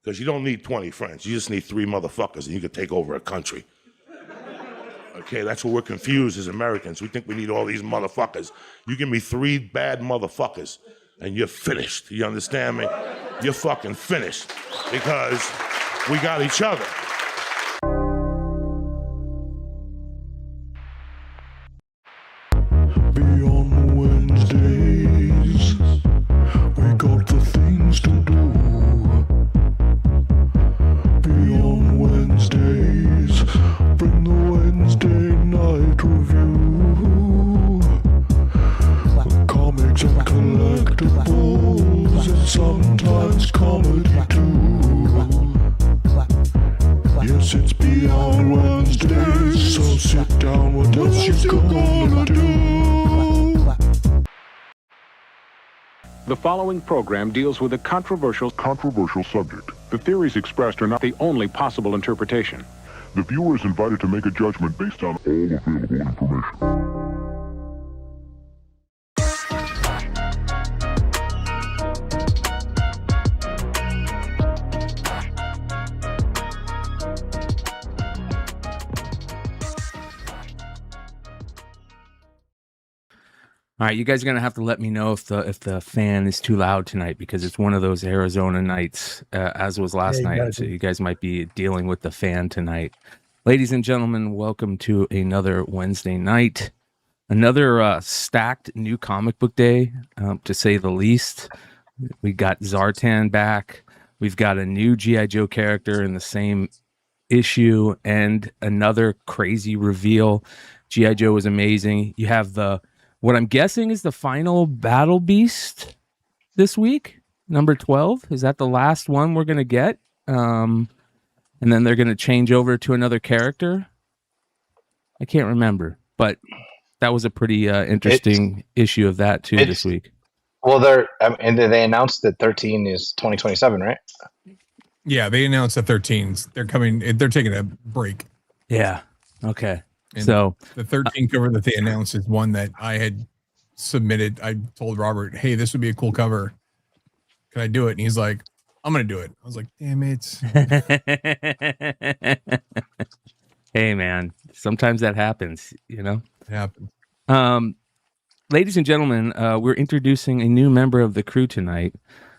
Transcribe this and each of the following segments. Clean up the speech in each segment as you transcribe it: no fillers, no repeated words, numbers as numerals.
Because you don't need 20 friends. You just need 3 motherfuckers and you can take over a country. Okay, that's what we're confused as Americans. We think we need all these motherfuckers. You give me 3 bad motherfuckers and you're finished. You understand me? You're fucking finished because we got each other. Beyond Wednesdays, we got the things to do. Beyond Wednesdays, bring the Wednesday night review. Comics and collectibles, and sometimes comedy too. Yes, it's Beyond Wednesdays, so sit down, what else you gonna do? The following program deals with a controversial Subject. The theories expressed are not the only possible interpretation. The viewer is invited to make a judgment based on all available information. All right, you guys are gonna have to let me know if the fan is too loud tonight because it's one of those Arizona nights, as was last night. So you guys might be dealing with the fan tonight. Ladies and gentlemen, welcome to another Wednesday night, another stacked new comic book day, to say the least. We got Zartan back. We've got a new G.I. Joe character in the same issue, and another crazy reveal. G.I. Joe is amazing. You have what I'm guessing is the final Battle Beast this week, number 12. Is that the last one we're going to get? And then they're going to change over to another character. I can't remember, but that was a pretty interesting issue of that too this week. Well, and they announced that 13 is 2027, right? Yeah, they announced that 13s. They're coming. They're taking a break. Yeah. Okay. And so the 13 cover that they announced is one that I had submitted. I told Robert, "Hey, this would be a cool cover. Can I do it?" And he's like, "I'm gonna do it." I was like, "Damn it!" Hey, man. Sometimes that happens. You know. It happened. Ladies and gentlemen, we're introducing a new member of the crew tonight.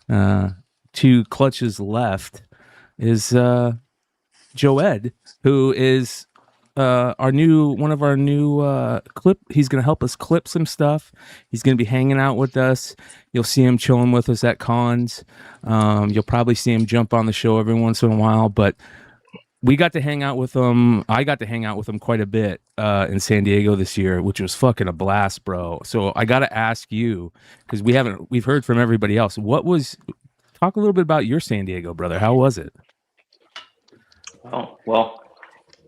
To Clutch's left is Joed, who is one of our new clip. He's going to help us clip some stuff. He's going to be hanging out with us. You'll see him chilling with us at cons. You'll probably see him jump on the show every once in a while, but we got to hang out with him. I got to hang out with him quite a bit in San Diego this year, which was fucking a blast, bro. So I got to ask you, because we've heard from everybody else. Talk a little bit about your San Diego, brother. How was it? Oh, well,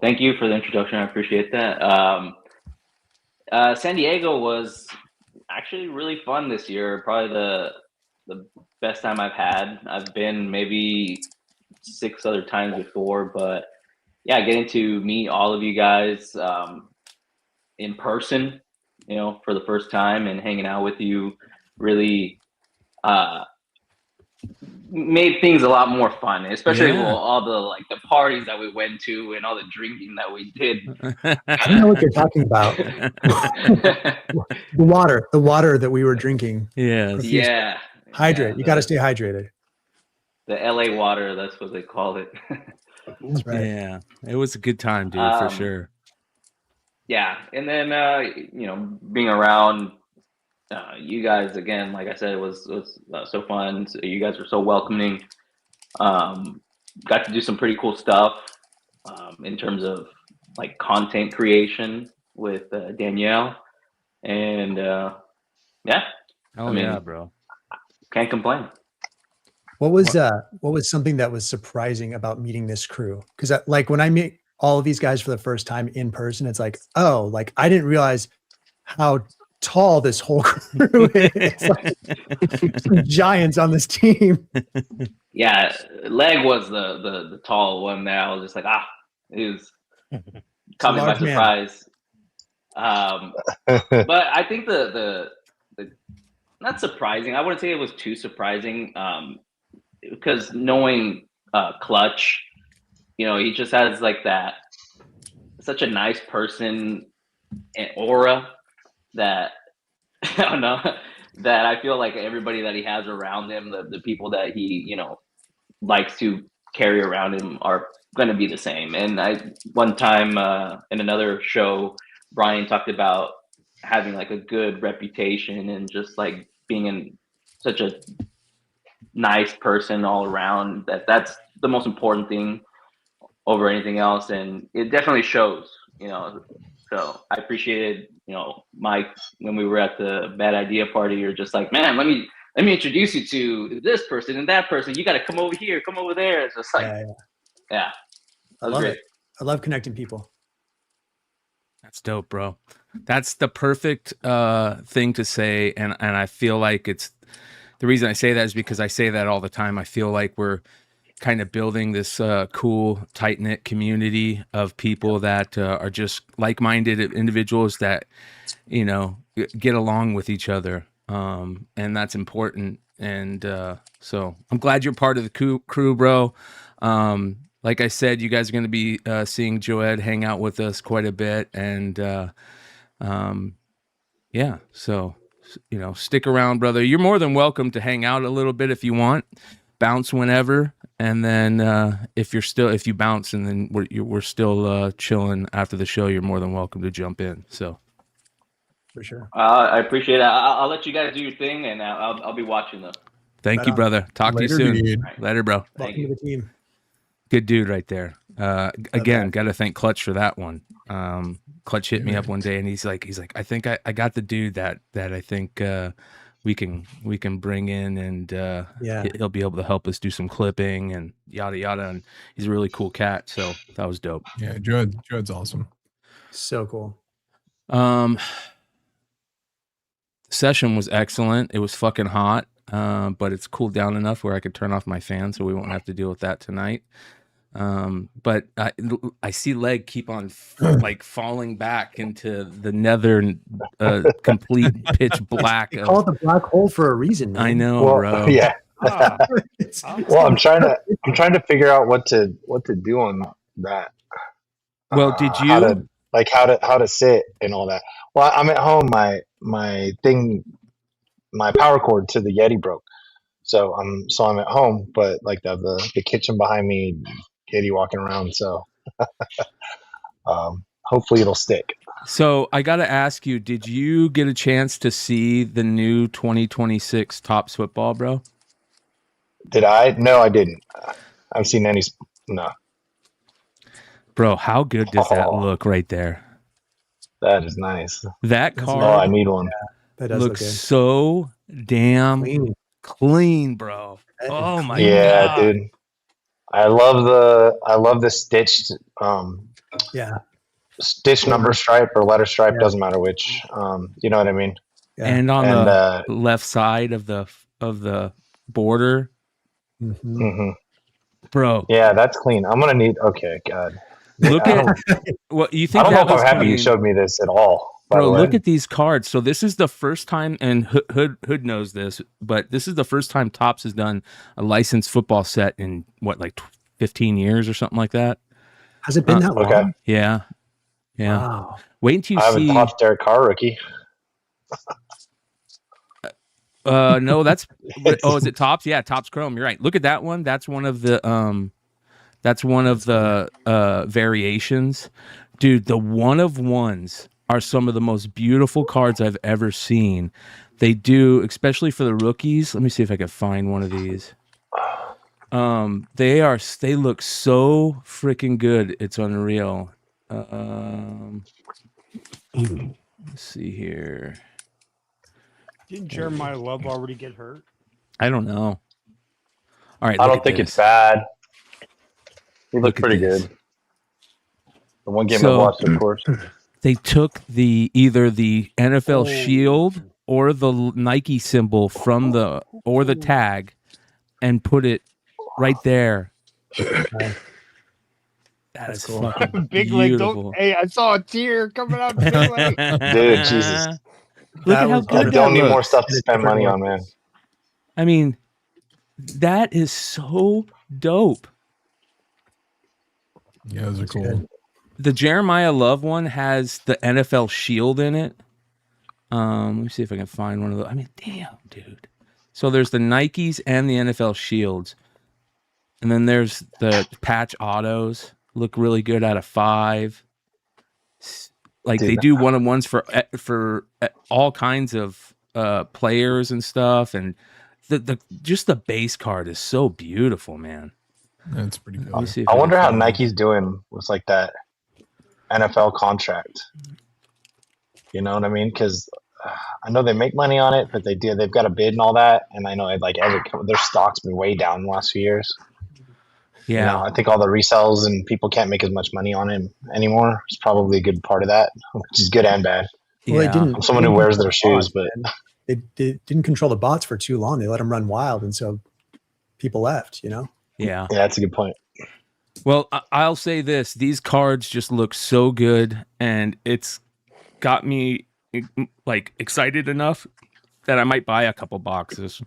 thank you for the introduction. I appreciate that. San Diego was actually really fun this year. Probably the best time I've had. I've been maybe 6 other times before, but yeah, getting to meet all of you guys in person, for the first time and hanging out with you really made things a lot more fun, especially with all the parties that we went to and all the drinking that we did. I don't know what you're talking about. the water that we were drinking. Yeah. Hydrate. You got to stay hydrated. The LA water, that's what they call it. That's right. Yeah, it was a good time, dude, for sure. Yeah, and then being around you guys again, like I said, it was so fun. You guys were so welcoming. Got to do some pretty cool stuff in terms of like content creation with Danielle, and yeah. Yeah, bro. Can't complain. What was something that was surprising about meeting this crew? Because like when I meet all of these guys for the first time in person, it's like, oh, like I didn't realize how tall this whole crew is. Like, some giants on this team. Yeah, Leg was the tall one there. I was just like, it was caught me by surprise. But I think the not surprising. I wouldn't say it was too surprising, because knowing Clutch. You know, he just has like that, such a nice person and aura that I don't know, that I feel like everybody that he has around him, the people that he, you know, likes to carry around him are going to be the same. And one time in another show, Brian talked about having like a good reputation and just like being such a nice person all around. That's the most important thing over anything else, and it definitely shows. You know, so I appreciated, you know, Mike, when we were at the Bad Idea party. You're just like, man, let me introduce you to this person and that person. You got to come over here, come over there. It's just like, yeah. I love it. I love connecting people. That's dope, bro. That's the perfect thing to say, and I feel like it's the reason I say that is because I say that all the time. I feel like we're kind of building this cool, tight-knit community of people that are just like-minded individuals that, you know, get along with each other, and that's important. And so I'm glad you're part of the crew, bro. Like I said, you guys are going to be seeing Joed hang out with us quite a bit, and yeah, so, you know, stick around, brother. You're more than welcome to hang out a little bit if you want, bounce whenever, and then if you bounce and then we're still chilling after the show, you're more than welcome to jump in. So for sure, I appreciate it. I'll let you guys do your thing, and I'll be watching though. Thank you, brother. Talk to you soon. Dude. Later, bro. welcome to the team. Good dude right there. Again, got to thank Clutch for that one. Clutch hit me up one day and he's like, I think I got the dude that I think we can bring in, and he'll be able to help us do some clipping and yada yada. And he's a really cool cat, so that was dope. Yeah, Judd's awesome. So cool. Session was excellent. It was fucking hot, but it's cooled down enough where I could turn off my fan, so we won't have to deal with that tonight. But I see Leg keep on like falling back into the nether complete pitch black. They call it the black hole for a reason, man. I know, Well, bro. yeah. Well, I'm trying to figure out what to do on that. Well, did you how to sit and all that? Well, I'm at home. My power cord to the Yeti broke, so I'm at home. But like the kitchen behind me, Yeti walking around. So hopefully it'll stick. So I got to ask you, did you get a chance to see the new 2026 Topps football, bro? Did I? No, I didn't. I've seen any. No. Bro, how good does that look right there? That is nice. That card. Oh, I need one. That does looks look good. so damn clean, bro. Oh my god. Dude. I love the stitched stitch number stripe or letter stripe, doesn't matter which. You know what I mean? Yeah. And on the left side of the border. Mm-hmm. Bro. Yeah, that's clean. I'm gonna need God. Look at what you think. I don't know if I'm happy clean. you showed me this at all. Bro, look at these cards. So this is the first time, and Hood knows this, but this is the first time Topps has done a licensed football set in what, like 15 years or something like that. Has it been that long? Okay. Yeah. Wow. Wait until you I see. haven't Topps Derek Carr rookie. No, that's is it Topps? Yeah, Topps Chrome. You're right. Look at that one. That's one of the variations. Dude, the one of ones are some of the most beautiful cards I've ever seen. They do, especially for the rookies. Let me see if I can find one of these. They look so freaking good. It's unreal. Let's see here. Didn't Jeremiah Love already get hurt? I don't know. All right. I don't think it's bad. He looked pretty good. The one game I watched, of course. They took either the NFL shield or the Nike symbol from the tag and put it right there. That is cool. fucking Big beautiful. Leg. Hey, I saw a tear coming out. Big Leg. Dude, Jesus. Look at how good I that don't need looks. more stuff to spend money on, man. I mean, that is so dope. Yeah, those are That's cool. good. The Jeremiah Love one has the NFL shield in it. Let me see if I can find one of those. I mean, damn, dude. So there's the Nikes and the NFL shields. And then there's the patch autos. Look really good out of 5. Like Dude, they do one-on-ones for all kinds of players and stuff. And the just the base card is so beautiful, man. That's pretty Let me cool. see if I can wonder how find one. Nike's doing with like that NFL contract. You know what I mean? Because I know they make money on it, but they've got a bid and all that. And I know their stock's been way down in the last few years. Yeah. You know, I think all the resells and people can't make as much money on him anymore. It's probably a good part of that, which is good and bad. Well, they didn't. I'm someone they who didn't wears control their the shoes, bots, but man. They didn't control the bots for too long. They let them run wild, and so people left. You know. Yeah. yeah, that's a good point. Well, I'll say this: these cards just look so good, and it's got me like excited enough that I might buy a couple boxes.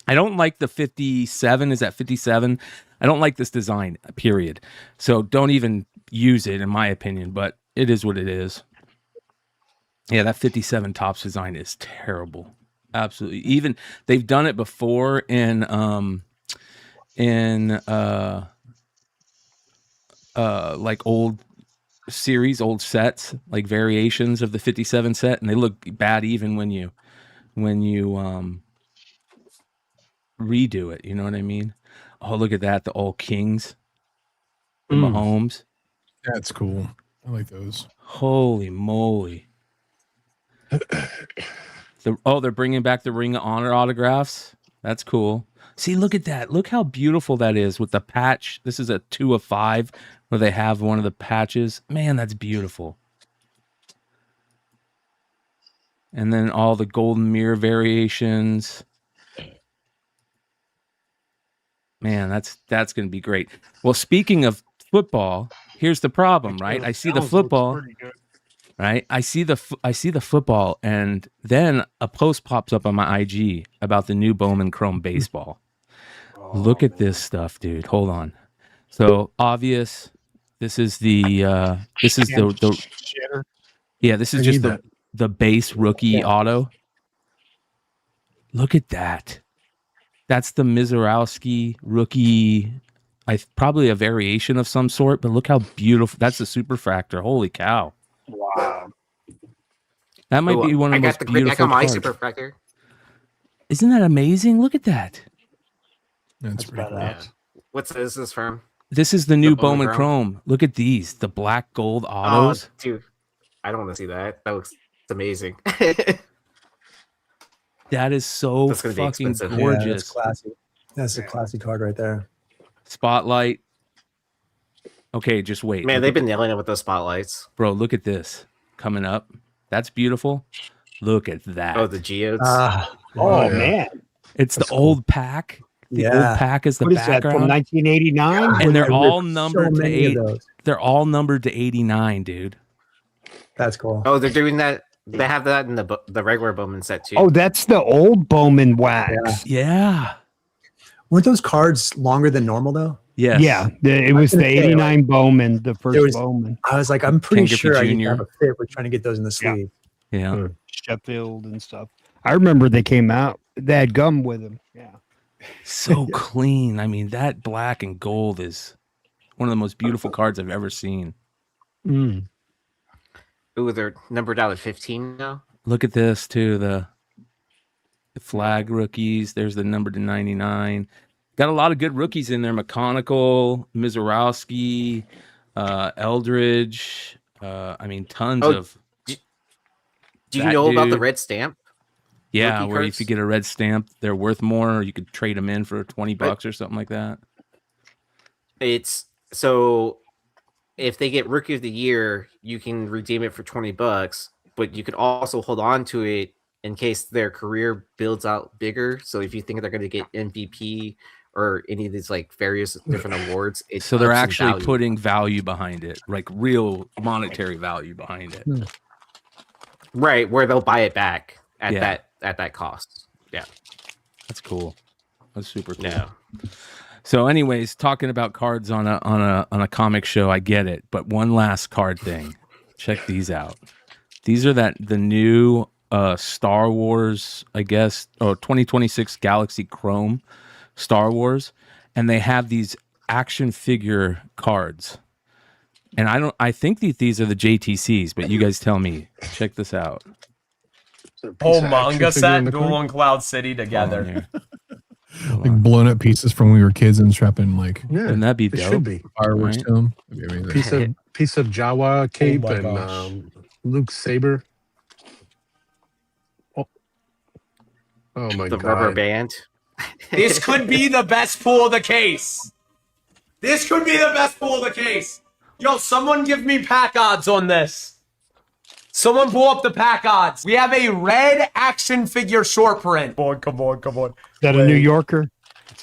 I don't like the 57. Is that 57? I don't like this design, period. So don't even use it, in my opinion, but it is what it is. Yeah, that 57 Topps design is terrible. Absolutely. Even they've done it before in like old series, old sets, like variations of the 57 set, and they look bad even when you redo it. You know what I mean? Oh, look at that. The old Kings. The Mahomes. That's cool. I like those. Holy moly. They're bringing back the Ring of Honor autographs. That's cool. See, look at that. Look how beautiful that is with the patch. This is a 2 of 5 where they have one of the patches. Man, that's beautiful. And then all the golden mirror variations. Man, that's going to be great. Well, speaking of football, here's the problem, right? I see the football, right? I see the football, and then a post pops up on my IG about the new Bowman Chrome baseball. Look at this stuff, dude. Hold on. So obvious. This is the this is just the base rookie auto. Look at that. That's the Mizorowski rookie. Probably a variation of some sort, but look how beautiful. That's the Superfractor. Holy cow. Wow. That might be one of the most beautiful I got my cards. Superfractor. Isn't that amazing? Look at that. That's pretty cool. Yeah. What's is this from? This is the new Bowman Bowman Chrome. Look at these. The black gold Oh, autos. dude. I don't want to see that. That looks amazing. That is so That's gonna be fucking expensive. gorgeous. Yeah, that's classy. That's a classy card right there. Spotlight. Okay, just wait. Man, Look they've at been nailing it with those spotlights. Bro, look at this coming up. That's beautiful. Look at that. Oh, the Geodes. Oh, man. It's the old pack. The Yeah. old pack is the What is that, background. from 1989? And they're There's all so numbered to many of 8. those. They're all numbered to 89, dude. That's cool. Oh, they're doing that. They have that in the regular Bowman set too. Oh, that's the old Bowman wax. Yeah. Weren't those cards longer than normal though? Yes. Yeah, it was the 89 Bowman, the There first was- Bowman. I was like, I'm pretty Ken Griffey sure I need to Jr.. have a fit. We're trying to get those in the Yeah. sleeve. Yeah. Sheffield and stuff. I remember they came out. They had gum with them. Yeah. So clean. I mean, that black and gold is one of the most beautiful cards I've ever seen. Mm. Ooh, they're numbered out at 15 now. Look at this too. The flag rookies. There's the number to 99. Got a lot of good rookies in there. McConicle, Mizorowski, Eldridge. I mean, tons of. Do you that know about the dude. red stamp? Yeah, rookie where cards? if you get a red stamp, they're worth more, or you could trade them in for $20 or something like that. It's so if they get Rookie of the Year, you can redeem it for $20, but you could also hold on to it in case their career builds out bigger. So if you think they're going to get MVP or any of these like various different awards, it So they're ups in actually value. putting value behind it, like real monetary value behind it. right where they'll buy it back at Yeah. that cost. Yeah, That's cool. That's super cool. yeah. So, anyways, talking about cards on a comic show, I get it. But one last card thing. Check these out. These are the new Star Wars, I guess, 2026 Galaxy Chrome Star Wars, and they have these action figure cards. And I think these are the JTCs, but you guys tell me. Check this out. Whole manga set, Duel and Cloud City together. Like blown up pieces from when we were kids and strapping like Wouldn't that be It dope? should be. fireworks Right. to them. That'd be amazing. Piece of Jawa cape my and gosh. Luke's saber. Oh my The god. rubber band. This could be the best pull of the case. This could be the best pull of the case. Yo, someone give me pack odds on this. Someone pull up the pack odds. We have a red action figure short print. Come on. Is that a New Yorker?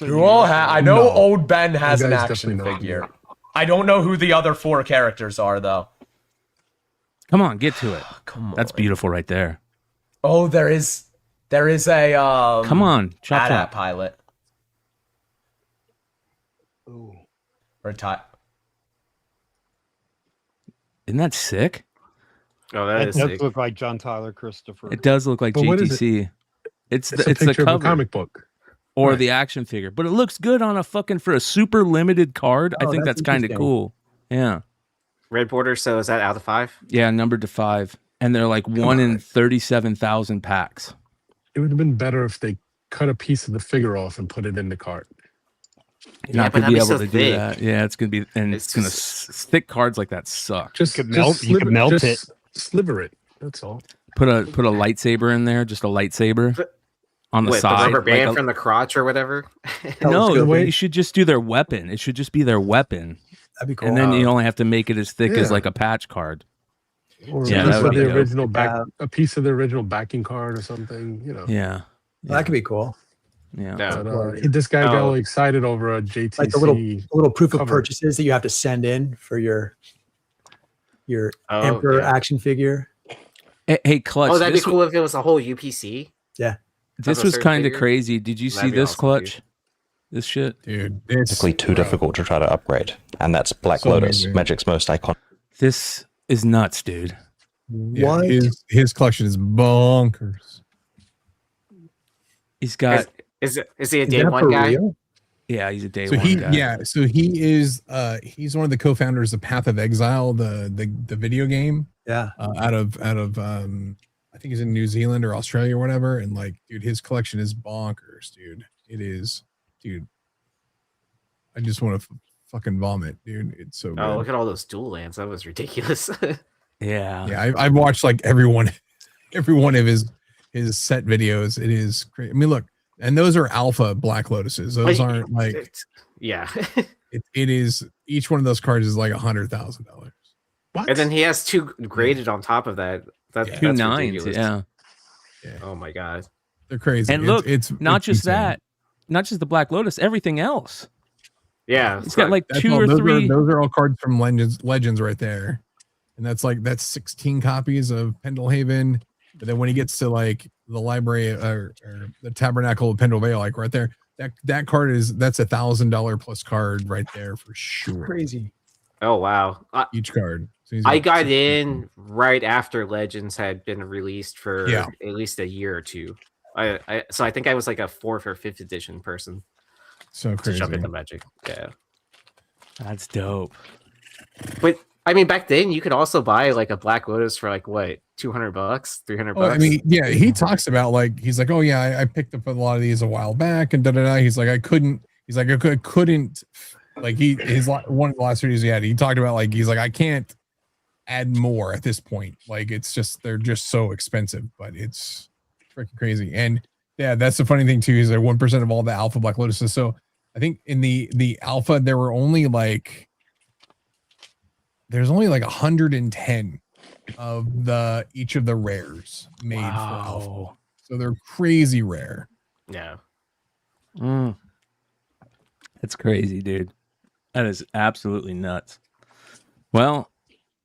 You all have. I know No. Old Ben has You an guys action definitely not. figure. I don't know who the other 4 characters are though. Come on, get to it. Come on. That's beautiful right there. Oh, there is a Come on, chop AT-AT chop. pilot. Ooh. Or Isn't that sick? Oh, that That is does sick. look like John Tyler Christopher. It does look like But what is JTC. It's It's the a picture of a cover comic book. or right. the action figure, but it looks good on for a super limited card. I Oh, think that's that's kind of interesting. cool. Yeah, Red border. So is that out of 5? yeah, numbered to 5, and they're like 1 in 37,000 packs. It would have been better if they cut a piece of the figure off and put it in the cart. You're not but gonna be that'd be able so to do thick. that. Yeah, it's gonna be, and It's it's gonna just- thick cards like that suck. Just, could melt- you could melt just sliver it. That's all. Put a lightsaber in there, just a lightsaber But- on the Wait, the side. rubber band like a- from the crotch or whatever. no, good. you should just do their weapon. It should just be their weapon, That'd be cool. and then you only have to make it as thick as Yeah. like a patch card. Or Yeah, a piece that would of be the dope. original a piece of the original backing card or something. You know. Yeah, That could be cool. yeah. No. But, this guy got Oh. all excited over a JTC. Like the little proof of cover. purchases that you have to send in for your Oh, Emperor yeah. action figure. Hey, Clutch. Oh, that'd be this, cool if it was a whole UPC. Yeah. This of a was certain kind of figure. crazy. Did you see That'd be this, awesome, Clutch? dude. This shit. Dude, it's Basically too difficult to try to upgrade, and that's Black So Lotus, amazing. Magic's most iconic. This is nuts, dude. Yeah, What? his collection is bonkers. He's got. Is he a Is day that one for guy? real? Yeah, he's a day So one he guy. so he is he's one of the co-founders of Path of Exile, the video game Yeah. out of I think he's in New Zealand or Australia or whatever, and like dude, his collection is bonkers, dude. It is, dude. I just want to fucking vomit, dude. It's so good. Oh, look at all those dual lands. That was ridiculous. Yeah. Yeah, I've watched like every one of his set videos. It is great. I mean, look, and those are alpha Black Lotuses. Those Like, aren't like yeah. it is. Each one of those cards is like $100,000. What? And then he has 2 graded on top of that. That Yeah. that's 2 nines. ridiculous. Yeah. Oh my god. They're crazy. And look, it's not it's just insane. that, not just the Black Lotus, everything else. Yeah. He's got like That's 2 all- or those 3. those are all cards from Legends right there, and that's 16 copies of Pendlehaven. But then when he gets to like the library or the Tabernacle of Pendle Vale, like right there, that card that's $1,000 plus card right there for sure. Crazy. Oh wow. Each card. So he's I got 16. in right after Legends had been released for Yeah. at least a year or two. So I think I was like a 4th or 5th edition person So to crazy. jump into Magic. Yeah. That's dope. But I mean, back then you could also buy like a Black Lotus for like what, $200, $300. Oh, I mean, yeah, he talks about like he's like, oh yeah, I picked up a lot of these a while back, and da da da. He's like, I couldn't. He's like, I couldn't. Like one of the last videos he had, he talked about like he's like, I can't add more at this point. Like it's just they're just so expensive, but it's freaking crazy. And yeah, that's the funny thing too. Is like 1% of all the alpha Black Lotuses. So I think in the alpha there were only like there's only like 110 of each of the rares made for alpha. So they're crazy rare. Yeah. That's crazy, dude. That is absolutely nuts. Well,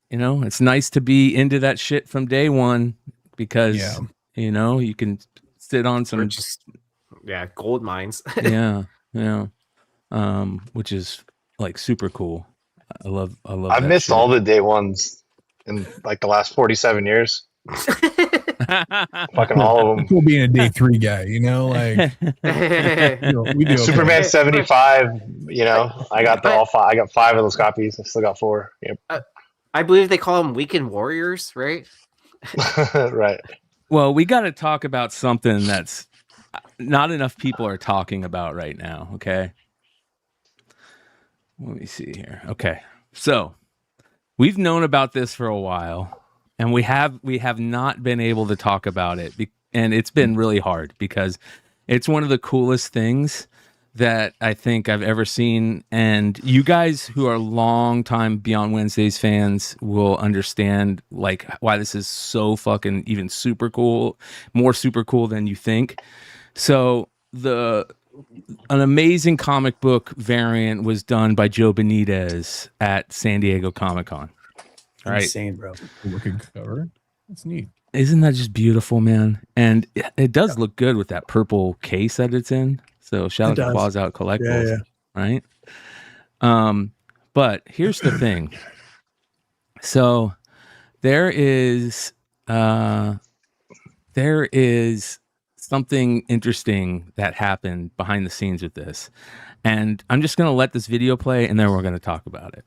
it's nice to be into that shit from day one because, you can sit on some. Or just, gold mines. Yeah. which is like super cool. I love. I've that missed shit. all the day ones in like the last 47 years. Fucking all of them. Cool being a day 3 guy, you know, like we do Superman 75. You know, I got all 5. I got 5 of those copies. I still got 4. Yep. I believe they call them weekend warriors, right? Right. Well, we got to talk about something that's not enough people are talking about right now. Okay. Let me see here. Okay. So we've known about this for a while, and we have not been able to talk about it. And it's been really hard because it's one of the coolest things that I think I've ever seen. And you guys who are long time Beyond Wednesdays fans will understand like why this is so fucking even super cool, more super cool than you think. So an amazing comic book variant was done by Joe Benitez at San Diego Comic-Con. All right. Insane, bro. Looking cover. That's neat. Isn't that just beautiful, man? And it does look good with that purple case that it's in. So shout out to Claws Out Collectibles, right? But here's the thing. So there is something interesting that happened behind the scenes with this. And I'm just going to let this video play and then we're going to talk about it.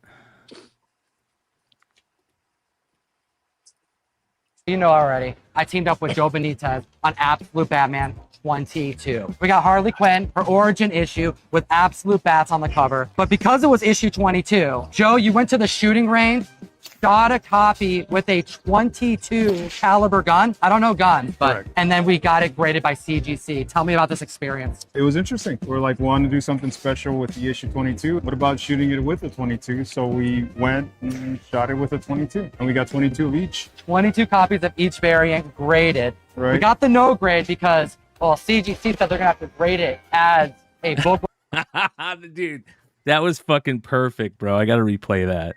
You know already, I teamed up with Joe Benitez on Absolute Batman 22. We got Harley Quinn, her origin issue with Absolute Bats on the cover. But because it was issue 22, Joe, you went to the shooting range, shot a copy with a 22 caliber gun. I don't know gun, but Correct. And then we got it graded by CGC. Tell me about this experience. It was interesting. We're like wanting to do something special with the issue 22. What about shooting it with a 22? So we went and shot it with a 22, and we got 22 of each. 22 copies of each variant graded. Right. We got the no grade because, well, CGC said they're gonna have to grade it as a book. Dude, that was fucking perfect, bro. I got to replay that.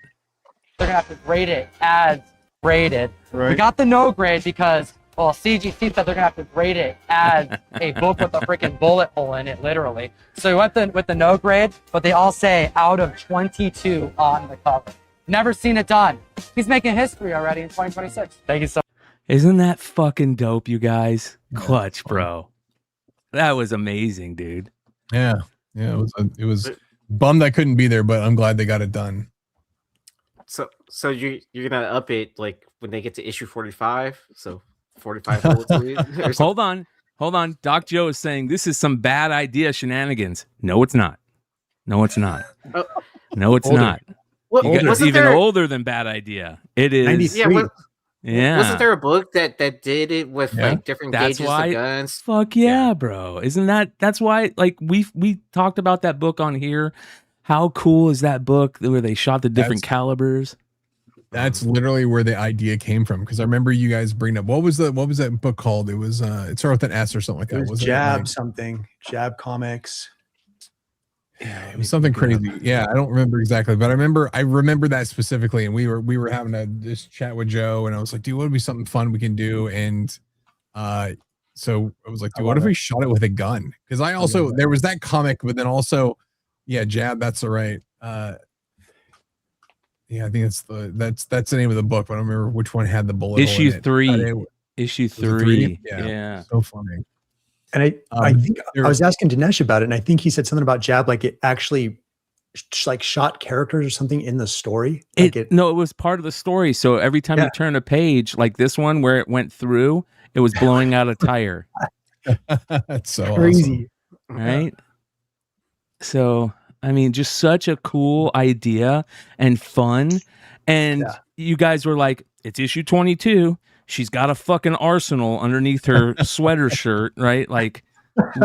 They're gonna have to grade it as graded. Right. We got the no grade because, well, CGC said they're gonna have to grade it as a book with a freaking bullet hole in it, literally. So we went with the no grade, but they all say out of 22 on the cover. Never seen it done. He's making history already in 2026. Thank you so much. Isn't that fucking dope, you guys? Clutch, bro. That was amazing, dude. Yeah. It was bummed I couldn't be there, but I'm glad they got it done. So you're gonna up it like when they get to issue 45. So 45 bullets. Hold on. Doc Joe is saying this is some bad idea shenanigans. No, it's not. No, it's not. No, it's Older. not. It's even older than bad idea. It is 93. Yeah. Wasn't there a book that did it with like different That's gauges why, of guns? Fuck yeah, bro. Isn't that's why like we talked about that book on here. How cool is that book where they shot the different calibers? That's literally where the idea came from. Because I remember you guys bringing up what was that book called? It was it started with an S or something like that. It was Jab something. Jab Comics. Yeah, it was something crazy. Yeah, I don't remember exactly, but I remember that specifically. And we were having this chat with Joe, and I was like, dude, what would be something fun we can do? And so I was like, dude, what if we shot it with a gun? Because I also there was that comic, but then also, yeah, Jab, that's all right. Yeah, I think that's the name of the book, but I don't remember which one had the bullet. Issue hole in 3. it. Issue 3. Yeah. So funny. And I think I was asking Dinesh about it, and I think he said something about Jab, like it actually like shot characters or something in the story. No, it was part of the story. So every time you turn a page, like this one where it went through, it was blowing out a tire. That's so crazy, awesome. Right? So I mean, just such a cool idea and fun. And you guys were like, it's issue 22. She's got a fucking arsenal underneath her sweater shirt, right? Like,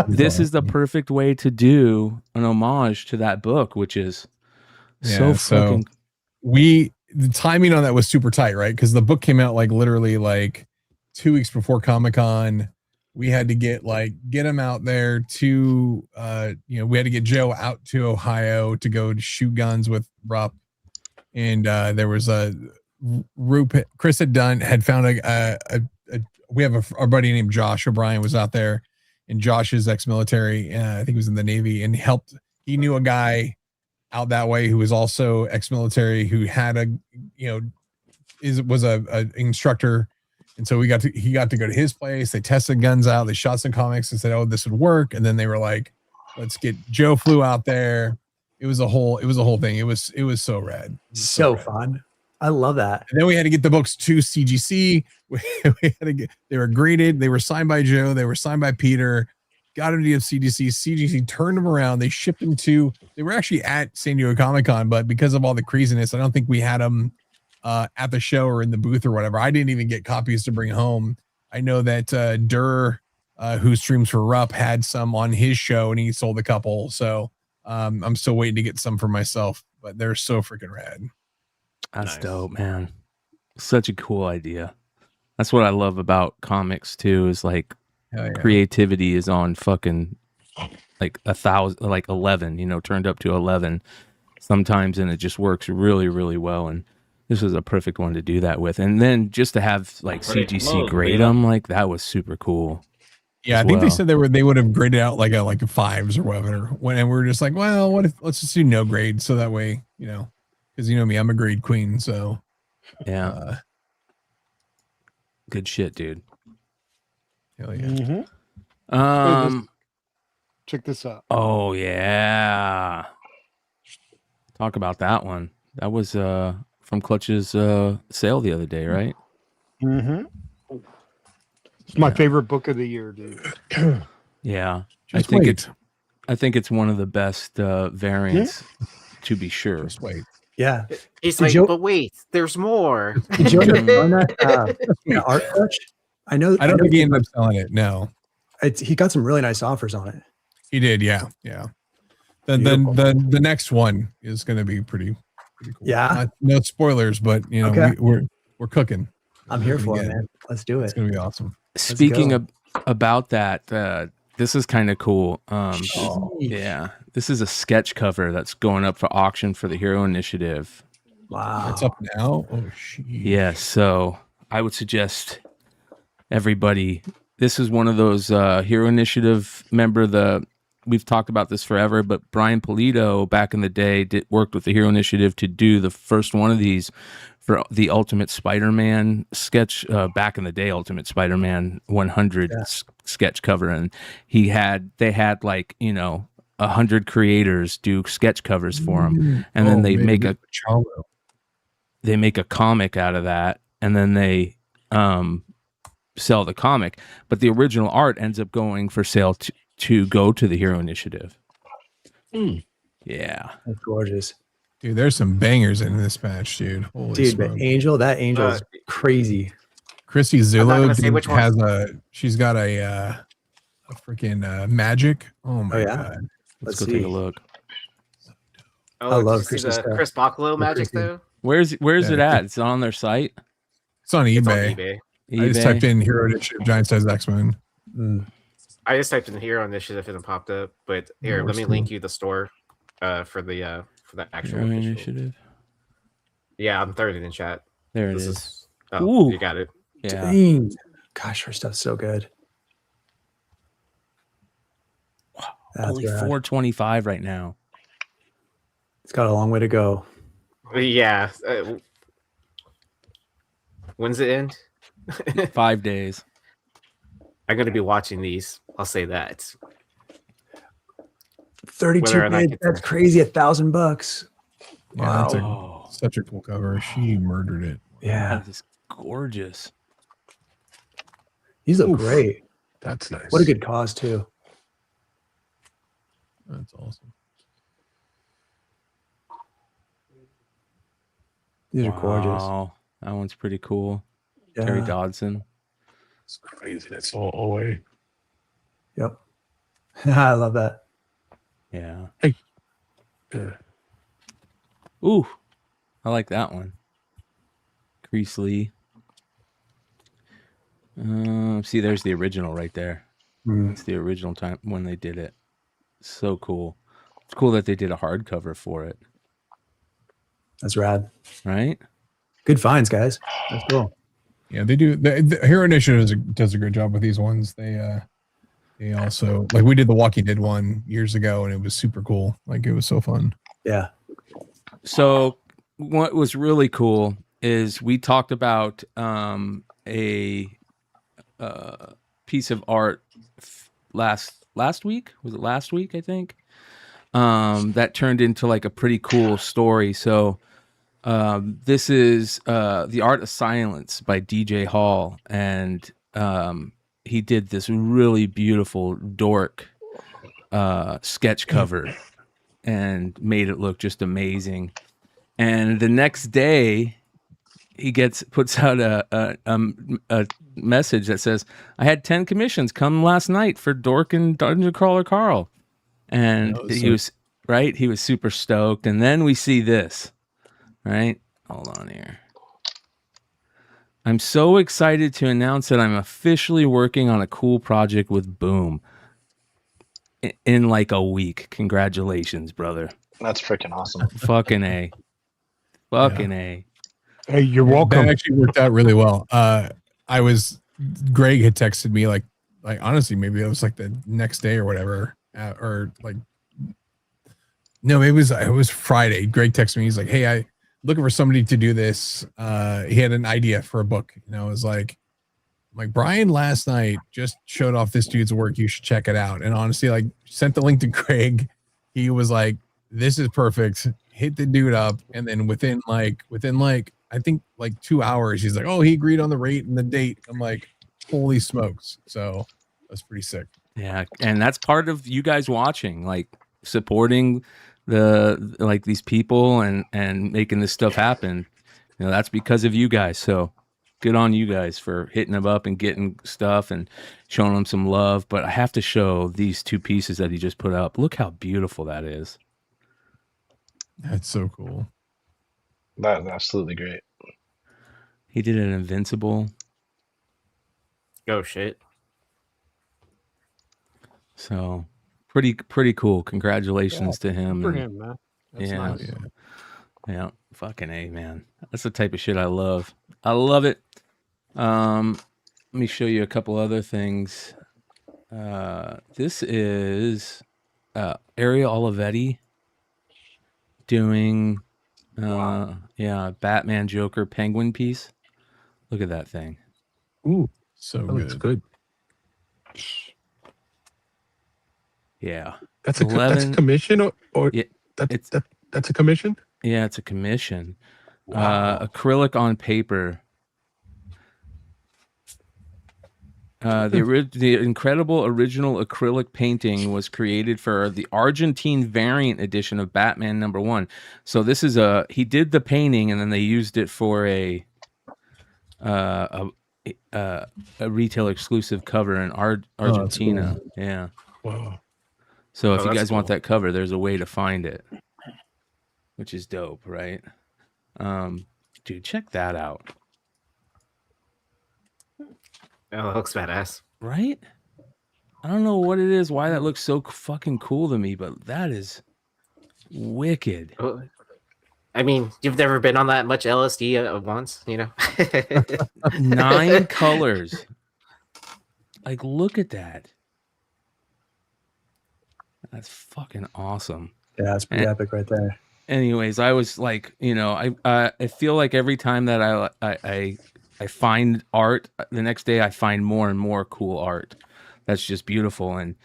this is the perfect way to do an homage to that book, which is so fucking. The timing on that was super tight, right? Because the book came out like literally like 2 weeks before Comic-Con. We had to get him out there to we had to get Joe out to Ohio to go to shoot guns with Rupp, and there was a Chris had found we have our buddy named Josh O'Brien was out there, and Josh is ex-military, I think he was in the Navy, and he knew a guy out that way who was also ex-military, who had a, was a instructor. And so he got to go to his place. They tested guns out. They shot some comics and said, "Oh, this would work." And then they were like, "Let's get Joe flew out there." It was a whole thing. It was so rad. So fun. I love that. And then we had to get the books to CGC. They were graded. They were signed by Joe. They were signed by Peter. Got them to CGC. CGC turned them around. They shipped them they were actually at San Diego Comic-Con, but because of all the craziness, I don't think we had them at the show or in the booth or whatever. I didn't even get copies to bring home. I know that Durr, who streams for Rupp, had some on his show and he sold a couple. So I'm still waiting to get some for myself, but they're so freaking rad. That's dope, man. Such a cool idea. That's what I love about comics too, is like creativity is on fucking like 11, turned up to 11 sometimes, and it just works really, really well. And this was a perfect one to do that with. And then just to have like CGC grade them, like that was super cool. Yeah, I think they said they would have graded out like a fives or whatever. And we were just like, well, let's just do no grade, so that way, because you know me, I'm a grade queen. So yeah, good shit, dude. Hell yeah. Check this out. Oh yeah, talk about that one. That was from Clutch's sale the other day, right? Mm-hmm. It's my favorite book of the year, dude. Yeah, I think it's one of the best variants, to be sure. Just wait. Yeah. He's like, but wait, there's more. Did you end up selling that art touch? I know. I don't think he ended up selling it. No, he got some really nice offers on it. He did. Yeah. Then the next one is going to be pretty cool. Yeah. No spoilers, but we're cooking. I'm here for it, man. Let's do it. It's going to be awesome. Speaking about that, this is kind of cool. Yeah, this is a sketch cover that's going up for auction for the Hero Initiative. Wow, it's up now. Oh shit. Yeah, so I would suggest everybody. This is one of those Hero Initiative we've talked about this forever, but Brian Polito back in the day worked with the Hero Initiative to do the first one of these for the Ultimate Spider-Man sketch, back in the day, Ultimate Spider-Man 100 sketch cover. And they had like, 100 creators do sketch covers for him. And then they make a comic out of that. And then they sell the comic. But the original art ends up going for sale to go to the Hero Initiative. Yeah. That's gorgeous. Dude, there's some bangers in this match, dude. Holy dude, smoke. that angel is crazy. Chrissy Zillow she's got a freaking magic. Oh my god. Let's go take a look. Oh, I love Chris Bachalo magic though. Where's it at? It's on their site. It's on eBay. I just typed in Hero Initiative Giant Size X-Men. I just typed in Hero Initiative and it popped up. But here, let me link you the store for the actual Hero Initiative. Yeah, I'm throwing it in chat. There it is. You got it. Yeah. Dang. Gosh, her stuff's so good. Wow. Only rad. 425 right now. It's got a long way to go. Yeah. When's it end? 5 days. I'm going to be watching these. I'll say that. 32 bids, that's crazy. $1,000. Yeah, that's such a cool cover. She murdered it. Yeah, that is gorgeous. These look great. That's nice. What a good cause too. That's awesome. These are gorgeous. That one's pretty cool. Yeah. Terry Dodson. It's crazy. That's all OA. Yep. I love that. Yeah. Hey. Ooh, I like that one. Creasley. See, there's the original right there. It's the original time when they did it. So cool. It's cool that they did a hardcover for it. That's rad. Right? Good finds, guys. That's cool. Yeah, they do. The Hero Initiative does a great job with these ones. They He also like we did the Walking Dead one years ago, and it was super cool. Like it was so fun. Yeah. So what was really cool is we talked about a piece of art last week. Was it last week? I think that turned into like a pretty cool story. So this is The Art of Silence by DJ Hall, and he did this really beautiful dork sketch cover and made it look just amazing. And the next day he puts out a message that says, I had 10 commissions come last night for Dork and Dungeon Crawler Carl. And he was super stoked. And then we see this, right? Hold on here. I'm so excited to announce that I'm officially working on a cool project with Boom in like a week. Congratulations, brother. That's freaking awesome. Fucking A. Fucking A. Hey, you're welcome. That actually worked out really well. Greg had texted me like honestly, maybe it was like the next day or whatever, or like, no, it was Friday. Greg texted me. He's like, hey, I looking for somebody to do this. He had an idea for a book. You know, it was like, Brian last night just showed off this dude's work. You should check it out. And honestly, like sent the link to Greg. He was like, this is perfect. Hit the dude up. And then within I think like 2 hours, he's like, oh, he agreed on the rate and the date. I'm like, holy smokes. So that's pretty sick. Yeah. And that's part of you guys watching, like supporting these people and making this stuff happen. You know, that's because of you guys. So good on you guys for hitting them up and getting stuff and showing them some love. But I have to show these two pieces that he just put up. Look how beautiful that is. That's so cool. That's absolutely great. He did an Invincible. Oh shit. So pretty cool. Congratulations to him. For him, man. That's nice. Yeah. Fucking A, man. That's the type of shit I love. I love it. Let me show you a couple other things. This is Ariel Olivetti doing Batman Joker Penguin piece. Look at that thing. Ooh, so That looks good. Yeah. That's a commission or Yeah, that's a commission? Yeah, it's a commission. Acrylic on paper. The incredible original acrylic painting was created for the Argentine variant edition of Batman #1. So this is he did the painting and then they used it for a retail exclusive cover in Argentina. Cool. Yeah. Wow. So if you guys want that cover, there's a way to find it, which is dope, right? Dude, check that out. Oh, it looks badass. Right? I don't know what it is, why that looks so fucking cool to me, but that is wicked. I mean, you've never been on that much LSD at once, you know? 9 colors. Like, look at that. That's fucking awesome. Yeah, that's pretty epic right there. Anyways, I was like, I feel like every time that I find art, the next day I find more and more cool art. That's just beautiful. And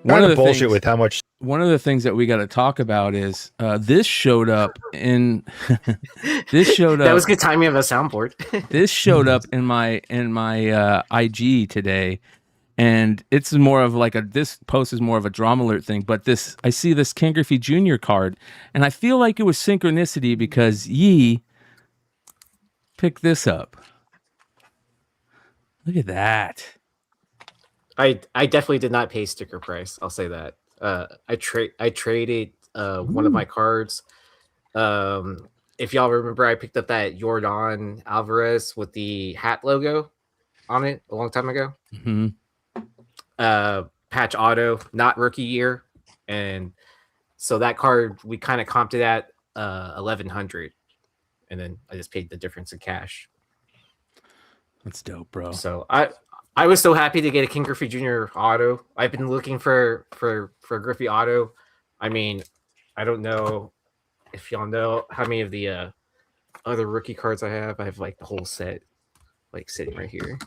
one of the bullshit with how much. One of the things that we got to talk about is this showed up in this showed up. That was good timing of a soundboard. This showed up in my IG today, and it's more of like this post is more of a Drama Alert thing. But I see this Ken Griffey Jr. card, and I feel like it was synchronicity because Yee picked this up. Look at that. I definitely did not pay sticker price. I'll say that. I traded one of my cards. If y'all remember, I picked up that Jordan Alvarez with the hat logo on it a long time ago. Mm-hmm. Patch auto, not rookie year, and so that card we kind of comped it at 1,100, and then I just paid the difference in cash. That's dope, bro. So I was so happy to get a King Griffey Jr. auto. I've been looking for Griffey auto. I mean, I don't know if y'all know how many of the other rookie cards I have. I have like the whole set, like sitting right here.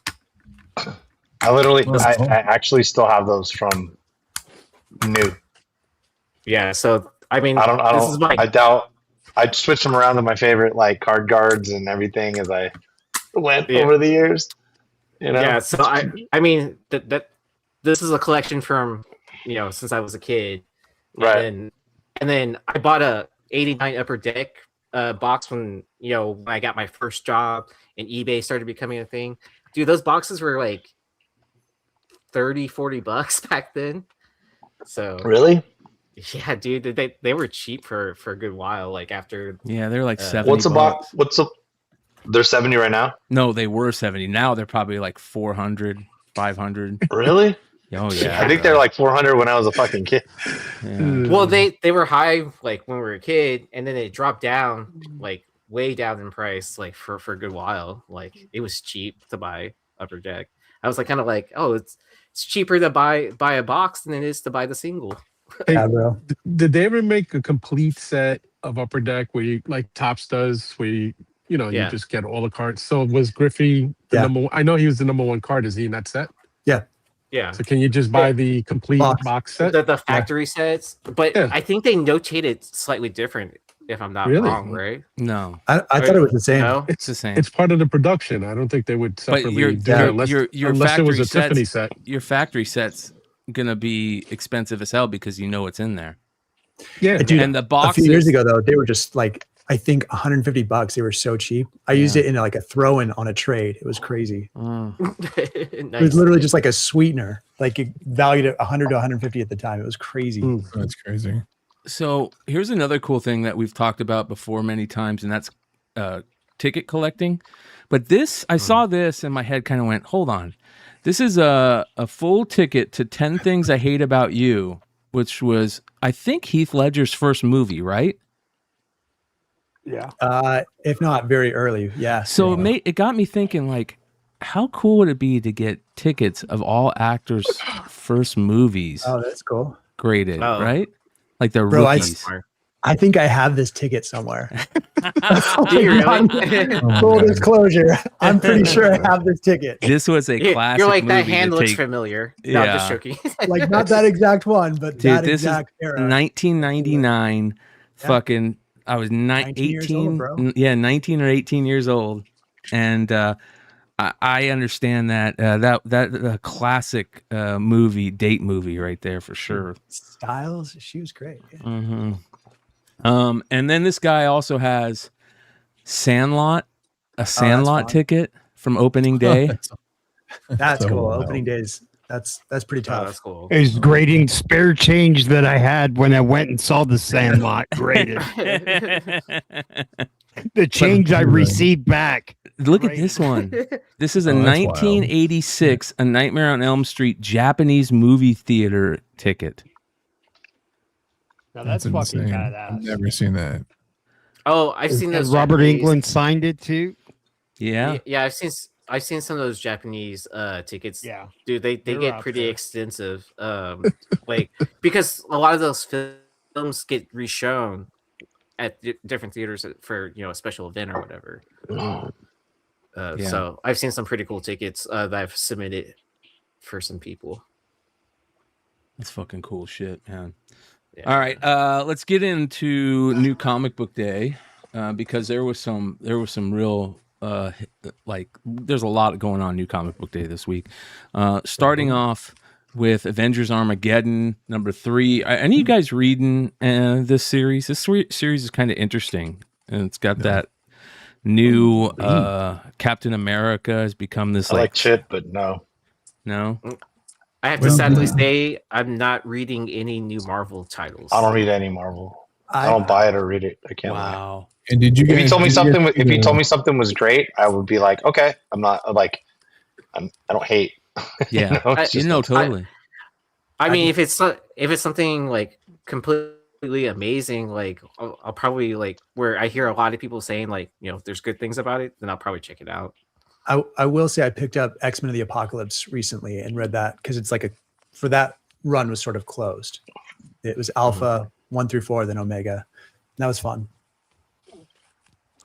I actually still have those from new. Yeah, so I mean, I doubt I'd switch them around to my favorite like card guards and everything as I went over the years. You know? Yeah, so I mean that this is a collection from since I was a kid, right? And then I bought a '89 Upper Deck box when I got my first job and eBay started becoming a thing. Dude, those boxes were like $30-$40 back then. So really, yeah, dude, they were cheap for a good while. Like after they're like 70. What's a box? They're 70 right now? No, they were 70. Now they're probably like 400, 500. Really? Oh yeah. I think they're like 400 when I was a fucking kid. Yeah. Well, they were high like when we were a kid, and then it dropped down like way down in price like for a good while. Like it was cheap to buy Upper Deck. I was like kind of like, oh, it's cheaper to buy a box than it is to buy the single. Yeah, bro. Did they ever make a complete set of Upper Deck where you like Topps does, where you you just get all the cards? So was Griffey the number one? I know he was the number one card. Is he in that set? Yeah. Yeah. So can you just buy the complete box set? The factory sets, but I think they notate it slightly different. If I'm not wrong, right? No, I thought it was the same. No? It's the same. It's part of the production. I don't think they would separately do it unless it was a Tiffany set. Your factory set's gonna be expensive as hell because it's in there. Yeah, dude, and the box a few years ago though, they were just like I think $150. They were so cheap. I used it in like a throw-in on a trade. It was crazy. It was literally just like a sweetener. Like it valued at 100 to 150 at the time. It was crazy. That's crazy. So here's another cool thing that we've talked about before many times, and that's ticket collecting. But this, I saw this and my head kind of went, hold on. This is a full ticket to 10 Things I Hate About You, which was, I think, Heath Ledger's first movie, right? Yeah. If not very early. Yeah. So it got me thinking, like, how cool would it be to get tickets of all actors' first movies? Oh, that's cool. Graded, right? Like the Bro, rookies. I think I have this ticket somewhere. Do you really? Full disclosure, I'm pretty sure I have this ticket. This was a classic. You're like, that movie hand to looks take- familiar. No, Yeah. I'm just joking. Like not that exact one, but Dude, that this exact is era. 1999. Yeah. Fucking, I was 19 years old, bro. Yeah, 19 or 18 years old, and I understand that that classic date movie right there for sure. Styles, she was great. Yeah. Mm-hmm. And then this guy also has Sandlot, a Sandlot ticket from opening day. That's cool. wild. Opening days. That's pretty tough. That's cool. Is grading spare change that I had when I went and saw the Sandlot graded. The change I received back. Look at this one. This is a Oh, that's wild. 1986 A Nightmare on Elm Street Japanese movie theater ticket. Now that's fucking badass. I've never seen that. Oh, I've seen those. Robert Japanese- Englund signed it too. Yeah. Yeah, I've seen some of those Japanese tickets. Yeah. Dude, they They're get up pretty there. extensive. Like because a lot of those films get reshown at different theaters for a special event or whatever. Yeah. So I've seen some pretty cool tickets that I've submitted for some people. That's fucking cool shit, man. Yeah. All right, let's get into New Comic Book Day because there was some real there's a lot going on New Comic Book Day this week. Starting off with Avengers Armageddon #3. Any of you guys reading this series? This series is kind of interesting, and it's got that new Captain America has become this I like Chip, but no. I have to sadly say I'm not reading any new Marvel titles. I don't read any Marvel. I don't buy it or read it. I can't lie. Wow. And did you? If you guys- told me did something, guys- if you told me something was great, I would be like, okay. I'm not like, I don't hate. Yeah, It's just like- totally. I mean, if it's something like completely amazing, like I'll probably like where I hear a lot of people saying like if there's good things about it, then I'll probably check it out. I will say I picked up X-Men of the Apocalypse recently and read that because it's like for that run was sort of closed. It was Alpha 1 through 4, then Omega. And that was fun.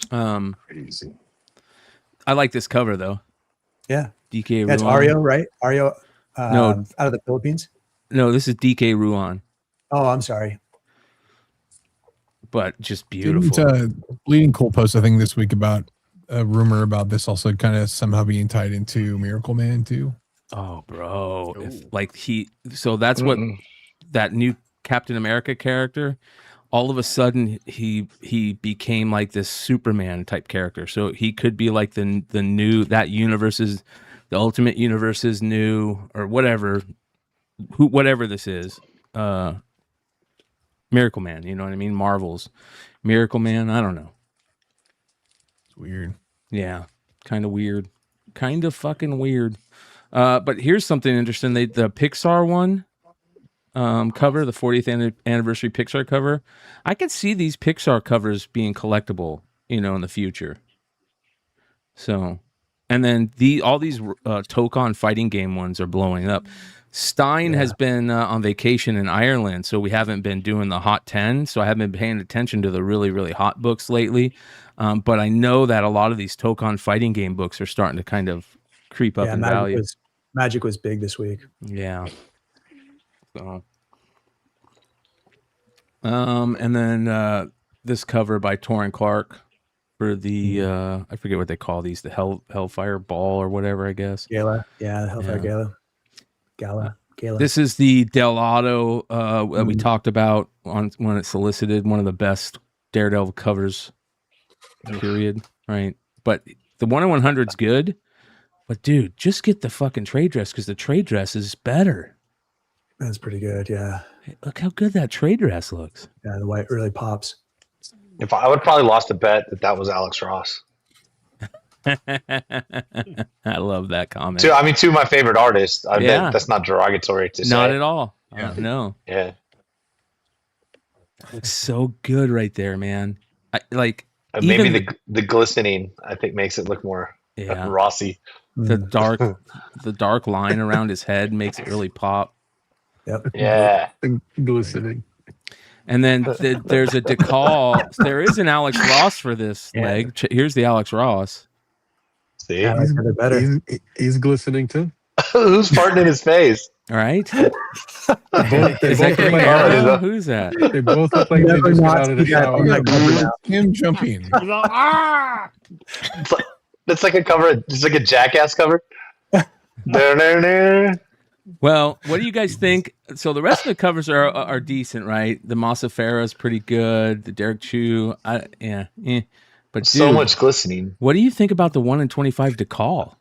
Crazy. I like this cover though. Yeah. DK That's Ruan. Ario, right? Ario No. out of the Philippines. No, this is DK Ruan. Oh, I'm sorry. But just beautiful. Didn't Bleeding Cool post a thing this week about a rumor about this also kind of somehow being tied into Miracle Man too? Oh, bro. So that's what that new Captain America character, all of a sudden he became like this Superman type character. So he could be like the new, that universe's, the Ultimate Universe's new, or whatever this is. Miracle Man, you know what I mean? Marvel's Miracle Man. I don't know. It's weird. Yeah, kind of weird. Kind of fucking weird. But here's something interesting. The Pixar one cover, the 40th anniversary Pixar cover, I could see these Pixar covers being collectible, in the future. So, and then all these Tokon fighting game ones are blowing up. Stein has been on vacation in Ireland, so we haven't been doing the Hot 10, so I haven't been paying attention to the really, really hot books lately. But I know that a lot of these Tokon fighting game books are starting to kind of creep up in value. Magic was big this week. Yeah. So, and then this cover by Torrin Clark for the I forget what they call these, the Hellfire Ball or whatever, I guess. Gala. Yeah, the Hellfire Gala. Gala. This is the Del Auto we talked about when it solicited, one of the best Daredevil covers, period. Right. But the 1/100 is good. But dude, just get the fucking trade dress because the trade dress is better. That's pretty good. Yeah. Hey, look how good that trade dress looks. Yeah, the white really pops. If I would probably lost a bet that was Alex Ross. I love that comment. Two of my favorite artists. That's not derogatory to say. Not at all. No. Yeah. That looks so good right there, man. Maybe the glistening, I think, makes it look more Rossy. The dark line around his head makes it really pop. Yep. Yeah. Glistening. And then there's a decal. There is an Alex Ross for this leg. Here's the Alex Ross. See, better. He's glistening too. Who's farting in his face? All right. Is that Green Arrow? Who's that? They both look like they just got out of the shower. Him jumping. It's like a cover. It's like a Jackass cover. Well, what do you guys think? So the rest of the covers are decent, right? The Masafera is pretty good. The Derek Chu, But dude, so much glistening. What do you think about the 1/25 decal?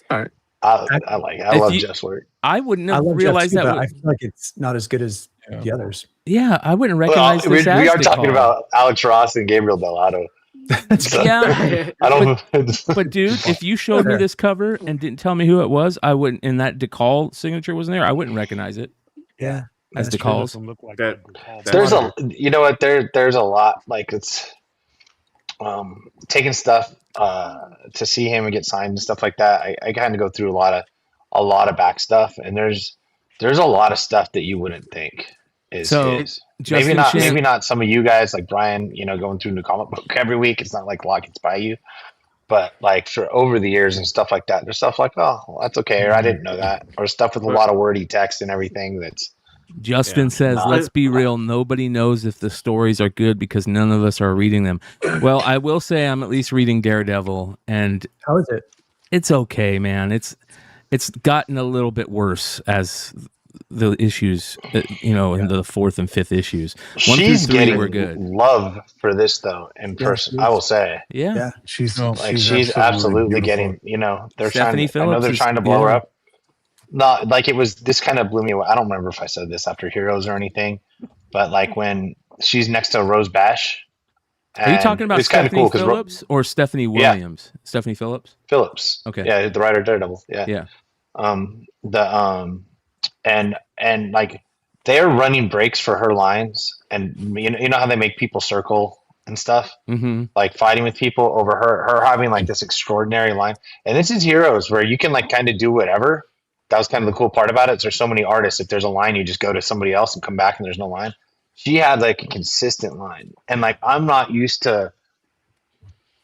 All right. I like it. I love Jeff's work. I wouldn't have realized that. I feel like it's not as good as the others. Yeah, I wouldn't recognize this as we are decal. talking about Alex Ross and Gabriel Delato. Yeah, I don't. But dude, if you showed me this cover and didn't tell me who it was, I wouldn't. And that decal signature wasn't there, I wouldn't recognize it. Yeah, as decals. There's there's a lot, like it's taking stuff to see him and get signed and stuff like that. I kind of go through a lot of back stuff, and there's a lot of stuff that you wouldn't think is his. Maybe not some of you guys like Brian, going through new comic book every week. It's not like Lock gets by you, but like for over the years and stuff like that, there's stuff like, oh, well, that's okay, or I didn't know that, or stuff with a lot of wordy text and everything. Justin says, let's be real. Nobody knows if the stories are good because none of us are reading them. Well, I will say I'm at least reading Daredevil, and how is it? It's okay, man. It's gotten a little bit worse as the issues, in the 4th and 5th issues. 1 through 3 were good. Love for this though in person. I will say, she's absolutely getting. They're Stephanie trying. I know they're trying to blow her up. Not like it was. This kind of blew me away. I don't remember if I said this after Heroes or anything, but like when she's next to Rose Bash. Are you talking about Stephanie Phillips or Stephanie Williams? Yeah. Stephanie Phillips. Phillips. Okay. Yeah, the writer of Daredevil. Yeah. Yeah. And like they're running breaks for her lines, and you know how they make people circle and stuff, Mm-hmm. like fighting with people over her having like this extraordinary line. And this is Heroes where you can like kind of do whatever. That was kind of the cool part about it. There's so many artists. If there's a line, you just go to somebody else and come back and there's no line. She had like a consistent line. And like, I'm not used to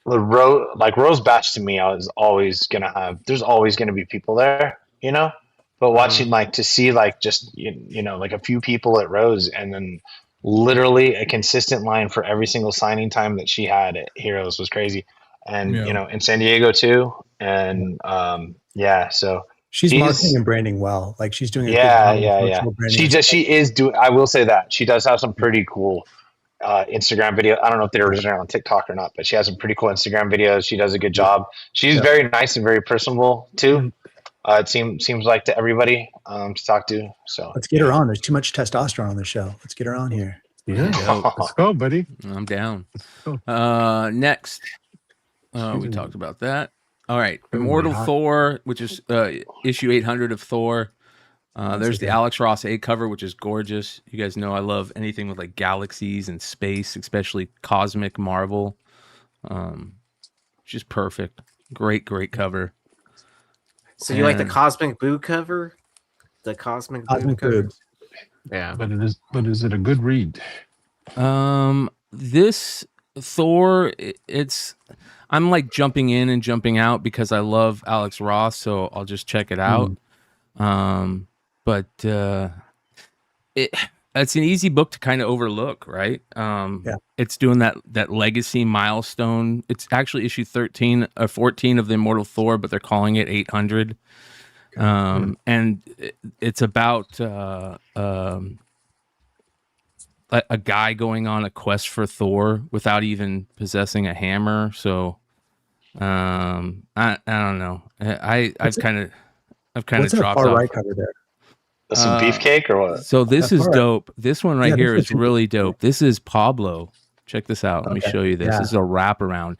the Rose Batch to me. I was always going to have, there's always going to be people there, you know, but watching like to see like just, you know, like a few people at Rose and then literally a consistent line for every single signing time that she had at Heroes was crazy. And, you know, in San Diego too. And, yeah, so she's marketing and branding well. Like she's doing a yeah. branding. She is doing, I will say that she does have some pretty cool Instagram video. I don't know if they're originally on TikTok or not, but she has some pretty cool Instagram videos. She does a good job. She's very nice and very personable too. It seems like to everybody to talk to. So let's get her on. There's too much testosterone on the show. Let's get her on here. Yeah, let's go, buddy. I'm down. Next, we talked about that. All right, Immortal Thor, which is issue 800 of Thor. There's the Alex Ross A cover, which is gorgeous. You guys know I love anything with like galaxies and space, especially cosmic Marvel. Just perfect. Great cover. So you like the Cosmic Boo cover? The Cosmic Boo cover? Yeah. But is it a good read? This Thor, I'm like jumping in and jumping out because I love Alex Ross, so I'll just check it out. But it's an easy book to kind of overlook, right? It's doing that legacy milestone. It's actually issue 13 or 14 of the Immortal Thor, but they're calling it 800. And it's about a guy going on a quest for Thor without even possessing a hammer. So I don't know. I've kind of what's dropped that far off. right cover there? Some beefcake or what? So this is Right. dope. This one right Yeah, here this is is- really dope. This is Pablo. Check this out. Let me show you this. Yeah. This is a wraparound,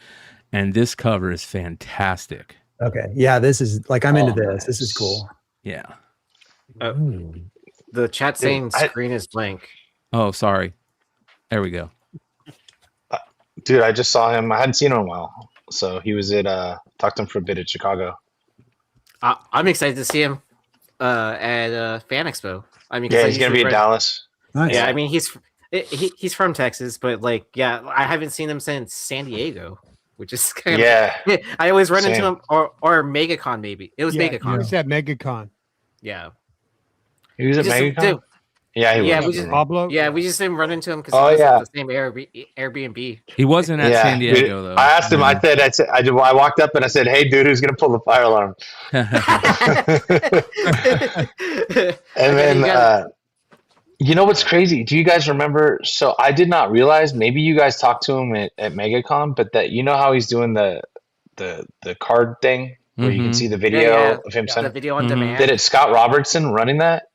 and this cover is fantastic. Okay. Yeah, this is like I'm into this. This is cool. Yeah. The chat saying screen is blank. Oh, sorry. There we go. Dude, I just saw him. I hadn't seen him in a while. So he was at talked to him for a bit at Chicago. I'm excited to see him at Fan Expo. I mean, Yeah, he's gonna be in Dallas. Nice. Yeah, I mean he's from Texas, but like, yeah, I haven't seen him since San Diego, which is kind of I always run into him or MegaCon maybe. It was MegaCon. He was at MegaCon. Yeah. He was at MegaCon? Yeah, he was. We just, Pablo? Yeah, we just didn't run into him because Oh, he was yeah. at the same Airbnb. He wasn't at San Diego though. I asked him. I walked up and I said, "Hey, dude, who's gonna pull the fire alarm?" And then, you know what's crazy? Do you guys remember? So I did not realize. Maybe you guys talked to him at MegaCon, but that you know how he's doing the card thing where you can see the video of him the sending video on demand. That it's Scott Robertson running that.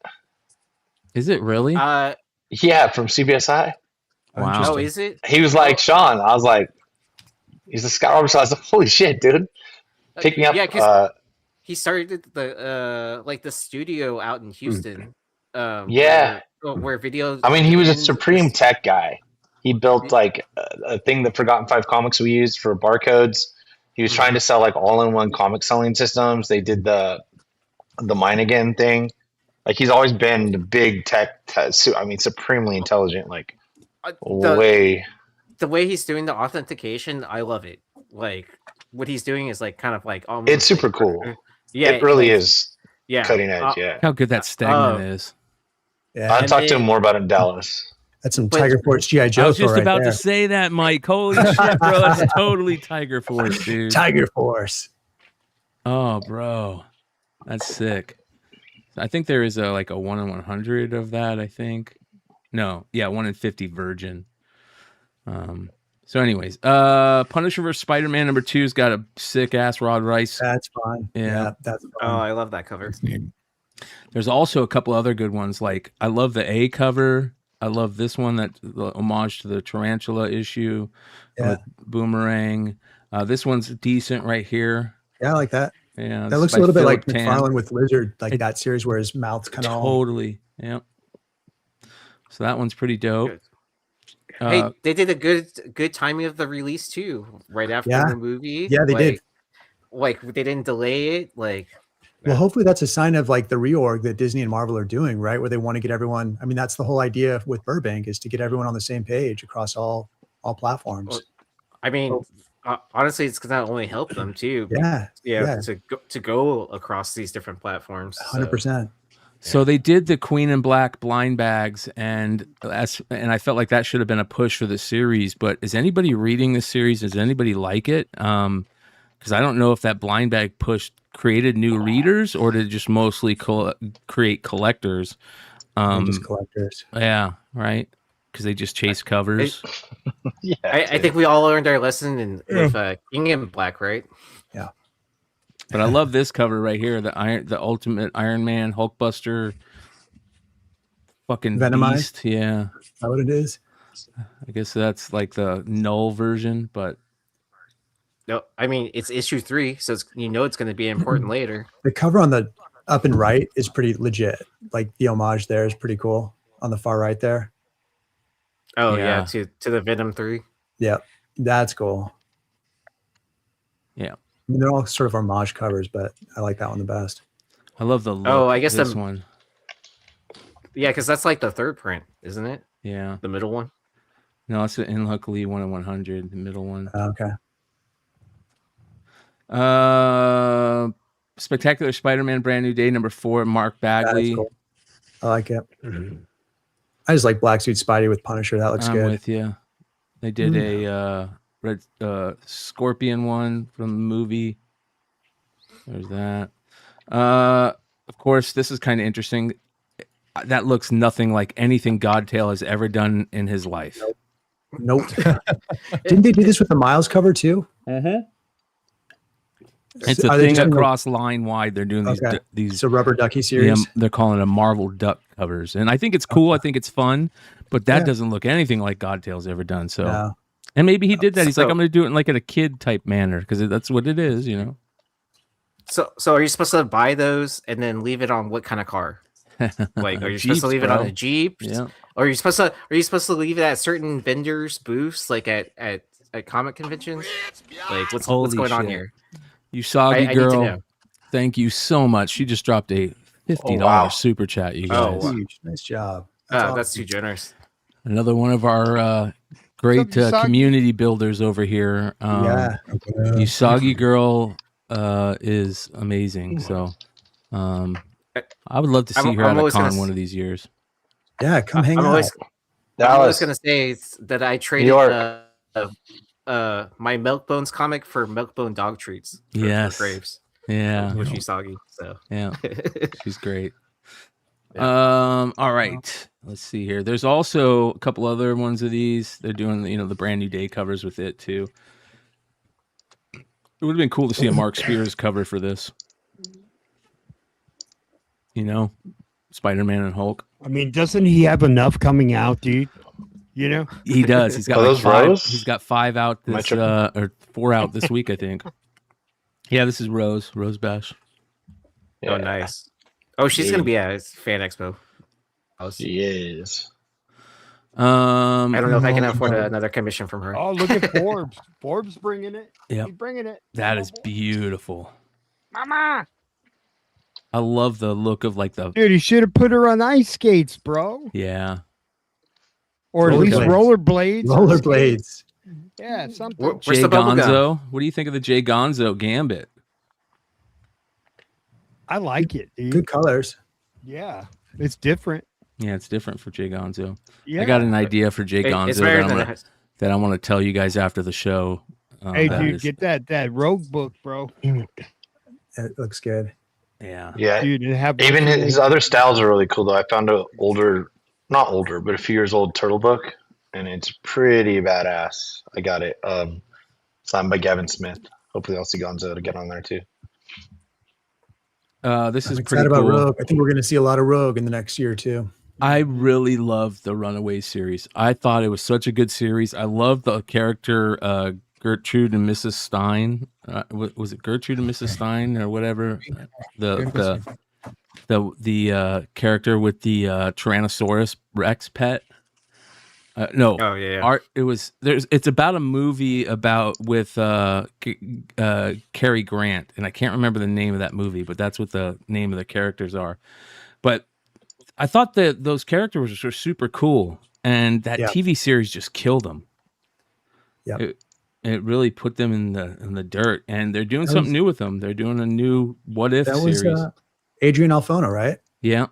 Is it really? Yeah, from CBSI. Wow. Oh, is it? He was like, Sean. I was like, he's the Scott Robertson. I was like, holy shit, dude. Pick me up. Yeah, because he started the like the studio out in Houston. Yeah. Where video. I mean, he was a supreme tech guy. He built like a thing that Forgotten 5 Comics we used for barcodes. He was trying to sell like all-in-one comic selling systems. They did the Mine Again thing. Like he's always been the big tech. I mean, supremely intelligent. Like the way he's doing the authentication, I love it. Like what he's doing is like kind of like almost. It's super cool. Yeah, it really is. Yeah, cutting edge. Yeah. How good that Stegman is. Yeah. I'll talk to him more about it in Dallas. That's some Tiger Force G.I. Joe. I was just right about there. to say that, Mike. Holy shit, bro. That's totally Tiger Force, dude. Tiger Force. Oh, bro. That's sick. I think there is like a 1 in 100 of that, I think. No, yeah, 1 in 50 virgin. So anyways, Punisher vs. Spider-Man number 2's got a sick ass Rod Rice. That's fine. Yeah, that's fine. Oh, I love that cover. There's also a couple other good ones. Like I love the A cover. I love this one, that the homage to the Tarantula issue with Boomerang. This one's decent right here. Yeah, I like that. Yeah, that looks a little bit like McFarlane with Lizard, like that series where his mouth's kind of totally. Yeah. So that one's pretty dope. Hey, they did a good timing of the release too. Right after Yeah. the movie. Yeah, they did. Like they didn't delay it. Like, Well, hopefully that's a sign of like the reorg that Disney and Marvel are doing, right? Where they want to get everyone. I mean, that's the whole idea with Burbank is to get everyone on the same page across all platforms. I mean, honestly, it's gonna only help them too. Yeah. To go across these different platforms. 100%. So they did the Queen in Black blind bags, and I felt like that should have been a push for the series. But is anybody reading this series? Does anybody like it? Because I don't know if that blind bag push created new readers or did it just mostly create collectors. Just collectors. Yeah, right. Because they just chase covers. I think we all learned our lesson with King in Black, right? Yeah. But I love this cover right here, the Ultimate Iron Man, Hulkbuster, fucking Venomized? beast. Yeah. Is that what it is? I guess that's like the null version, but no, I mean it's issue 3, so it's going to be important later. The cover on the up and right is pretty legit. Like the homage there is pretty cool on the far right there. Oh yeah, to the Venom 3. Yeah, that's cool. Yeah. I mean, they're all sort of homage covers, but I like that one the best. I love the look. Oh, I guess this one. Yeah, because that's like the third print, isn't it? Yeah. The middle one. No, it's an Luckily 1 in 100, the middle one. Okay. Spectacular Spider-Man Brand New Day #4, Mark Bagley. Cool. I like it. I just like Black Suit Spidey with Punisher. That looks I'm good. with you. They did a Red Scorpion one from the movie. There's that. Of course, this is kind of interesting. That looks nothing like anything Godtail has ever done in his life. Nope. Didn't they do this with the Miles cover too? Mm-hmm. It's a thing across line wide. They're doing these so Rubber Ducky series. Yeah, they're calling it Marvel Duck covers, and I think it's cool. I think it's fun, but that doesn't look anything like Godtail's ever done. So, and maybe he did that. He's like, I'm going to do it in like in a kid type manner because that's what it is, you know. So are you supposed to buy those and then leave it on what kind of car? Like, are you supposed to leave it on a Jeep? Yeah. Or are you supposed to leave it at certain vendors' booths, like at comic conventions? Like, what's going on here? You soggy I girl. need to know. Thank you so much. She just dropped a $50 super chat. You guys, Huge. Nice job. That's too generous. Another one of our great community builders over here. You soggy girl is amazing. So, I would love to see her at a con one of these years. Yeah, come hang out. I was going to say that I traded my Milkbones comic for Milkbone dog treats. For Graves. Yeah. Which she's soggy. So yeah, she's great. All right. Let's see here. There's also a couple other ones of these. They're doing the Brand New Day covers with it too. It would have been cool to see a Mark Spears cover for this. Spider-Man and Hulk. I mean, doesn't he have enough coming out, dude? He does. He's got like 5. He's got 5 out this or 4 out this week, I think. Yeah, this is Rose Bash. Yeah. Oh, nice. Oh, she's gonna be at Fan Expo. She is. I don't know if I can afford another commission from her. Oh, look at Forbes. Forbes bringing it. Yeah, he's bringing it. That is beautiful. Mama. I love the look of like the. Dude, he should have put her on ice skates, bro. Yeah. Or at least rollerblades. Rollerblades. Yeah, something. Jay Gonzo. What do you think of the Jay Gonzo Gambit? I like it, dude. Good colors. Yeah, it's different. Yeah, it's different for Jay Gonzo. Yeah. I got an idea for Jay Gonzo that I want to tell you guys after the show. Hey, dude, get that Rogue book, bro. It looks good. Yeah. Yeah. Dude, even his other styles are really cool, though. I found not older, but a few years old turtle book, and it's pretty badass. I got it. Signed by Gavin Smith. Hopefully I'll see Gonzo to get on there too. This is I'm pretty excited about cool. Rogue. I think we're going to see a lot of Rogue in the next year too. I really love the Runaway series. I thought it was such a good series. I love the character Gertrude and Mrs. Stein. Was it Gertrude and Mrs. Stein or whatever? The character with the Tyrannosaurus Rex pet. No. Oh yeah. Art. It was there's. It's about a movie with Cary Grant, and I can't remember the name of that movie, but that's what the name of the characters are. But I thought that those characters were super cool, and that TV series just killed them. Yeah. It really put them in the dirt, and they're doing something new with them. They're doing a new What If series. Was Adrian Alfono, right? Yeah.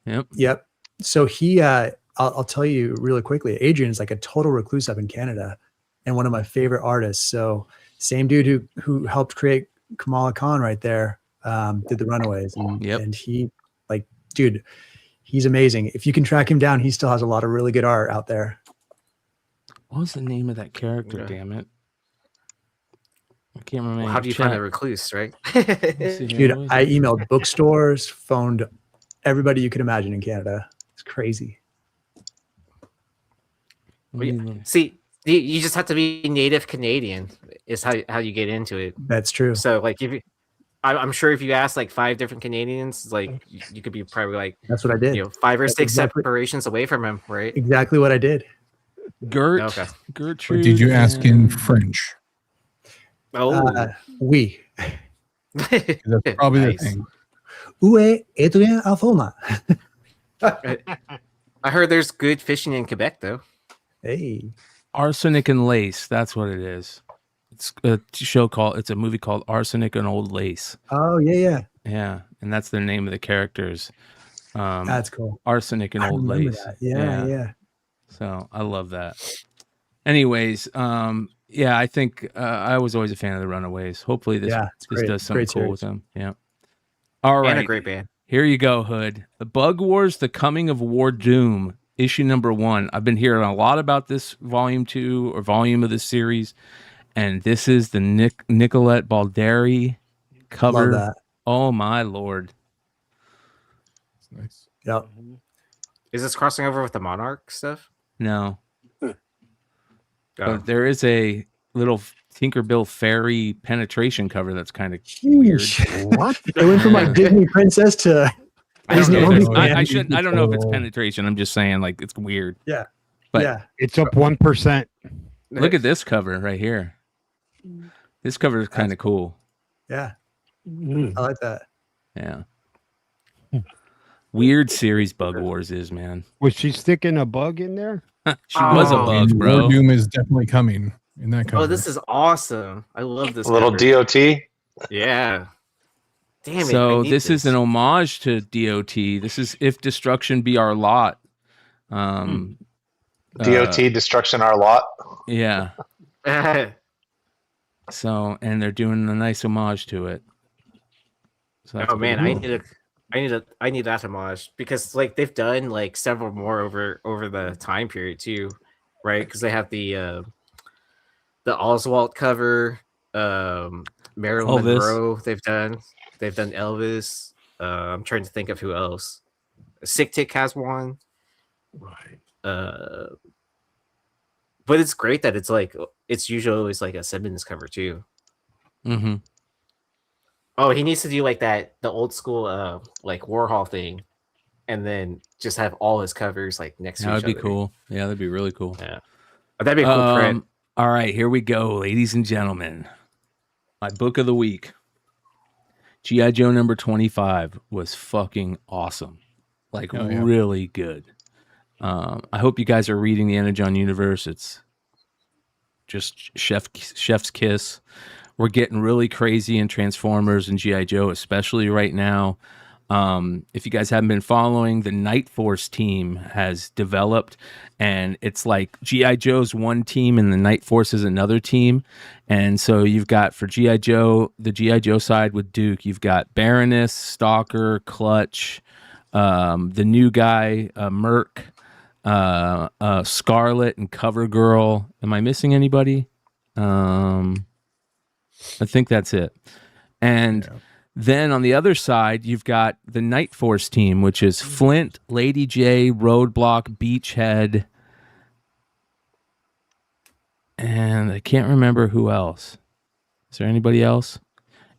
Yep. So he, I'll tell you really quickly. Adrian is like a total recluse up in Canada, and one of my favorite artists. So same dude who helped create Kamala Khan right there, did the Runaways, and he, like, dude, he's amazing. If you can track him down, he still has a lot of really good art out there. What was the name of that character? Damn it. I can't remember. Well, how do you find a recluse, right? Dude, I emailed bookstores, phoned everybody you could imagine in Canada. It's crazy. See, you just have to be native Canadian is how you get into it. That's true. So like I'm sure if you ask like 5 different Canadians, like you could be probably like, that's what I did. 5 or 6 separations away from him, right? Exactly what I did. Gertrude. Or did you ask in French? Oh, oui. That's probably the thing. Où est Adrien Alfona? I heard there's good fishing in Quebec though. Hey, Arsenic and Lace. That's what it is. It's a movie called Arsenic and Old Lace. Oh yeah. Yeah, and that's the name of the characters. That's cool. Arsenic and Old Lace. That. Yeah. So I love that. Anyways, I think I was always a fan of the Runaways. Hopefully this does something cool with them. Yeah. All right. And a great band. Here you go, Hood. The Bug Wars, The Coming of War Doom, issue number 1. I've been hearing a lot about this volume 2 or volume of this series. And this is the Nicolette Balderi cover. Love that. Oh my Lord. That's nice. Yep. Is this crossing over with the Monarch stuff? No. But there is a little Tinkerbell fairy penetration cover that's kind of weird. What? It went from like Disney princess to I don't know if it's penetration. I'm just saying, like, it's weird. Yeah. But it's up 1%. Look at this cover right here. This cover is kind of cool. Yeah. I like that. Yeah. Weird series Bug Wars is, man. Was she sticking a bug in there? She was a bug, bro. War Doom is definitely coming in that cover. Oh, this is awesome. I love this. A little cover. DOT. Yeah. Damn it. So this is an homage to DOT. This is If Destruction Be Our Lot. DOT, Destruction Our Lot. Yeah. So, and they're doing a nice homage to it. So oh man, I need that homage because like they've done like several more over the time period too, right? Because they have the Oswald cover, Marilyn Monroe. They've done Elvis. I'm trying to think of who else. Sick Tick has one, right? But it's great that it's usually always like a Simmons cover too. Mm-hmm. Oh, he needs to do like the old school like Warhol thing, and then just have all his covers like next to each other. That'd be cool. Yeah, that'd be really cool. Yeah, that'd be a cool print. All right, here we go, ladies and gentlemen. My book of the week. G.I. Joe number 25 was fucking awesome. Like really good. I hope you guys are reading the Energon universe. It's just chef's kiss. We're getting really crazy in Transformers and G.I. Joe, especially right now. If you guys haven't been following, the Night Force team has developed, and it's like G.I. Joe's one team and the Night Force is another team. And so you've got for G.I. Joe, the G.I. Joe side with Duke, you've got Baroness, Stalker, Clutch, the new guy, Merc, Scarlet, and CoverGirl. Am I missing anybody? I think that's it. And then on the other side, you've got the Night Force team, which is Flint, Lady J, Roadblock, Beachhead, and I can't remember who else. Is there anybody else?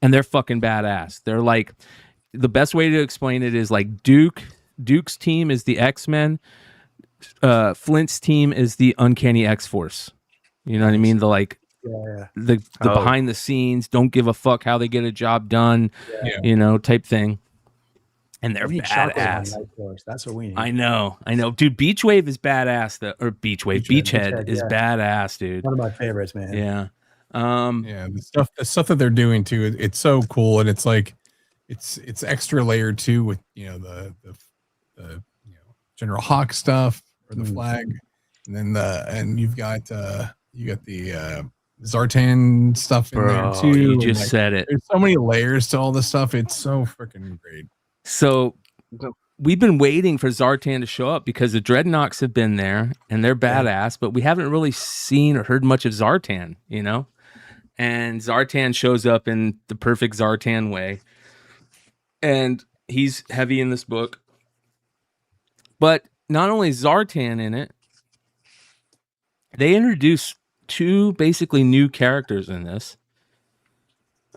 And they're fucking badass. They're like, the best way to explain it is like Duke's team is the X-Men. Flint's team is the Uncanny X-Force. You know what I mean? The like, the behind the scenes, don't give a fuck how they get a job done, you know, type thing. And they're badass. That's what we need. I know, dude. Beachwave is badass. Beachhead is badass, dude. One of my favorites, man. Yeah. The stuff that they're doing too, it's so cool, and it's like it's extra layer too with the General Hawk stuff or the flag, and then you've got the Zartan stuff in there too. You just said it. There's so many layers to all this stuff. It's so freaking great. So we've been waiting for Zartan to show up because the Dreadnoks have been there and they're badass, but we haven't really seen or heard much of Zartan, you know? And Zartan shows up in the perfect Zartan way. And he's heavy in this book. But not only is Zartan in it, they introduce 2 basically new characters in this.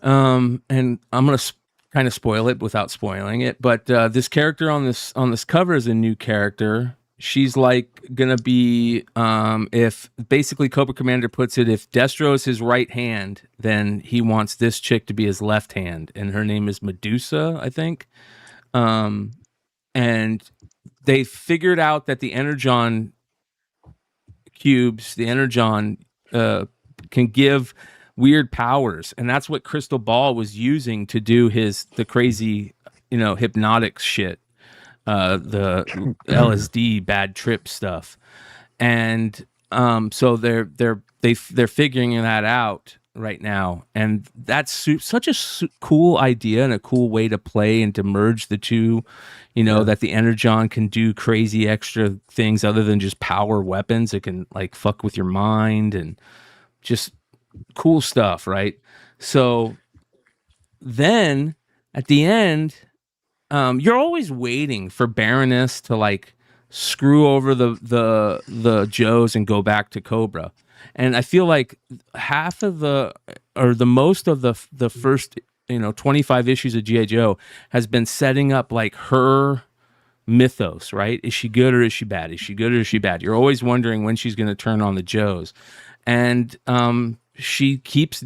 And I'm going to kind of spoil it without spoiling it, but this character on this cover is a new character. She's like gonna be if basically Cobra Commander puts it, if Destro is his right hand, then he wants this chick to be his left hand, and her name is Medusa, I think. And they figured out that the Energon cubes, the Energon can give weird powers, and that's what Crystal Ball was using to do the crazy, hypnotic shit, the LSD bad trip stuff, and so they're figuring that out right now, and that's such a cool idea and a cool way to play and to merge the two, that the Energon can do crazy extra things other than just power weapons. It can like fuck with your mind and just cool stuff, right? So then at the end, you're always waiting for Baroness to like screw over the Joes and go back to Cobra. And I feel like half of most of the first 25 issues of G.I. Joe has been setting up like her mythos, right? Is she good or is she bad? Is she good or is she bad? You're always wondering when she's going to turn on the Joes. And she keeps,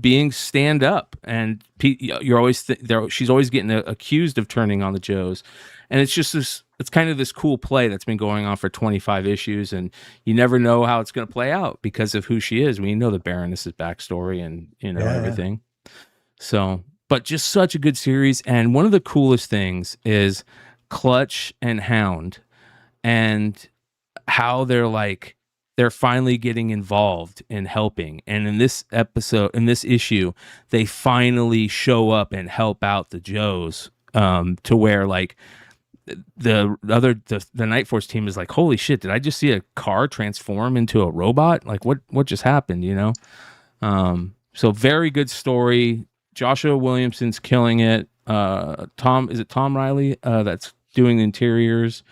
being stand up, and you're always she's always getting accused of turning on the Joes, and it's just it's kind of this cool play that's been going on for 25 issues, and you never know how it's going to play out because of who she is. We know the Baroness's backstory and everything. So, but just such a good series, and one of the coolest things is Clutch and Hound, and how they're finally getting involved in helping. And in this issue, they finally show up and help out the Joes, to where like the Night Force team is like, holy shit, did I just see a car transform into a robot? Like what just happened, So very good story. Joshua Williamson's killing it. Tom Riley that's doing the interiors?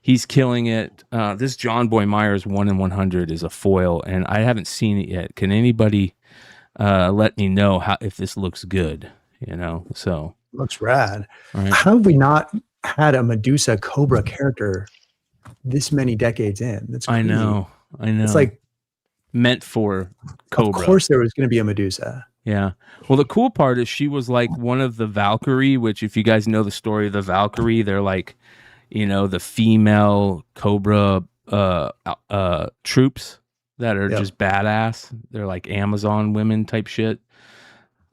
He's killing it. This John Boy Myers 1 in 100 is a foil, and I haven't seen it yet. Can anybody let me know if this looks good? So looks rad. Right. How have we not had a Medusa Cobra character this many decades in? That's crazy. I know. It's like meant for Cobra. Of course, there was going to be a Medusa. Yeah. Well, the cool part is she was like one of the Valkyrie, which if you guys know the story of the Valkyrie, they're like, the female Cobra troops that are just badass. They're like Amazon women type shit.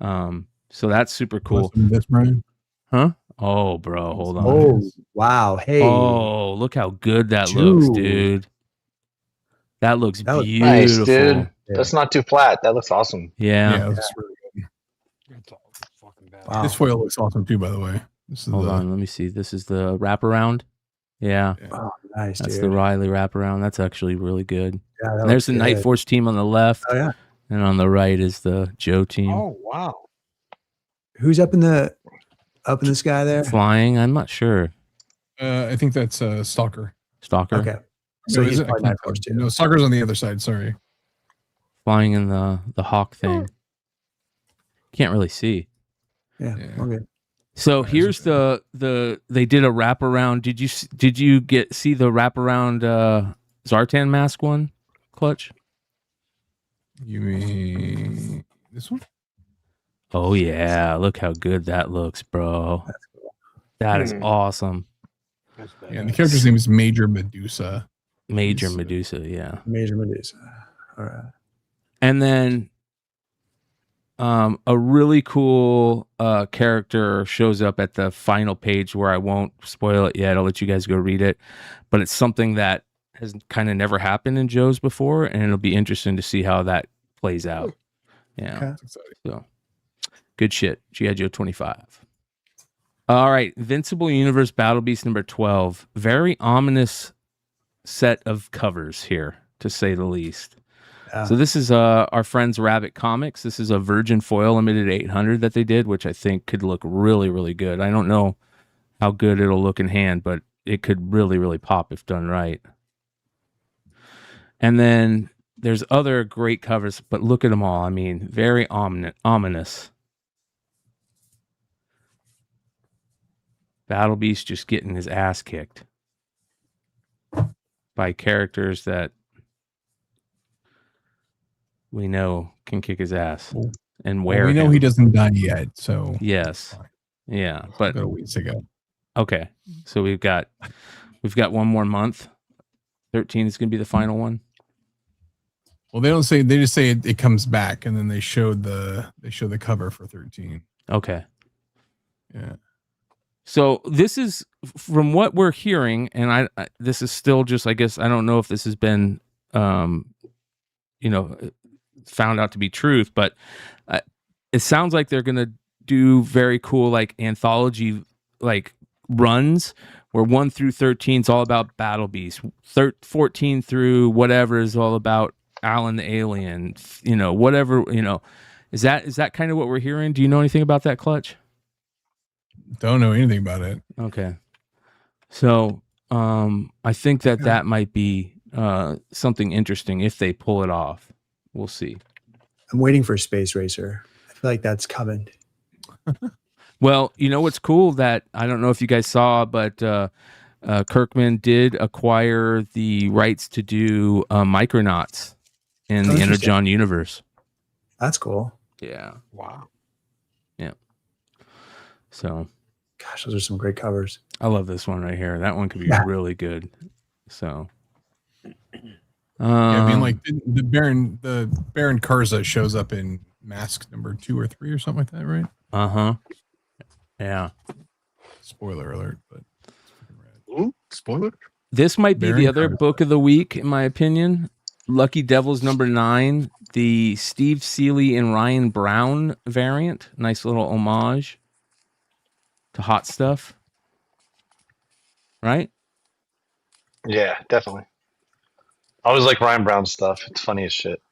So that's super cool. This, Brian? Huh? Oh, bro, hold on. Oh, wow. Hey. Oh, look how good that looks, dude. That looks beautiful. Nice, dude. That's not too flat. That looks awesome. Yeah. That's really good. Wow. This foil looks awesome too, by the way. Hold on, let me see. This is the wraparound. Yeah. Oh, nice. That's dude. the Riley wraparound. That's actually really good. Yeah, and there's the Night Force team on the left. Oh yeah. And on the right is the Joe team. Oh wow. Who's up in the sky there? Flying? I'm not sure. I think that's Stalker. Stalker. Okay. So No, he's is it? probably Night Force too. No, Stalker's on the other side. Sorry. Flying in the Hawk thing. Can't really see. Yeah. Okay. So here's the they did a wraparound. Did you see the wraparound Zartan mask one, Clutch? You mean this one? Oh yeah, look how good that looks, bro. That is awesome. Yeah, and the character's name is Major Medusa. Major Medusa, yeah. Major Medusa. All right. And then a really cool character shows up at the final page where I won't spoil it yet. I'll let you guys go read it. But it's something that has kind of never happened in Joe's before, and it'll be interesting to see how that plays out. Yeah. Okay. So good shit. G.I. Joe 25. All right. Invincible Universe Battle Beast number 12. Very ominous set of covers here, to say the least. So this is our friends Rabbit Comics. This is a Virgin Foil Limited 800 that they did, which I think could look really, really good. I don't know how good it'll look in hand, but it could really, really pop if done right. And then there's other great covers, but look at them all. I mean, very ominous. Battle Beast just getting his ass kicked by characters that we know can kick his ass and wear. We know he doesn't die yet, so yes, yeah, but a weeks ago. Okay, so we've got one more month. 13 is going to be the final one. Well, they don't say. They just say it comes back, and then they show the cover for 13. Okay. Yeah. So this is from what we're hearing, and I this is still just, I guess, I don't know if this has been, found out to be truth, but it sounds like they're gonna do very cool like anthology like runs where 1 through 13 is all about Battle Beast, 14 through whatever is all about Alan the Alien, whatever, is that kind of what we're hearing? Do you know anything about that, Clutch? Don't know anything about it. Okay. So I think that might be something interesting if they pull it off. We'll see. I'm waiting for Space Racer. I feel like that's coming. Well, you know what's cool that I don't know if you guys saw, but Kirkman did acquire the rights to do Micronauts in the Energon universe. That's cool. Yeah. Wow. Yeah. So. Gosh, those are some great covers. I love this one right here. That one could be really good. So. I mean, like the Baron Karza shows up in Mask number 2 or 3 or something like that, right? Yeah. Spoiler alert, but spoiler. This might be Baron the other Karza. book of the week, in my opinion. Lucky Devils number 9, the Steve Seeley and Ryan Brown variant. Nice little homage to Hot Stuff. Right? Yeah, definitely. I always like Ryan Brown stuff. It's funny as shit.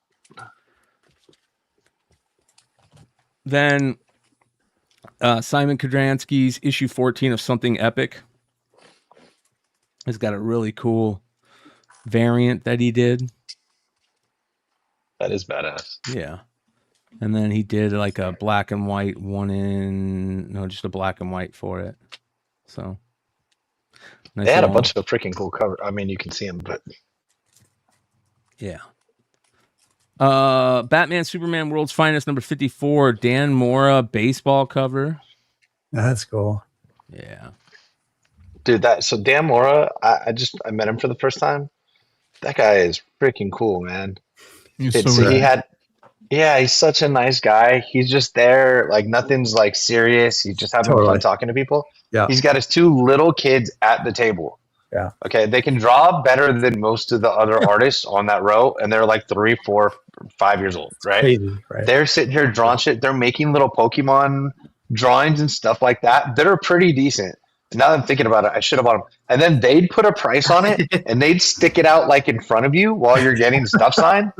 Then Simon Kodransky's issue 14 of Something Epic has got a really cool variant that he did. That is badass. Yeah. And then he did like a black and white just a black and white for it. So nice They had a little- bunch of freaking cool cover. I mean, you can see them, but yeah. Batman Superman World's Finest number 54, Dan Mora baseball cover. That's cool. Yeah. dude, so Dan Mora, I met him for the first time. That guy is freaking cool, man. He's so rad. He's such a nice guy. He's just there, like nothing's like serious. He's just having fun talking to people. Yeah. He's got his 2 little kids at the table. Yeah. Okay. They can draw better than most of the other artists on that row. And they're like 3, 4, 5 years old. Right. Crazy, right? They're sitting here drawing shit. They're making little Pokemon drawings and stuff like that. That are pretty decent. Now that I'm thinking about it, I should have bought them. And then they'd put a price on it and they'd stick it out like in front of you while you're getting stuff signed,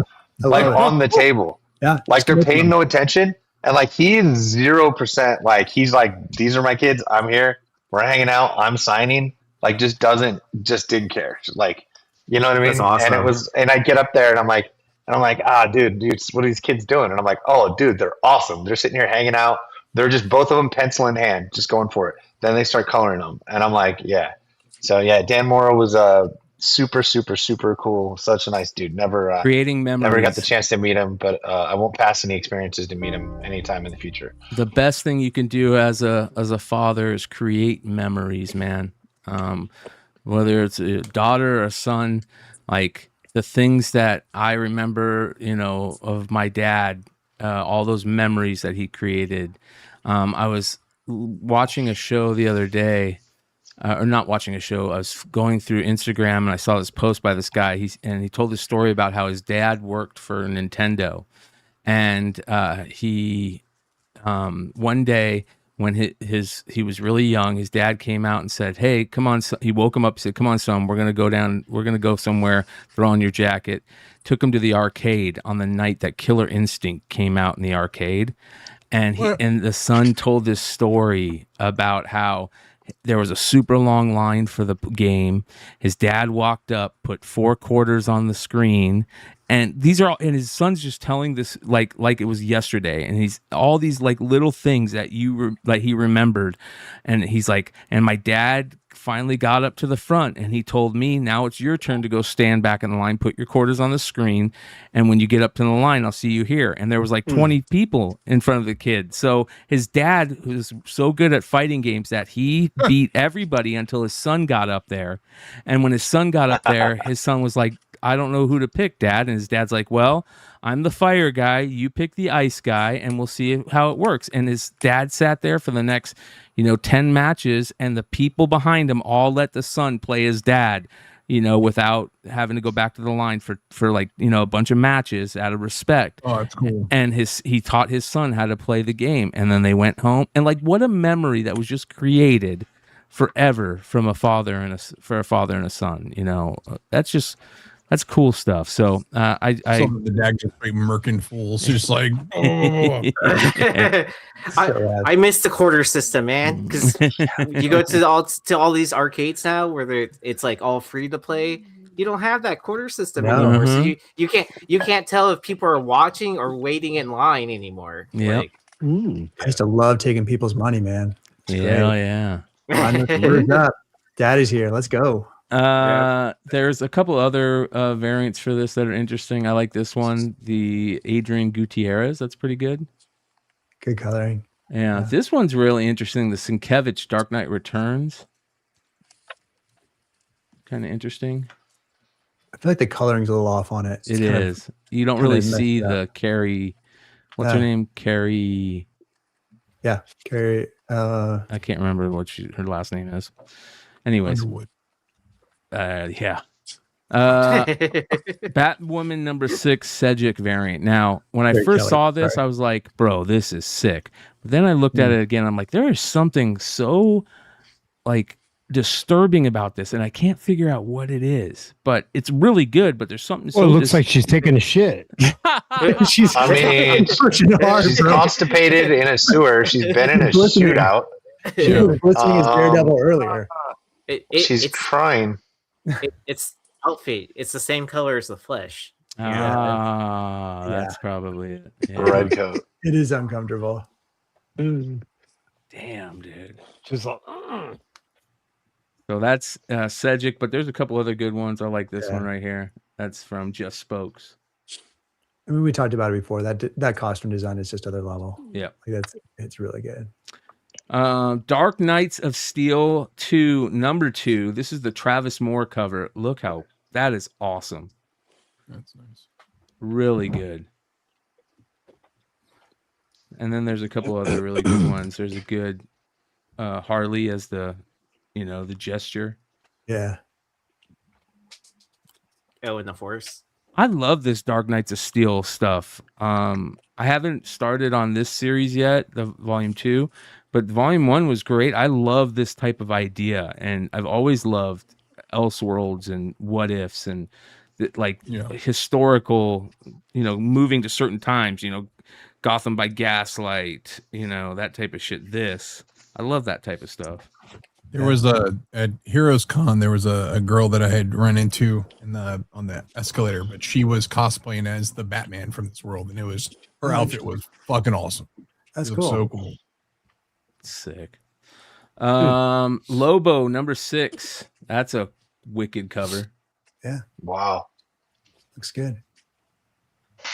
like on the table. Yeah. Like they're paying no attention. And like he is 0%. Like he's like, these are my kids. I'm here. We're hanging out. I'm signing. Like just didn't care. Just like, you know what I mean? That's awesome. And I get up there and I'm like, dude, what are these kids doing? And I'm like, oh, dude, they're awesome. They're sitting here hanging out. They're just both of them pencil in hand, just going for it. Then they start coloring them, and I'm like, yeah. So yeah, Dan Morrow was super, super, super cool. Such a nice dude. Never Creating memories. Never got the chance to meet him, but I won't pass any experiences to meet him anytime in the future. The best thing you can do as a father is create memories, man. Whether it's a daughter or a son, like the things that I remember, of my dad, all those memories that he created. I was watching a show the other day, or not watching a show. I was going through Instagram and I saw this post by this guy. He told this story about how his dad worked for Nintendo, and he one day when he was really young, his dad came out and said, "Hey, come on." He woke him up. He said, "Come on, son. We're gonna go down. We're gonna go somewhere. Throw on your jacket." Took him to the arcade on the night that Killer Instinct came out in the arcade, and the son told this story about how there was a super long line for the game. His dad walked up, put 4 quarters on the screen, and these are all, and his son's just telling this like it was yesterday, and he's all these like little things that he remembered, and he's like, and my dad finally got up to the front and he told me, now it's your turn to go stand back in the line, put your quarters on the screen, and when you get up to the line, I'll see you here. And there was like 20 people in front of the kid. So his dad was so good at fighting games that he beat everybody until his son got up there. And when his son got up there, his son was like, I don't know who to pick, Dad. And his dad's like, well, I'm the fire guy, you pick the ice guy, and we'll see how it works. And his dad sat there for the next 10 matches, and the people behind him all let the son play his dad, without having to go back to the line for like, a bunch of matches out of respect. Oh, that's cool. And he taught his son how to play the game, and then they went home. And like, what a memory that was just created forever from a father and a son. That's cool stuff. So the dad just straight murking fools, just like. I miss the quarter system, man. Because you go to all these arcades now where it's like all free to play. You don't have that quarter system anymore, so you can't tell if people are watching or waiting in line anymore. Yeah, I used to love taking people's money, man. Yeah. Where's up? Daddy's here. Let's go. There's a couple other variants for this that are interesting. I like this one, the Adrian Gutierrez. That's pretty good. Good coloring. Yeah, this one's really interesting. The Sienkiewicz Dark Knight Returns. Kind of interesting. I feel like the coloring's a little off on it. It is. You don't really see the Carrie. What's her name? Carrie. Yeah, Carrie. I can't remember what her last name is. Anyways. Batwoman number 6 Sejic variant. Now, when I first saw this, I was like, bro, this is sick. But then I looked at it again. I'm like, there is something so like disturbing about this, and I can't figure out what it is. But it's really good. But there's something. Well, it looks like she's taking a shit. she's constipated in a sewer. She's been in a shootout. She was listening as Daredevil earlier. She's crying. It's outfit. It's the same color as the flesh. That's probably it. Yeah. Red coat. It is uncomfortable. Damn, dude. Just like, So that's Sejic, but there's a couple other good ones. I like this one right here. That's from Just Spokes. I mean, we talked about it before. That costume design is just other level. Yeah, it's really good. Dark Knights of Steel 2 number 2. This is the Travis Moore cover. Look how that is awesome. That's nice. Really good. And then there's a couple other really good ones. There's a good Harley as the gesture. Yeah. Oh, in the Force. I love this Dark Knights of Steel stuff. I haven't started on this series yet, the volume 2, but volume 1 was great. I love this type of idea, and I've always loved Elseworlds and what ifs and historical, moving to certain times, Gotham by Gaslight, that type of shit. I love that type of stuff. There was at Heroes Con, there was a girl that I had run into on the escalator, but she was cosplaying as the Batman from this world, and her outfit was fucking awesome. That's It cool. looked so cool. Sick. Lobo number 6. That's a wicked cover. Yeah. Wow. Looks good.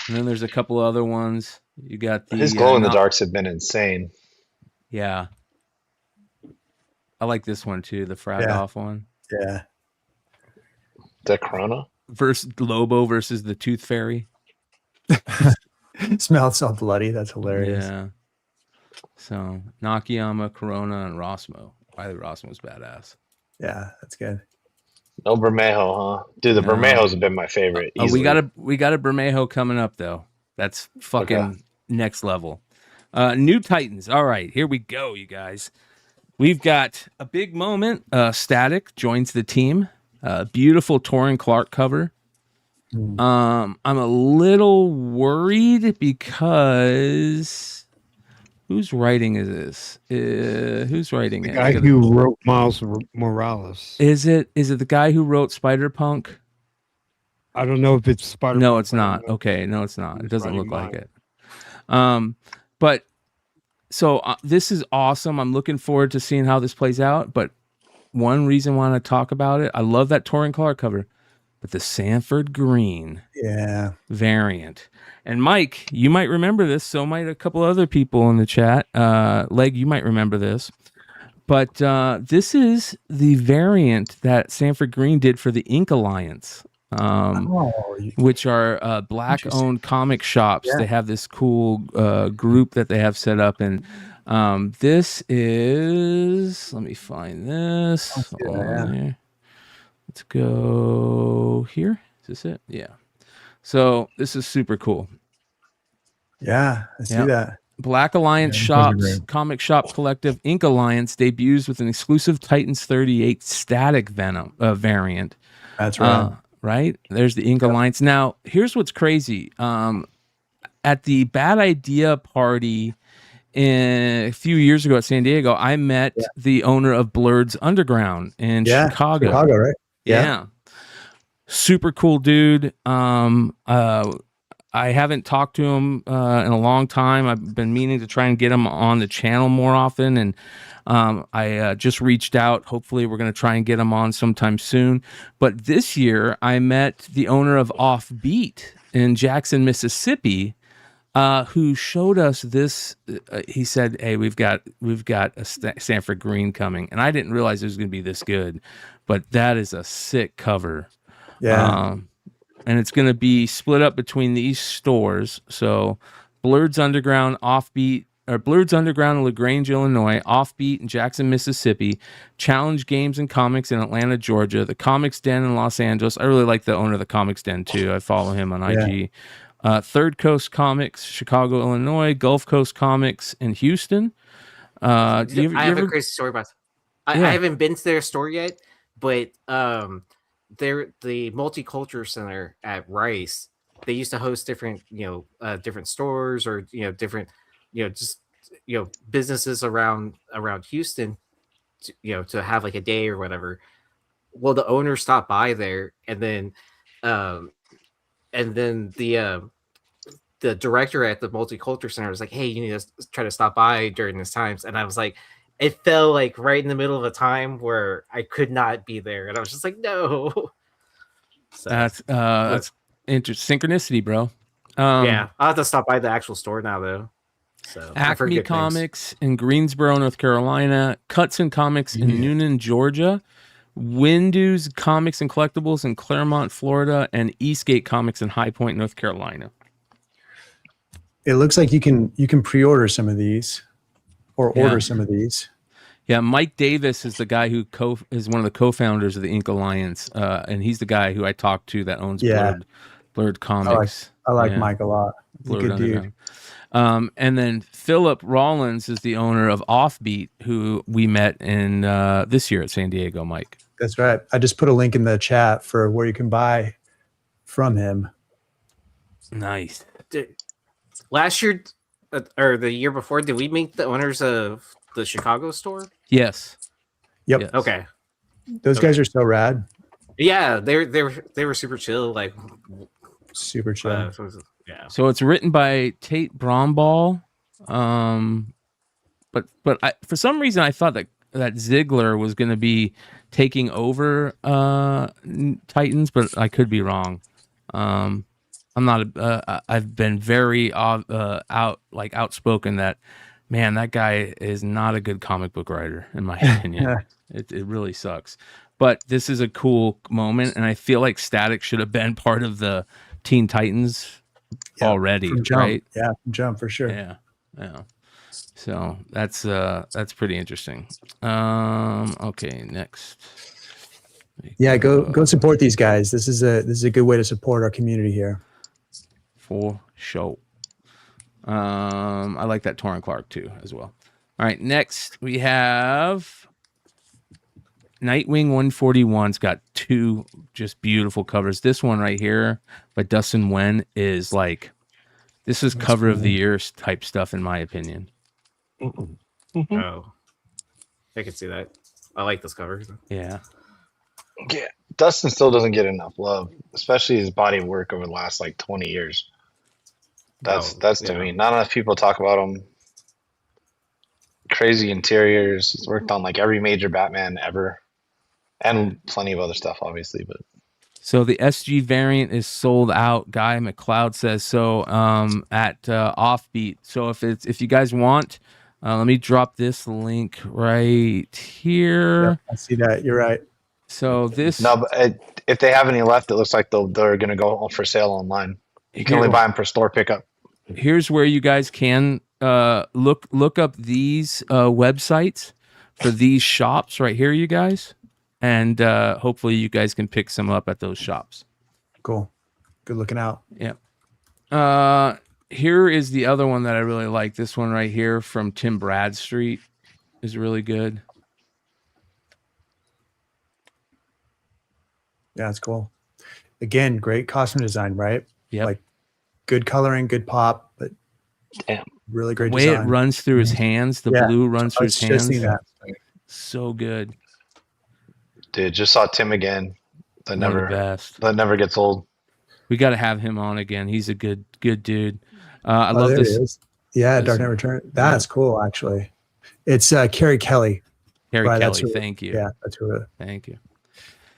And then there's a couple other ones. You got the His glow in the darks have been insane. Yeah. I like this one too, the Fragoff one. Yeah. The Corona? Lobo versus the Tooth Fairy. Smells so bloody. That's hilarious. Yeah. So Nakayama, Corona, and Rosmo. Riley Rosmo's badass. Yeah, that's good. No Bermejo, huh? Dude, the Bermejos have been my favorite. We got a Bermejo coming up though. That's fucking next level. New Titans. All right, here we go, you guys. We've got a big moment. Static joins the team. Beautiful Torrin Clark cover. I'm a little worried because who's writing is this? Who's writing The it? guy who wrote Miles Morales. Is it the guy who wrote Spider-Punk? I don't know if it's Spider. No, it's not. Okay, no, it's not. It doesn't look like it. But so this is awesome. I'm looking forward to seeing how this plays out. But one reason why I want to talk about it, I love that Torrin Clark cover, but the Sanford Green variant. And Mike, you might remember this. So might a couple other people in the chat. Leg, you might remember this. But this is the variant that Sanford Green did for the Ink Alliance. Which are black-owned comic shops. They have this cool group that they have set up, and this is. Let me find this. Let's go here. Is this it? Yeah. So this is super cool. Yeah, I see that. Black Alliance Shops, Comic Shop Collective, Ink Alliance debuts with an exclusive Titans 38 static Venom variant. That's right. Right? There's the Ink Alliance. Now, here's what's crazy. At the Bad Idea party a few years ago at San Diego, I met the owner of Blurred's Underground in Chicago. Chicago, right? Yeah. Super cool dude. I haven't talked to him in a long time. I've been meaning to try and get him on the channel more often, and I just reached out. Hopefully we're going to try and get him on sometime soon. But this year I met the owner of Offbeat in Jackson, Mississippi, who showed us this. He said, "Hey, we've got a Sanford Green coming," and I didn't realize it was going to be this good. But that is a sick cover. Yeah. And it's going to be split up between these stores. So Blurred's Underground, Offbeat, or Blurred's Underground in LaGrange, Illinois, Offbeat in Jackson, Mississippi, Challenge Games and Comics in Atlanta, Georgia, the Comics Den in Los Angeles. I really like the owner of the Comics Den too. I follow him on IG. Third Coast Comics, Chicago, Illinois, Gulf Coast Comics in Houston. I have a crazy story about. I haven't been to their store yet, but they're the Multicultural Center at Rice. They used to host different, different stores or different, businesses around Houston, to have like a day or whatever. Well, the owner stopped by there, and then the director at the Multicultural Center was like, "Hey, you need to try to stop by during this times." And I was like, it fell like right in the middle of a time where I could not be there, and I was just like, no. So, that's synchronicity, bro. Yeah, I'll have to stop by the actual store now, though. So Acme Comics in Greensboro, North Carolina, Cutson Comics in Noonan, Georgia, Windows Comics and Collectibles in Claremont, Florida, and Eastgate Comics in High Point, North Carolina. It looks like you can pre-order some of these. Or order some of these. Yeah, Mike Davis is the guy who is one of the co-founders of the Ink Alliance, and he's the guy who I talked to that owns Blurred Comics. I like Mike a lot. He's a good dude. And then Philip Rollins is the owner of Offbeat, who we met in this year at San Diego. Mike, that's right. I just put a link in the chat for where you can buy from him. Nice. Last year. Or the year before, did we meet the owners of the Chicago store? Yes. Yep. Yes. Okay. Those guys are so rad. Yeah, they were super chill, like super chill. Yeah. So it's written by Tate Bromball, but but for some reason I thought that Ziggler was going to be taking over Titans, but I could be wrong. I'm not. I've been very outspoken that, man, that guy is not a good comic book writer in my opinion. It really sucks. But this is a cool moment, and I feel like Static should have been part of the Teen Titans already, right? Yeah, from Jump for sure. Yeah. So that's pretty interesting. Okay, next. Yeah, go support these guys. This is a good way to support our community here. For sure. I like that Torrin Clark too as well. All right, next we have Nightwing 141's got two just beautiful covers. This one right here by Dustin Wen is like, this is cover of the year type stuff in my opinion. Oh, I can see that. I like this cover. Yeah. Yeah, Dustin still doesn't get enough love, especially his body of work over the last like 20 years. That's to me. Not enough people talk about him. Crazy interiors. He's worked on like every major Batman ever, and plenty of other stuff, obviously. But so the SG variant is sold out. Guy McLeod says so at Offbeat. So if you guys want, let me drop this link right here. Yep, I see that. You're right. So this but if they have any left, it looks like they're going to go for sale online. You can only buy them for store pickup. Here's where you guys can look up these websites for these shops right here, you guys, and hopefully you guys can pick some up at those shops. Cool. Good looking out. Yeah. Here is the other one that I really like. This one right here from Tim Bradstreet is really good. Yeah, it's cool. Again, great costume design, right? Yeah. Like good coloring, good pop, but damn, really great the way design. it runs through his hands, the blue runs through his hands. That. So good. Dude, just saw Tim again. That never gets old. We got to have him on again. He's a good dude. I love this. Yeah, Dark Knight Return. That's cool, actually. It's Carrie Kelly. Kelly, thank you. Yeah, that's who. Thank you.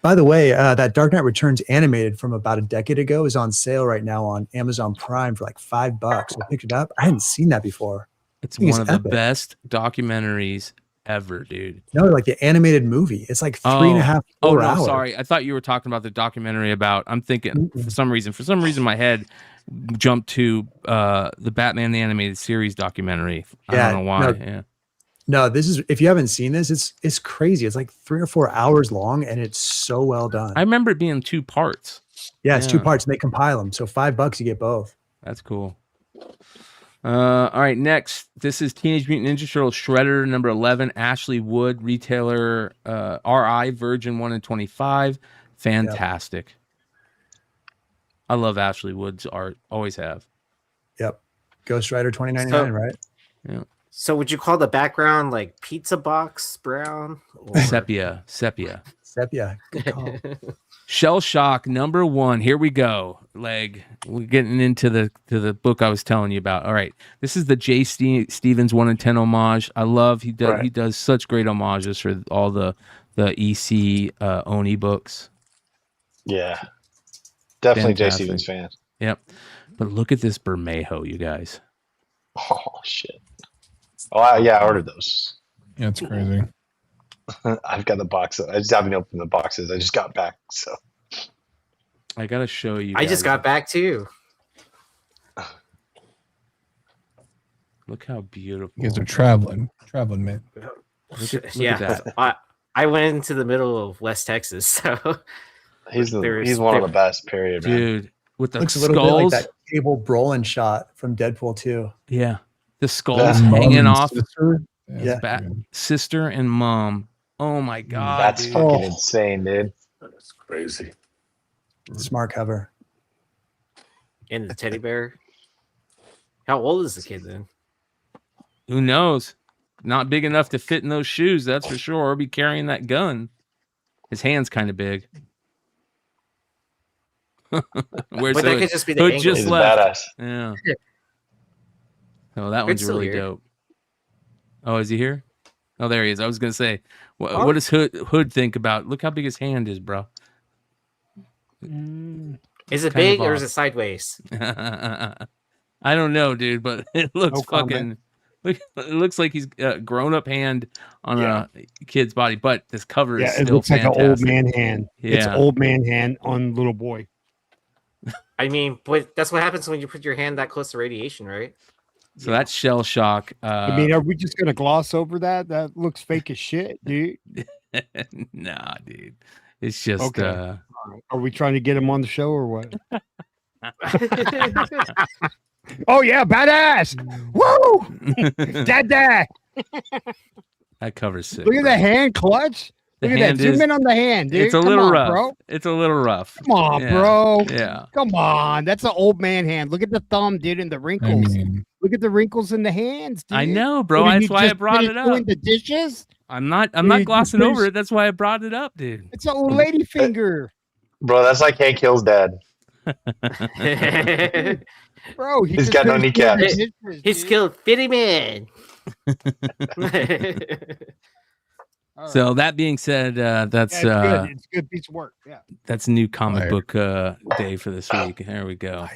By the way, that Dark Knight Returns animated from about a decade ago is on sale right now on Amazon Prime for like $5. I picked it up. I hadn't seen that before. It's one of the best documentaries ever, dude. No, like the animated movie. It's like 3.5, 4 hours. Sorry. I thought you were talking about the documentary about, I'm thinking for some reason my head jumped to the Batman the Animated Series documentary. I don't know why. No, this is, if you haven't seen this, it's crazy. It's like 3 or 4 hours long and it's so well done. I remember it being 2 parts. Yeah, it's 2 parts and they compile them. So $5 you get both. That's cool. All right, next. This is Teenage Mutant Ninja Turtles Shredder number 11, Ashley Wood, retailer RI Virgin 1 and 25. Fantastic. Yep. I love Ashley Wood's art. Always have. Yep. Ghost Rider 2099, right? Yeah. So would you call the background like pizza box brown? Or... Sepia. Good call. Shell Shock number 1. Here we go. We're getting into the book I was telling you about. All right. This is the J. Stevens 1 and 10 homage. I love he does such great homages for all the EC Oni books. Yeah. Definitely Fantastic. J. Stevens fan. Yep. But look at this Bermejo, you guys. Oh shit. Oh yeah, I ordered those. Yeah, it's crazy. I've got the box. I just haven't opened the boxes. I just got back, so I gotta show you. I just got back too. Look how beautiful. You guys are traveling, man. Look at that. I went into the middle of West Texas, so he's one of the best. Period, man. Dude. With the looks skulls, a little bit like that Cable Brolin shot from Deadpool 2. Yeah, the skulls hanging off. Sister and mom. Oh my god, that's fucking insane, dude. That's crazy. Smart cover. And the teddy bear. How old is the kid then? Who knows? Not big enough to fit in those shoes, that's for sure. Or be carrying that gun. His hand's kind of big. Where's that could just be the hood angle. just He's left. badass. Yeah. Oh, that one's really dope. Oh, is he here? Oh, there he is. I was gonna say, what does Hood think about? Look how big his hand is, bro. Is it Kind of big or is odd. it sideways? I don't know, dude, but it looks No fucking. comment. It looks like he's grown up hand on a kid's body, but this cover is Yeah, still it looks fantastic. like an old man hand. It's Yeah. old man hand on little boy. I mean, but that's what happens when you put your hand that close to radiation, right? So that's shell shock. I mean, are we just gonna gloss over that? That looks fake as shit, dude. Nah, dude. It's just Okay. Are we trying to get him on the show or what? Oh yeah, badass! Woo! Dad. that cover's sick. Look at the hand clutch. The Look at that. hand Zoom is- in on the hand, dude. It's a Come little on, rough, bro. It's a little rough. Come on, Yeah, bro. Yeah. Come on. That's an old man hand. Look at the thumb, dude, and the wrinkles. mean- Look at the wrinkles in the hands, dude. I know, bro. What, are That's you why I just brought finished it up. doing the dishes? I'm not Dude, you glossing over finished- it. That's why I brought it up, dude. It's an old lady finger. Bro, that's like Hank Hill's dad. Bro, He's just got no finished doing the kneecaps. dishes, He's dude. killed Fitty Man. So that being said, that's Yeah, it's good. It's a good piece of work. Yeah. that's new comic Fire. book day for this week. There we go.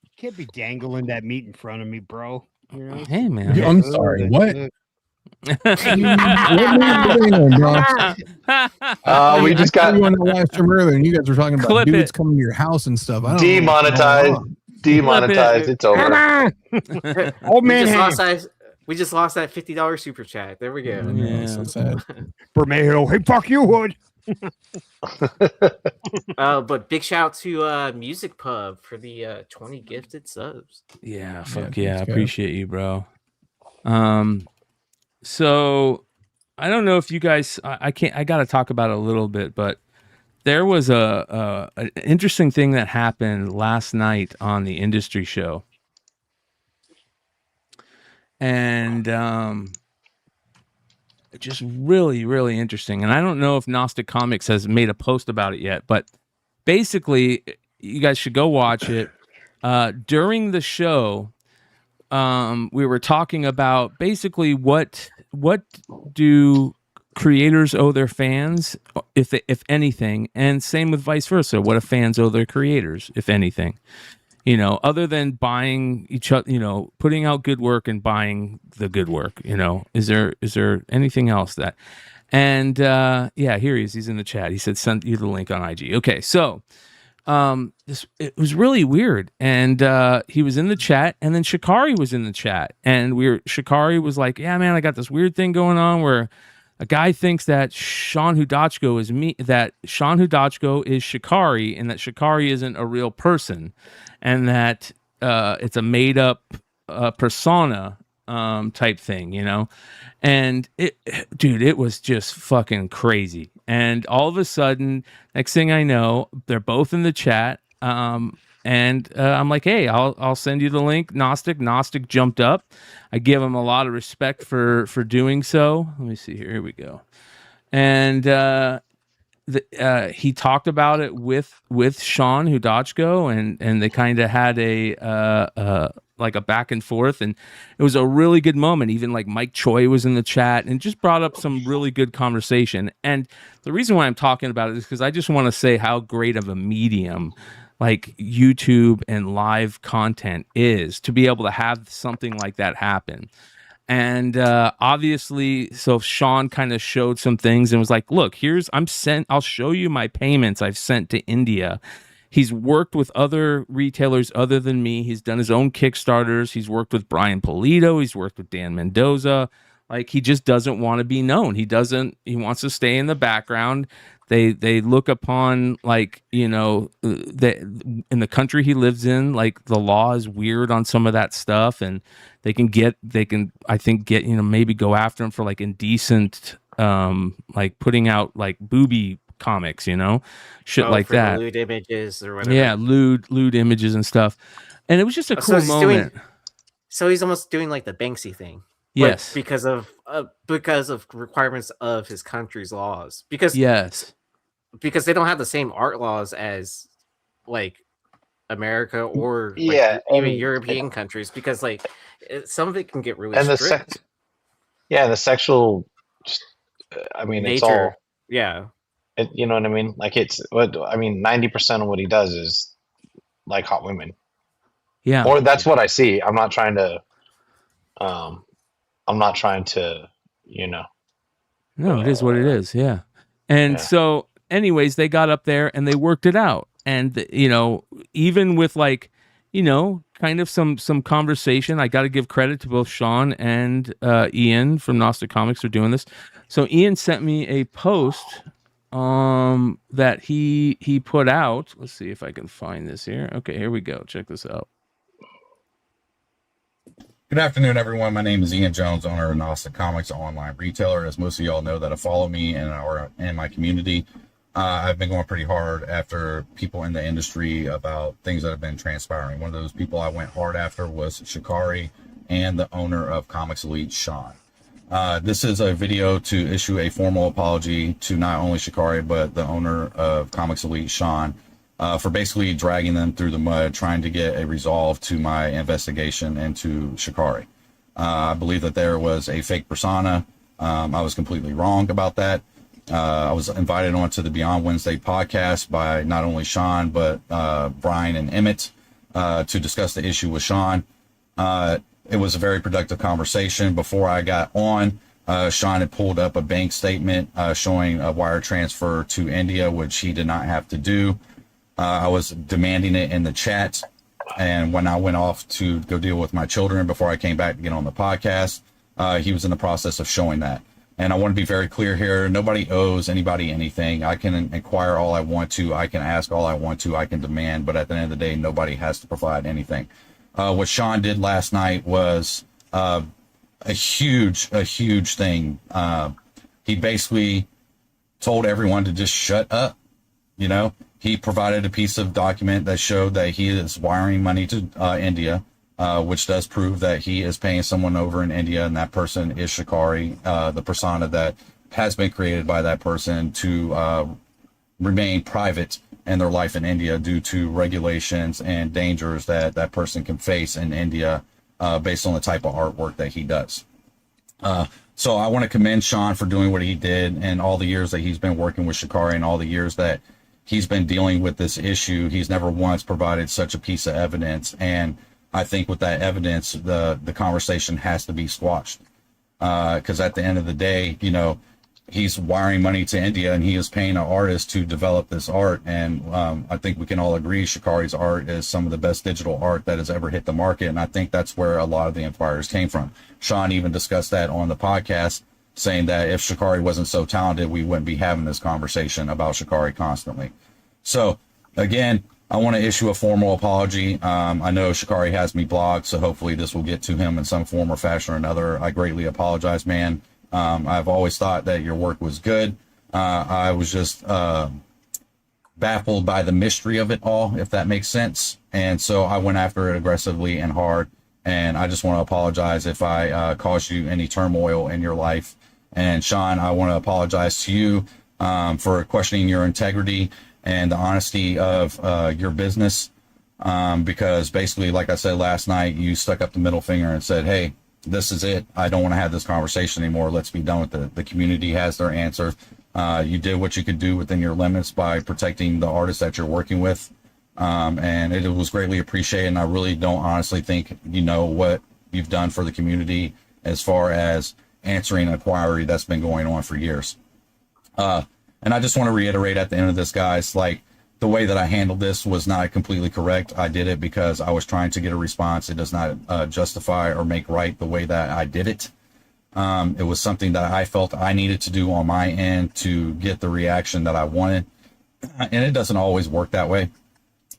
You can't be dangling that meat in front of me, bro. You know? Hey man. I'm sorry. What? We just got you on the live stream earlier, and you guys were talking about Clip dudes it. coming to your house and stuff. I don't know what's going demonetized. on. Demonetized. It's over. Old we man just lost hand. that. We just lost that $50 super chat. There we go. Yeah, so sad. Bermejo. Hey, fuck you, Hood. But big shout out to Music Pub for the 20 gifted subs. Yeah, fuck Yeah, yeah. I thanks, guys. appreciate you, bro. So I don't know if you guys I gotta talk about it a little bit, but there was an interesting thing that happened last night on the industry show. And just really, really interesting. And I don't know if Gnostic Comics has made a post about it yet, but basically, you guys should go watch it. During the show, we were talking about basically what do creators owe their fans, if anything, and same with vice versa. What do fans owe their creators, if anything? You know, other than buying each other, you know, putting out good work and buying the good work, you know, is there anything else that? And yeah, here he is. He's in the chat. He said, send you the link on IG. Okay. So it was really weird. And he was in the chat, and then Shikari was in the chat, and Shikari was like, yeah, man, I got this weird thing going on where a guy thinks that Sean Hudachko is me, that Sean Hudachko is Shikari, and that Shikari isn't a real person, and that it's a made up persona type thing, you know? And it was just fucking crazy. And all of a sudden, next thing I know, they're both in the chat. And I'm like, hey, I'll send you the link. Gnostic jumped up. I give him a lot of respect for doing so. Let me see here. Here we go. And he talked about it with Sean Hudachko, and they kind of had a like a back and forth, and it was a really good moment. Even like Mike Choi was in the chat and just brought up some really good conversation. And the reason why I'm talking about it is because I just want to say how great of a medium like YouTube and live content is to be able to have something like that happen. And obviously, so Sean kind of showed some things and was like, look, I'll show you my payments I've sent to India. He's worked with other retailers other than me. He's done his own Kickstarters. He's worked with Brian Polito. He's worked with Dan Mendoza. Like, he just doesn't want to be known. He wants to stay in the background. They look upon, like, you know, in the country he lives in, like, the law is weird on some of that stuff, and they can I think you know, maybe go after him for like indecent like putting out like booby comics, you know, shit like for that. the lewd images or whatever. Yeah, lewd images and stuff. And it was just a cool moment. So he's almost doing like the Banksy thing. Yes. Because of requirements of his country's laws. Because they don't have the same art laws as like America or like, even European countries, because like some of it can get really strict. Yeah, the sexual. I mean, it's all. Nature. Yeah. You know what I mean? Like it's. I mean, 90% of what he does is like hot women. Yeah. Or that's what I see. I'm not trying to. I'm not trying to. You know. No, it is what it is. Yeah. And Yeah. so, anyways, they got up there and they worked it out. And, you know, even with like, you know, kind of some conversation, I got to give credit to both Sean and Ian from Gnostic Comics for doing this. So Ian sent me a post that he put out. Let's see if I can find this here. Okay, here we go. Check this out. Good afternoon, everyone. My name is Ian Jones, owner of Gnostic Comics, an online retailer. As most of y'all know that follow me and my community, I've been going pretty hard after people in the industry about things that have been transpiring. One of those people I went hard after was Shikari and the owner of Comics Elite, Sean. This is a video to issue a formal apology to not only Shikari, but the owner of Comics Elite, Sean, for basically dragging them through the mud, trying to get a resolve to my investigation into Shikari. I believe that there was a fake persona. I was completely wrong about that. I was invited onto the Beyond Wednesday podcast by not only Sean, but Brian and Emmett to discuss the issue with Sean. It was a very productive conversation. Before I got on, Sean had pulled up a bank statement showing a wire transfer to India, which he did not have to do. I was demanding it in the chat. And when I went off to go deal with my children before I came back to get on the podcast, he was in the process of showing that. And I want to be very clear here. Nobody owes anybody anything. I can inquire all I want to. I can ask all I want to. I can demand. But at the end of the day, nobody has to provide anything. What Sean did last night was a huge thing. He basically told everyone to just shut up. You know, he provided a piece of document that showed that he is wiring money to India. Which does prove that he is paying someone over in India, and that person is Shikari, the persona that has been created by that person to remain private in their life in India due to regulations and dangers that that person can face in India based on the type of artwork that he does. So I want to commend Sean for doing what he did and all the years that he's been working with Shikari and all the years that he's been dealing with this issue. He's never once provided such a piece of evidence, and I think with that evidence, the conversation has to be squashed. Because at the end of the day, you know, he's wiring money to India and he is paying an artist to develop this art. And I think we can all agree Shikari's art is some of the best digital art that has ever hit the market. And I think that's where a lot of the inquiries came from. Sean even discussed that on the podcast, saying that if Shikari wasn't so talented, we wouldn't be having this conversation about Shikari constantly. So again, I want to issue a formal apology. I know Shikari has me blocked, so hopefully this will get to him in some form or fashion or another. I greatly apologize, man. I've always thought that your work was good. I was just baffled by the mystery of it all, if that makes sense. And so I went after it aggressively and hard. And I just want to apologize if I caused you any turmoil in your life. And Sean, I want to apologize to you for questioning your integrity and the honesty of your business, because basically, like I said last night, you stuck up the middle finger and said, hey, this is it. I don't want to have this conversation anymore. Let's be done with it. The community has their answer. You did what you could do within your limits by protecting the artists that you're working with. And it was greatly appreciated. And I really don't honestly think you know what you've done for the community as far as answering an inquiry that's been going on for years. And I just want to reiterate at the end of this, guys, like the way that I handled this was not completely correct. I did it because I was trying to get a response. It does not justify or make right the way that I did it. It was something that I felt I needed to do on my end to get the reaction that I wanted. And it doesn't always work that way.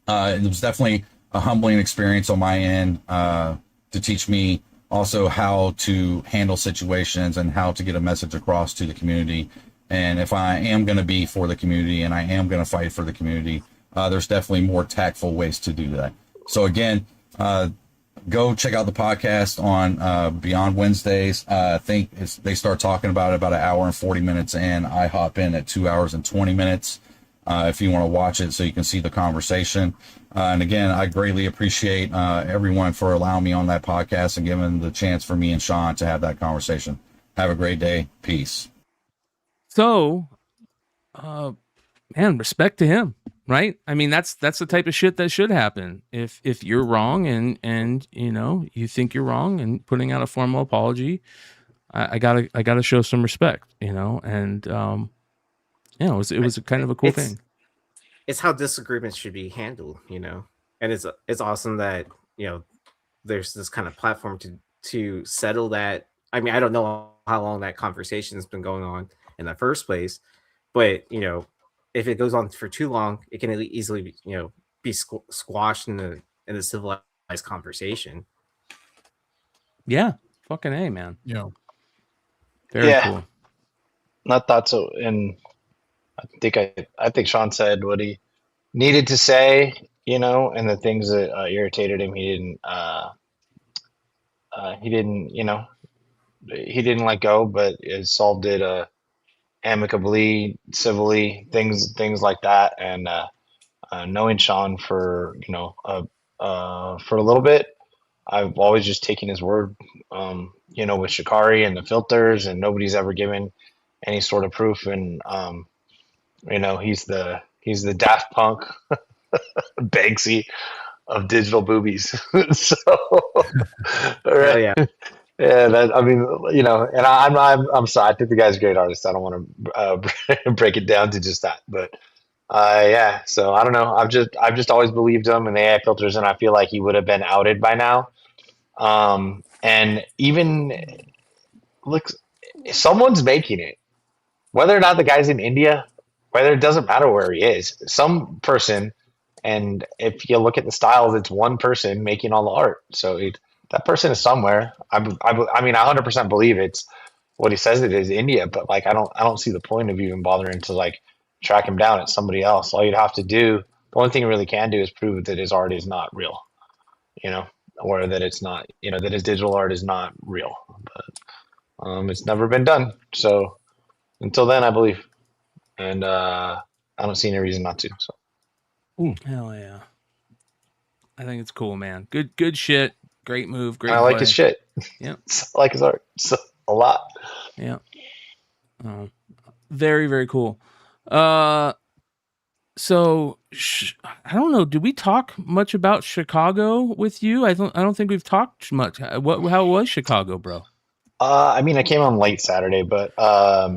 It was definitely a humbling experience on my end to teach me also how to handle situations and how to get a message across to the community. And if I am going to be for the community and I am going to fight for the community, there's definitely more tactful ways to do that. So again, go check out the podcast on Beyond Wednesdays. I think they start talking about it about an hour and 40 minutes in. I hop in at 2 hours and 20 minutes if you want to watch it so you can see the conversation. And again, I greatly appreciate everyone for allowing me on that podcast and giving the chance for me and Sean to have that conversation. Have a great day. Peace. So, man, respect to him, right? I mean, that's the type of shit that should happen. If you're wrong and you know you think you're wrong and putting out a formal apology, I gotta show some respect, you know. And you know, it was a kind of a cool thing. It's how disagreements should be handled, you know. And it's awesome that, you know, there's this kind of platform to settle that. I mean, I don't know how long that conversation has been going on in the first place, but you know, if it goes on for too long, it can easily, you know, be squashed in a civilized conversation. Yeah, fucking A, man. Yeah, very cool. I thought so, and I think Sean said what he needed to say, you know, and the things that irritated him, he didn't, you know, he didn't let go, but it solved it amicably, civilly, things like that. And knowing Sean for, you know, for a little bit, I've always just taken his word, you know, with Shikari and the filters, and nobody's ever given any sort of proof. And you know, he's the Daft Punk Banksy of digital boobies. So, right. Yeah. Yeah, that, I mean, you know, and I'm sorry. I think the guy's a great artist. I don't want to break it down to just that, but yeah. So I don't know. I've just always believed him and the AI filters, and I feel like he would have been outed by now. And even look, someone's making it, whether or not the guy's in India, whether it doesn't matter where he is, some person. And if you look at the styles, it's one person making all the art. So that person is somewhere. I mean, I 100% believe it's what he says it is, India, but like, I don't see the point of even bothering to like track him down. It's somebody else. All you'd have to do, the only thing you really can do is prove that his art is not real, you know, or that it's not, you know, that his digital art is not real, but it's never been done. So until then, I believe, and I don't see any reason not to. So. Hell yeah. I think it's cool, man. Good shit. Great move. Great. I like his shit. Yeah. I like his art a lot. Yeah. Very, very cool. So I don't know. Did we talk much about Chicago with you? I don't think we've talked much. How was Chicago, bro? I mean, I came on late Saturday, but I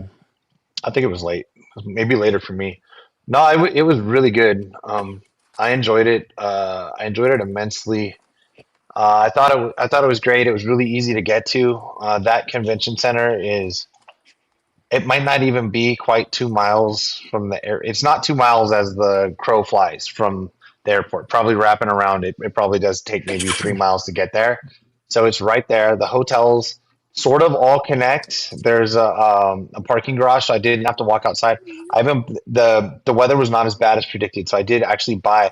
think it was late. Maybe later for me. No, it was really good. I enjoyed it. I enjoyed it immensely. I thought it was great. It was really easy to get to. That convention center it might not even be quite 2 miles from the air. It's not 2 miles as the crow flies from the airport. Probably wrapping around it. It probably does take maybe 3 miles to get there. So it's right there. The hotels sort of all connect. There's a parking garage, so I didn't have to walk outside. The weather was not as bad as predicted, so I did actually buy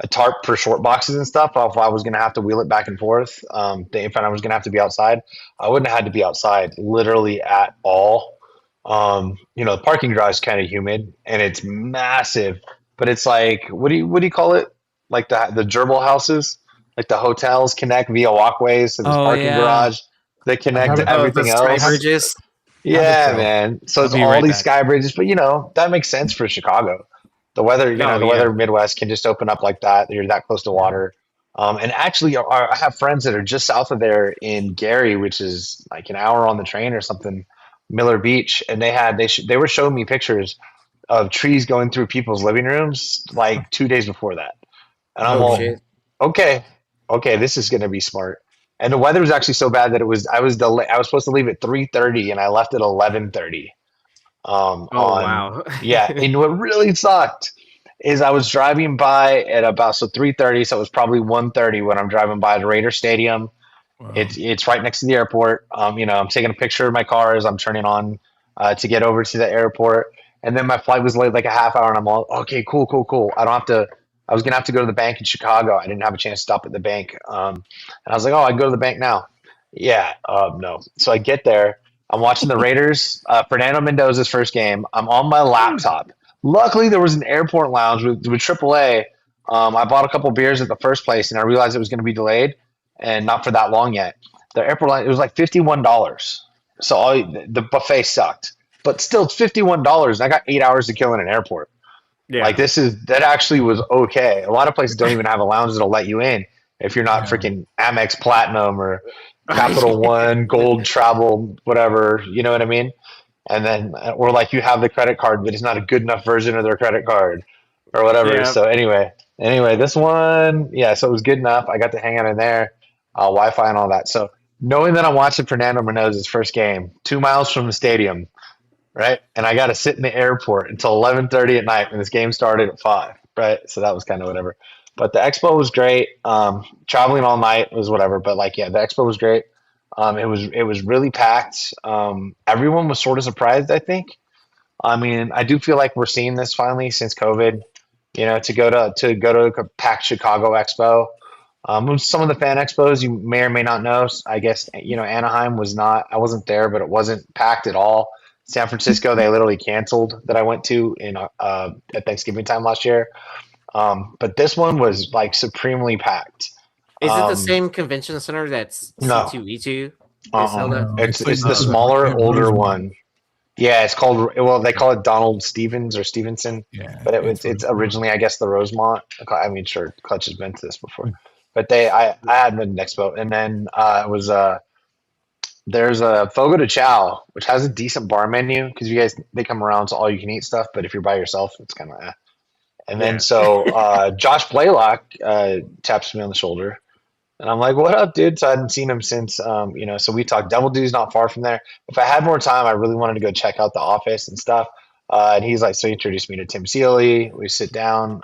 a tarp for short boxes and stuff. If I was going to have to wheel it back and forth, if I was going to have to be outside, I wouldn't have had to be outside literally at all. You know, the parking garage is kind of humid and it's massive, but it's like, what do you call it? Like the gerbil houses, like the hotels connect via walkways to this parking garage. They connect to everything else. Sky bridges. Yeah, man. So it's all these sky bridges, but you know, that makes sense for Chicago. The weather, weather Midwest can just open up like that. You're that close to water. And actually I have friends that are just south of there in Gary, which is like an hour on the train or something, Miller Beach. And they were showing me pictures of trees going through people's living rooms like 2 days before that. And I'm shit. okay, this is going to be smart. And the weather was actually so bad that I was supposed to leave at 3:30 and I left at 11:30. Wow. Yeah. And what really sucked is I was driving by at about 3:30, so it was probably 1:30 when I'm driving by the Raider Stadium. Wow. It's right next to the airport. You know, I'm taking a picture of my car as I'm turning on to get over to the airport. And then my flight was late like a half hour and I'm all, okay, cool. I was going to have to go to the bank in Chicago. I didn't have a chance to stop at the bank. And I was like, I can go to the bank now. Yeah. No. So I get there. I'm watching the Raiders, Fernando Mendoza's first game. I'm on my laptop. Luckily, there was an airport lounge with AAA. I bought a couple beers at the first place, and I realized it was going to be delayed and not for that long yet. The airport lounge, it was like $51. So the buffet sucked, but still it's $51. I got 8 hours to kill in an airport. Yeah. Like that actually was okay. A lot of places don't even have a lounge that'll let you in if you're not freaking Amex Platinum or Capital One Gold Travel, whatever. You know what I mean? And then, or like you have the credit card, but it's not a good enough version of their credit card or whatever. Yeah. So anyway, this one, so it was good enough. I got to hang out in there, Wi-Fi and all that. So knowing that I'm watching Fernando Menoz's first game, 2 miles from the stadium, right? And I got to sit in the airport until 11:30 at night when this game started at 5, right? So that was kind of whatever. But the expo was great. Traveling all night was whatever. But the expo was great. It was really packed. Everyone was sort of surprised, I think. I mean, I do feel like we're seeing this finally since COVID. To go to a packed Chicago expo. Some of the fan expos you may or may not know. I guess Anaheim was not. I wasn't there, but it wasn't packed at all. San Francisco, they literally canceled that I went to at Thanksgiving time last year. But this one was supremely packed. Is it the same convention center that's C2E2? It's the smaller, older one. Yeah, it's called. Well, they call it Donald Stevens or Stevenson. Yeah, but it's originally, I guess, the Rosemont. I mean, sure, Clutch has been to this before, but I had been to Expo, and then it was there's a Fogo de Chao, which has a decent bar menu because they come around to all you can eat stuff, but if you're by yourself, it's kind of. And then Josh Blaylock taps me on the shoulder. And I'm like, what up, dude? So I hadn't seen him since, so we talked. Double D's not far from there. If I had more time, I really wanted to go check out the office and stuff. And he's like, so he introduced me to Tim Seeley. We sit down.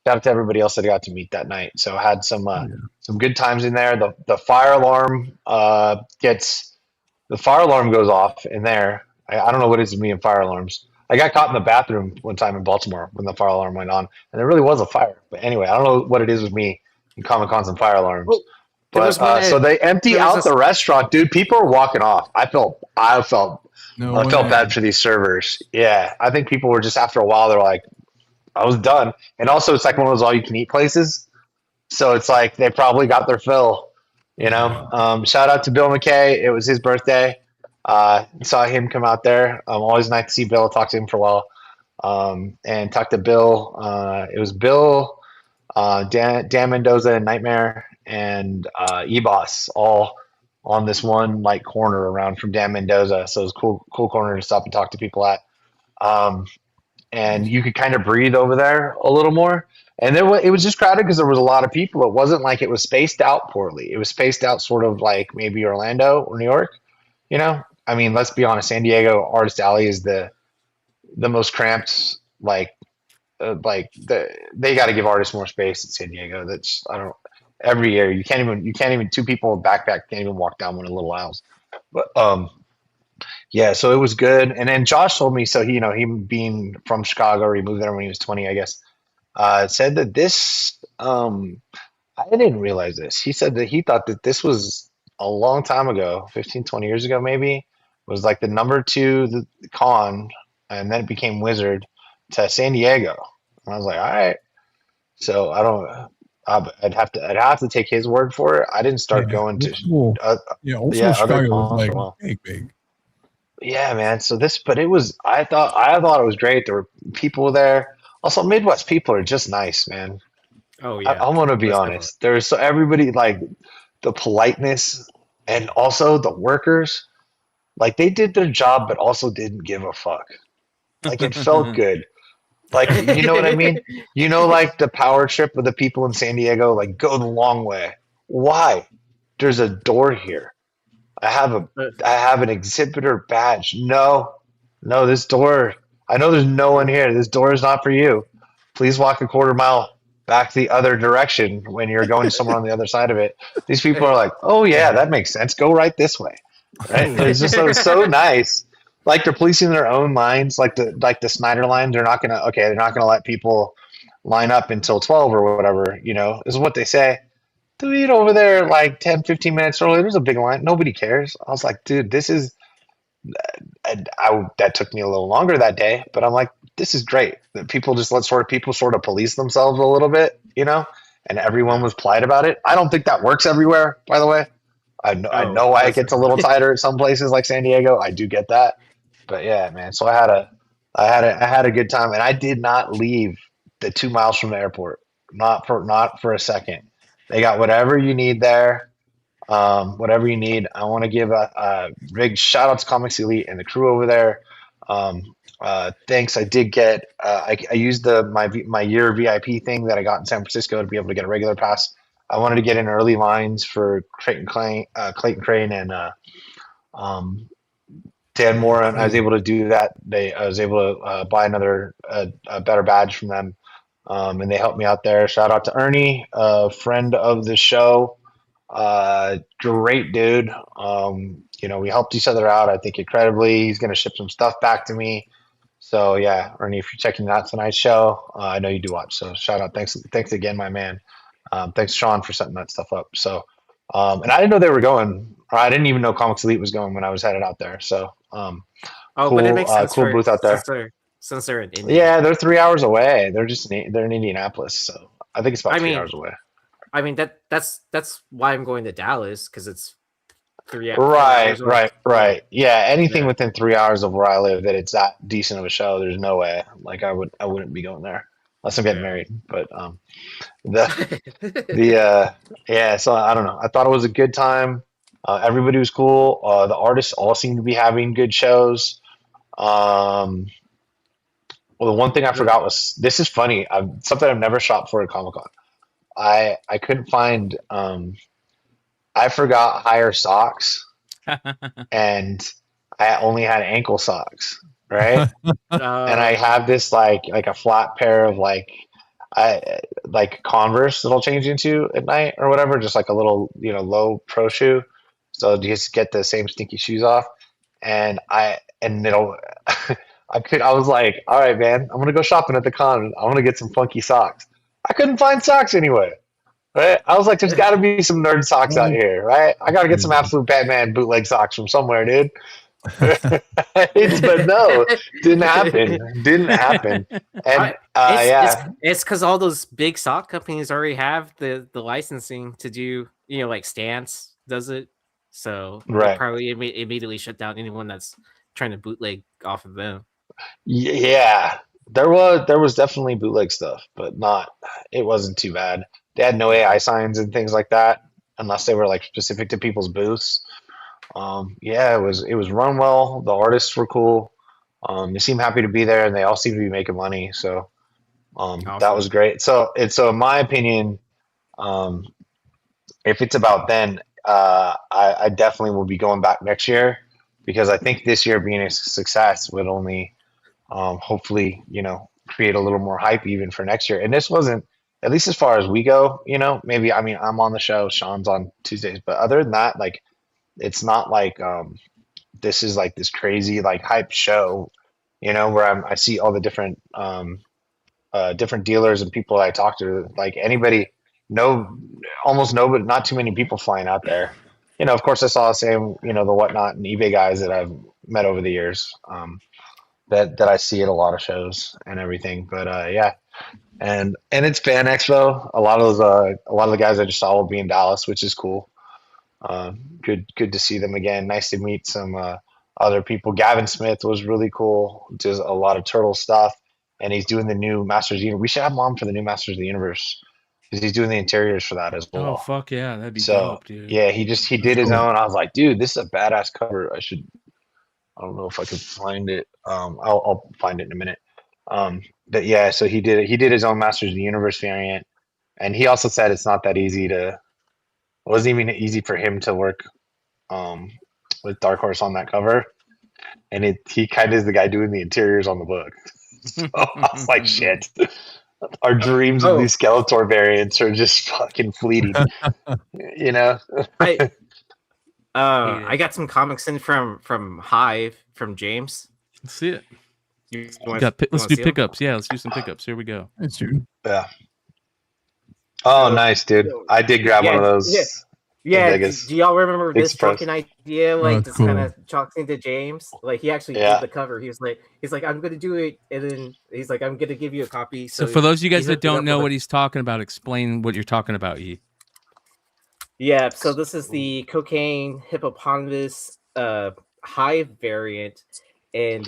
Shout out to everybody else that I got to meet that night. So I had some good times in there. The fire alarm goes off in there. I don't know what it is with me and fire alarms. I got caught in the bathroom one time in Baltimore when the fire alarm went on, and there really was a fire. But anyway, I don't know what it is with me and Comic-Cons and fire alarms. But so they empty out the restaurant, dude. People are walking off. I felt bad for these servers. Yeah, I think people were just after a while. They're like, I was done. And also, it's like one of those all-you-can-eat places. So it's like they probably got their fill. Shout out to Bill McKay. It was his birthday. Saw him come out there. Always nice to see Bill. Talk to him for a while. And talk to Bill. It was Bill. Dan Mendoza and Nightmare and E-Boss all on this one corner around from Dan Mendoza. So it was cool corner to stop and talk to people at. And you could kind of breathe over there a little more. And it was just crowded because there was a lot of people. It wasn't like it was spaced out poorly. It was spaced out sort of like maybe Orlando or New York. I mean, let's be honest. San Diego Artist Alley is the most cramped. They got to give artists more space in San Diego. Every year you can't even two people with backpack can't even walk down one of the little aisles. But so it was good. And then Josh told me, so he being from Chicago, or he moved there when he was 20, I guess, said that this I didn't realize this. He said that he thought that this was a long time ago, 15, 20 years ago maybe, was like the number 2 the con, and then it became Wizard to San Diego. And I was like, all right. So I'd have to take his word for it. I didn't start going to Chicago was big. Yeah, man. So I thought it was great. There were people there. Also, Midwest people are just nice, man. Oh yeah. I'm gonna be honest. There's everybody, the politeness, and also the workers, they did their job, but also didn't give a fuck. It felt good. You know what I mean? The power trip with the people in San Diego, go the long way. Why? There's a door here. I have an exhibitor badge. No, this door. I know there's no one here. This door is not for you. Please walk a quarter mile back the other direction when you're going somewhere on the other side of it. These people are like, oh yeah, that makes sense. Go right this way. Right? It's just so nice. They're policing their own lines, the Snyder line. They're not gonna let people line up until 12 or whatever. This is what they say. Dude, over there 10, 15 minutes early, there's a big line. Nobody cares. I was like, dude, this is. That took me a little longer that day, but I'm like, this is great. That people just people sort of police themselves a little bit, and everyone was polite about it. I don't think that works everywhere, by the way. I know why it gets a little tighter at some places like San Diego. I do get that, but yeah, man. So I had a good time, and I did not leave the 2 miles from the airport. Not for a second. They got whatever you need there. Whatever you need. I want to give a big shout out to Comics Elite and the crew over there. Thanks. I did get. I used my year VIP thing that I got in San Francisco to be able to get a regular pass. I wanted to get in early lines for Clayton Crane, and Dan Moore, and I was able to do that. I was able to buy a better badge from them, and they helped me out there. Shout out to Ernie, a friend of the show. Great dude. We helped each other out, I think, incredibly. He's going to ship some stuff back to me. So yeah, Ernie, if you're checking out tonight's show, I know you do watch. So shout out. Thanks again, my man. Thanks, Sean, for setting that stuff up. So, and I didn't know they were going, or I didn't even know Comics Elite was going when I was headed out there. So, cool, but it makes sense cool booth out there. Since they're in India. Yeah, they're 3 hours away. They're in Indianapolis. So I think it's about 3 hours away. I mean, that's why I'm going to Dallas, because it's 3 hours. Right. Yeah, anything within 3 hours of where I live that it's that decent of a show, there's no way. Like I wouldn't be going there unless I'm getting married. But so I don't know. I thought it was a good time. Everybody was cool. The artists all seemed to be having good shows. Well, the one thing I forgot was, this is funny. Something I've never shopped for at Comic-Con. I couldn't find. I forgot higher socks, and I only had ankle socks, right? And I have this like a flat pair of like Converse that I'll change into at night or whatever, just like a little low pro shoe. So you just get the same stinky shoes off, and I was like, all right, man, I'm gonna go shopping at the con. I'm gonna get some funky socks. I couldn't find socks anywhere. Right? I was like, there's got to be some nerd socks out here, right? I got to get some Absolute Batman bootleg socks from somewhere, dude. But no, didn't happen. And it's because all those big sock companies already have the licensing to do, like Stance does it. So right. They probably immediately shut down anyone that's trying to bootleg off of them. Yeah, there was definitely bootleg stuff, but it wasn't too bad. They had no AI signs and things like that, unless they were like specific to people's booths. It was run well. The artists were cool. They seemed happy to be there, and they all seemed to be making money. So awesome. That was great. So in my opinion, if it's about then, I definitely will be going back next year, because I think this year being a success would only hopefully create a little more hype even for next year. And this wasn't. At least as far as we go, maybe, I'm on the show, Sean's on Tuesdays, but other than that, like, it's not like, this is like this crazy, like hype show, where I see all the different dealers and people I talk to, like anybody, almost nobody, not too many people flying out there. Of course I saw the same, the Whatnot and eBay guys that I've met over the years, that I see at a lot of shows and everything. But, yeah. And it's Fan Expo. A lot of the guys I just saw will be in Dallas, which is cool. Good to see them again. Nice to meet some other people. Gavin Smith was really cool. Does a lot of Turtle stuff, and he's doing the new Masters of the Universe. We should have him on for the new Masters of the Universe, because he's doing the interiors for that as well. Oh fuck yeah, that'd be dope, dude. Yeah, he did his own. I was like, dude, this is a badass cover. I don't know if I could find it. I'll find it in a minute. But yeah, so he did his own Masters of the Universe variant, and he also said it's not that easy it wasn't even easy for him to work with Dark Horse on that cover, and he kind of is the guy doing the interiors on the book. So I was like, shit, our dreams of these Skeletor variants are just fucking fleeting. I got some comics in from Hive from James. Let's see it. Let's do pickups. Yeah, let's do some pickups. Here we go. Yeah. Oh, nice, dude. I did grab one of those. Yeah. Do y'all remember this fucking idea? Like, this kind of chalks into James. Like, he actually did the cover. He's like, I'm gonna do it, and then he's like, I'm gonna give you a copy. So for those of you guys that don't know what he's talking about, explain what you're talking about, E. Yeah, so this is the cocaine hippopotamus hive variant, and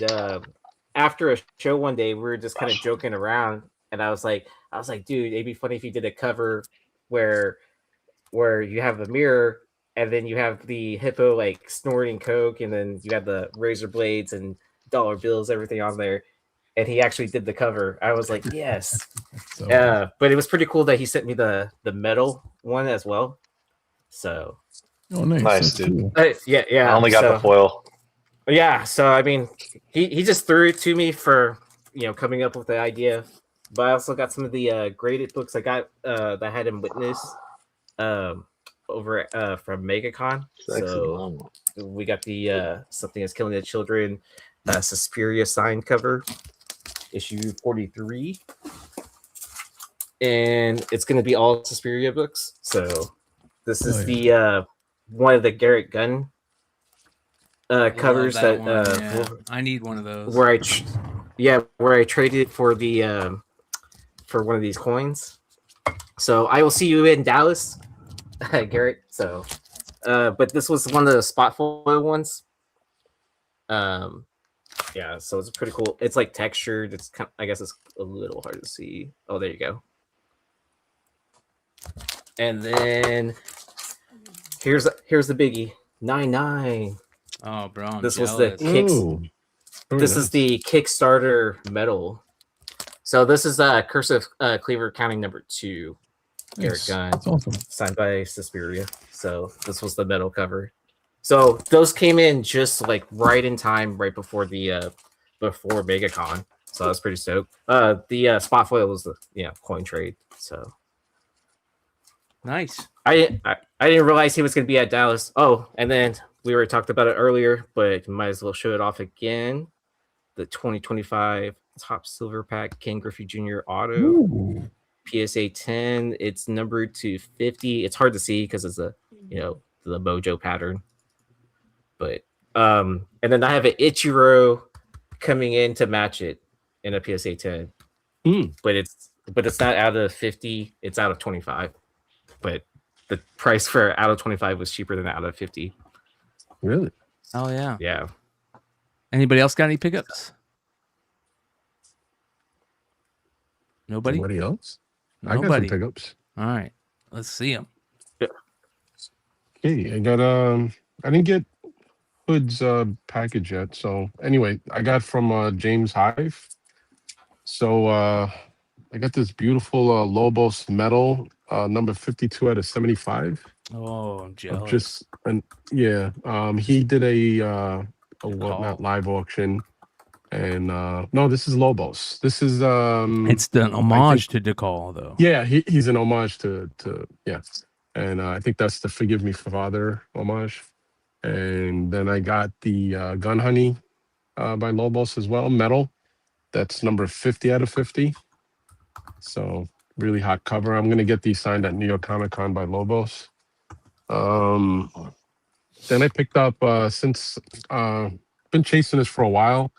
after a show one day, we were just kind of joking around, and I was like, dude, it'd be funny if you did a cover where you have a mirror, and then you have the hippo like snorting coke, and then you have the razor blades and dollar bills, everything on there. And he actually did the cover. I was like, yes. But it was pretty cool that he sent me the metal one as well. So Nice, dude. Yeah. I only got the foil. Yeah, so I mean, he just threw it to me for coming up with the idea. But I also got some of the graded books I got that I had him witness over from MegaCon. So we got the Something That's Killing the Children Suspiria signed cover, issue 43. And it's going to be all Suspiria books. So this is the one of the Garrett Gunn covers that I need one of those. Where I traded for the for one of these coins. So I will see you in Dallas, Garrett. So but this was one of the spot foil ones. Yeah, so it's pretty cool. It's like textured. It's kind of, I guess it's a little hard to see. Oh, there you go. And then here's the biggie. 99. Oh, bro, I'm this jealous. was the This is the Kickstarter medal. So this is Cursive Cleaver Counting number 2. Garrett Gunn. That's awesome. Signed by Suspiria. So this was the medal cover. So those came in just like right in time, right before the before MegaCon. So that's pretty stoked. The spot foil was the coin trade. So nice. I didn't realize he was going to be at Dallas. Oh, and then we already talked about it earlier, but might as well show it off again. The 2025 Top Silver Pack Ken Griffey Jr. Auto. Ooh. PSA 10. It's numbered to 50. It's hard to see because it's a the Mojo pattern. But and then I have an Ichiro coming in to match it in a PSA 10. But it's not out of 50, it's out of 25. But the price for out of 25 was cheaper than out of 50. Really? Oh yeah. Yeah. Anybody else got any pickups? Nobody? Somebody else? I Nobody. got some pickups. All right. Let's see them. Okay, I got I didn't get Hood's package yet. So anyway, I got from James Hive. So I got this beautiful Lobos metal number 52 out of 75. Oh, I'm jealous. Just he did a whatnot live auction. And no, this is Lobos. This is it's an homage to DeCall though. Yeah, he's an homage to and I think that's the Forgive Me Father homage. And then I got the Gun Honey by Lobos as well, metal. That's number 50 out of 50. So really hot cover. I'm gonna get these signed at New York Comic Con by Lobos. Then I picked up since been chasing this for a while.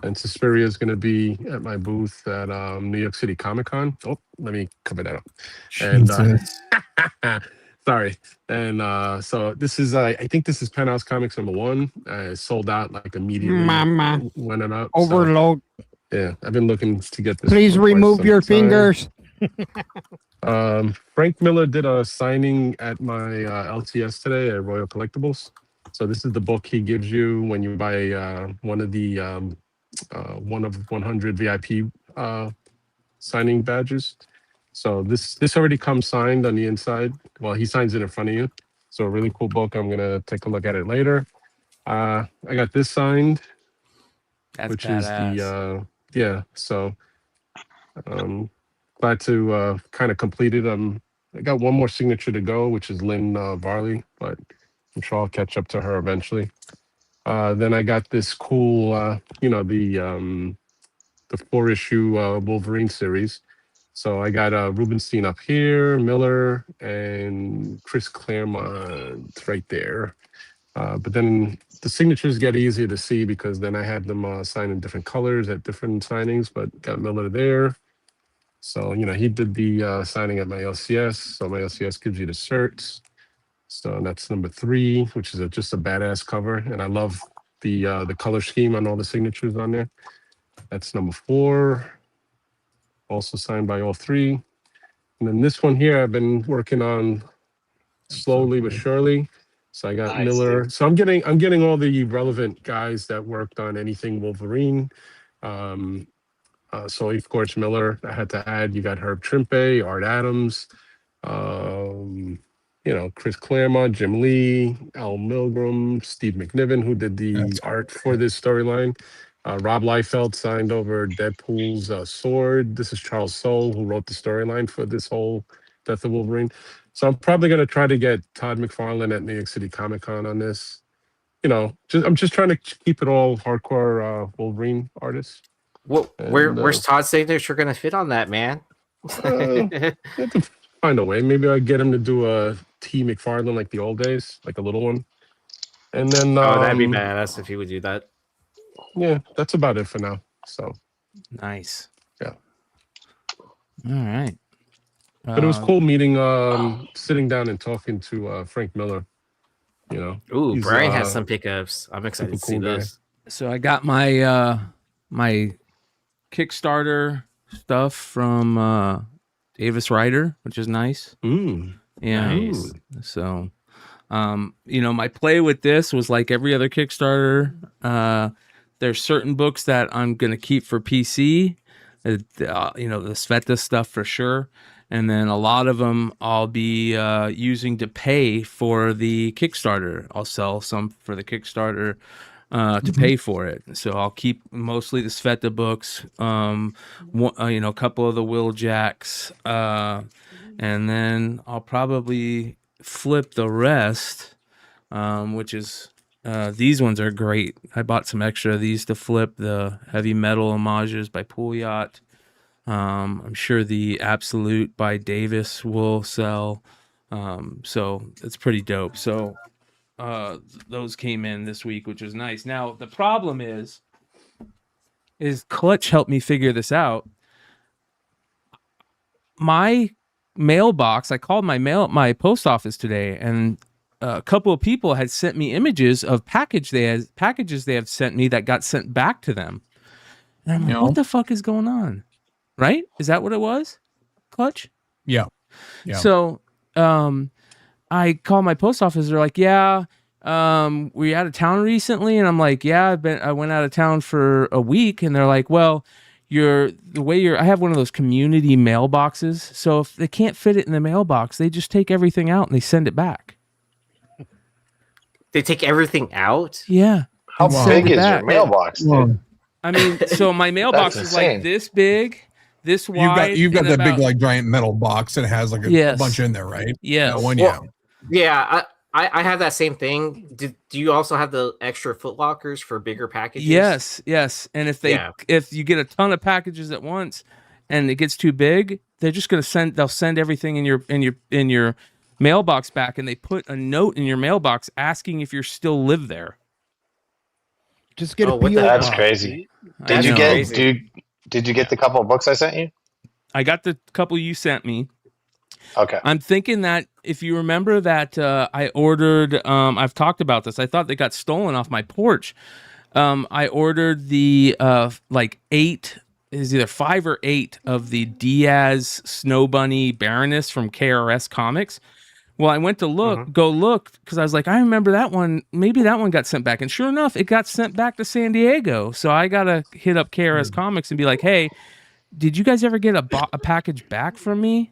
And Suspiria is going to be at my booth at New York City Comic Con. Oh, let me cover that up. And sorry. And so this is, I think this is Penthouse Comics number 1. Sold out like immediately. Mama. When it up. Overload. So, yeah, I've been looking to get this. Please remove your fingers. Frank Miller did a signing at my LCS today at Royal Collectibles. So this is the book he gives you when you buy one of the one of 100 VIP signing badges. So this already comes signed on the inside. Well, he signs it in front of you. So a really cool book. I'm gonna take a look at it later. I got this signed, which badass. is the So glad to kind of complete it. I got one more signature to go, which is Lynn Varley, but I'm sure I'll catch up to her eventually. Then I got this cool, the 4-issue Wolverine series. So I got Rubenstein up here, Miller, and Chris Claremont right there. But then the signatures get easier to see because then I had them sign in different colors at different signings, but got Miller there. So, he did the signing at my LCS. So my LCS gives you the shirts. So that's number 3, which is just a badass cover, and I love the color scheme on all the signatures on there. That's number 4, also signed by all 3. And then this one here, I've been working on slowly but surely. So I got Nice, Miller. dude. So I'm getting all the relevant guys that worked on anything Wolverine. So of course Miller, I had to add. You got Herb Trimpe, Art Adams, Chris Claremont, Jim Lee, Al Milgram, Steve McNiven, who did the art for this storyline. Rob Liefeld signed over Deadpool's Sword. This is Charles Soule, who wrote the storyline for this whole Death of Wolverine. So I'm probably going to try to get Todd McFarlane at New York City Comic Con on this. I'm just trying to keep it all hardcore Wolverine artists. Well, where's Todd's signature going to fit on that, man? I have to find a way. Maybe I get him to do a T McFarlane like the old days, like a little one. And then that'd be badass if he would do that. Yeah, that's about it for now. So nice. Yeah. All right. But it was cool meeting, sitting down and talking to Frank Miller. Ooh, Brian has some pickups. I'm excited to see those. So I got my my Kickstarter stuff from Davis Ryder, which is nice. Yeah. Nice. So, my play with this was like every other Kickstarter. There's certain books that I'm going to keep for PC, the Sveta stuff for sure. And then a lot of them I'll be using to pay for the Kickstarter. I'll sell some for the Kickstarter to pay for it. So I'll keep mostly the Sveta books, a couple of the Will Jacks, and then I'll probably flip the rest, which is these ones are great. I bought some extra of these to flip, the heavy metal homages by Pool Yacht. I'm sure the Absolute by Davis will sell. So it's pretty dope. So those came in this week, which was nice. Now the problem is Clutch helped me figure this out. My mailbox, I called my post office today, and a couple of people had sent me images of packages they have sent me that got sent back to them. And I'm like, what the fuck is going on? Right? Is that what it was? Clutch? Yeah. So I called my post office. They're like, yeah, were you out of town recently? And I'm like, yeah, I went out of town for a week. And they're like, well, I have one of those community mailboxes. So if they can't fit it in the mailbox, they just take everything out and they send it back. They take everything out? Yeah. How big is your mailbox, dude? I mean, so my mailbox is like this big, this wide. You've got that big, like, giant metal box that has like a bunch in there, right? Yeah. Yeah. I have that same thing. Do you also have the extra footlockers for bigger packages? Yes. And if you get a ton of packages at once and it gets too big, they're just gonna they'll send everything in your mailbox back, and they put a note in your mailbox asking if you still live there. Just get a PO. That's crazy. Did you get the couple of books I sent you? I got the couple you sent me. Okay. I'm thinking that if you remember that I ordered, I've talked about this. I thought they got stolen off my porch. I ordered the 8, is either 5 or 8 of the Diaz Snow Bunny Baroness from KRS Comics. Well, I went to go look, because I was like, I remember that one. Maybe that one got sent back. And sure enough, it got sent back to San Diego. So I got to hit up KRS Comics and be like, hey, did you guys ever get a package back from me?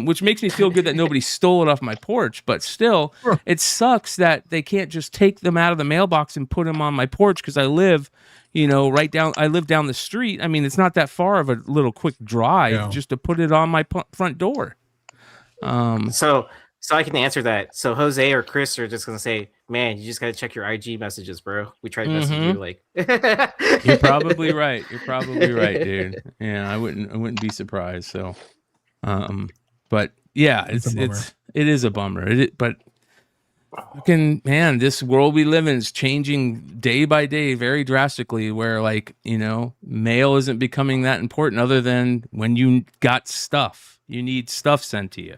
Which makes me feel good that nobody stole it off my porch. But still, it sucks that they can't just take them out of the mailbox and put them on my porch, because I live, I live down the street. I mean, it's not that far of a little quick drive just to put it on my front door. So I can answer that. So Jose or Chris are just gonna say, "Man, you just gotta check your IG messages, bro. We tried to message you like." You're probably right. You're probably right, dude. Yeah, I wouldn't be surprised. So, but yeah, it is a bummer. But fucking man, this world we live in is changing day by day very drastically. Where mail isn't becoming that important, other than when you got stuff, you need stuff sent to you.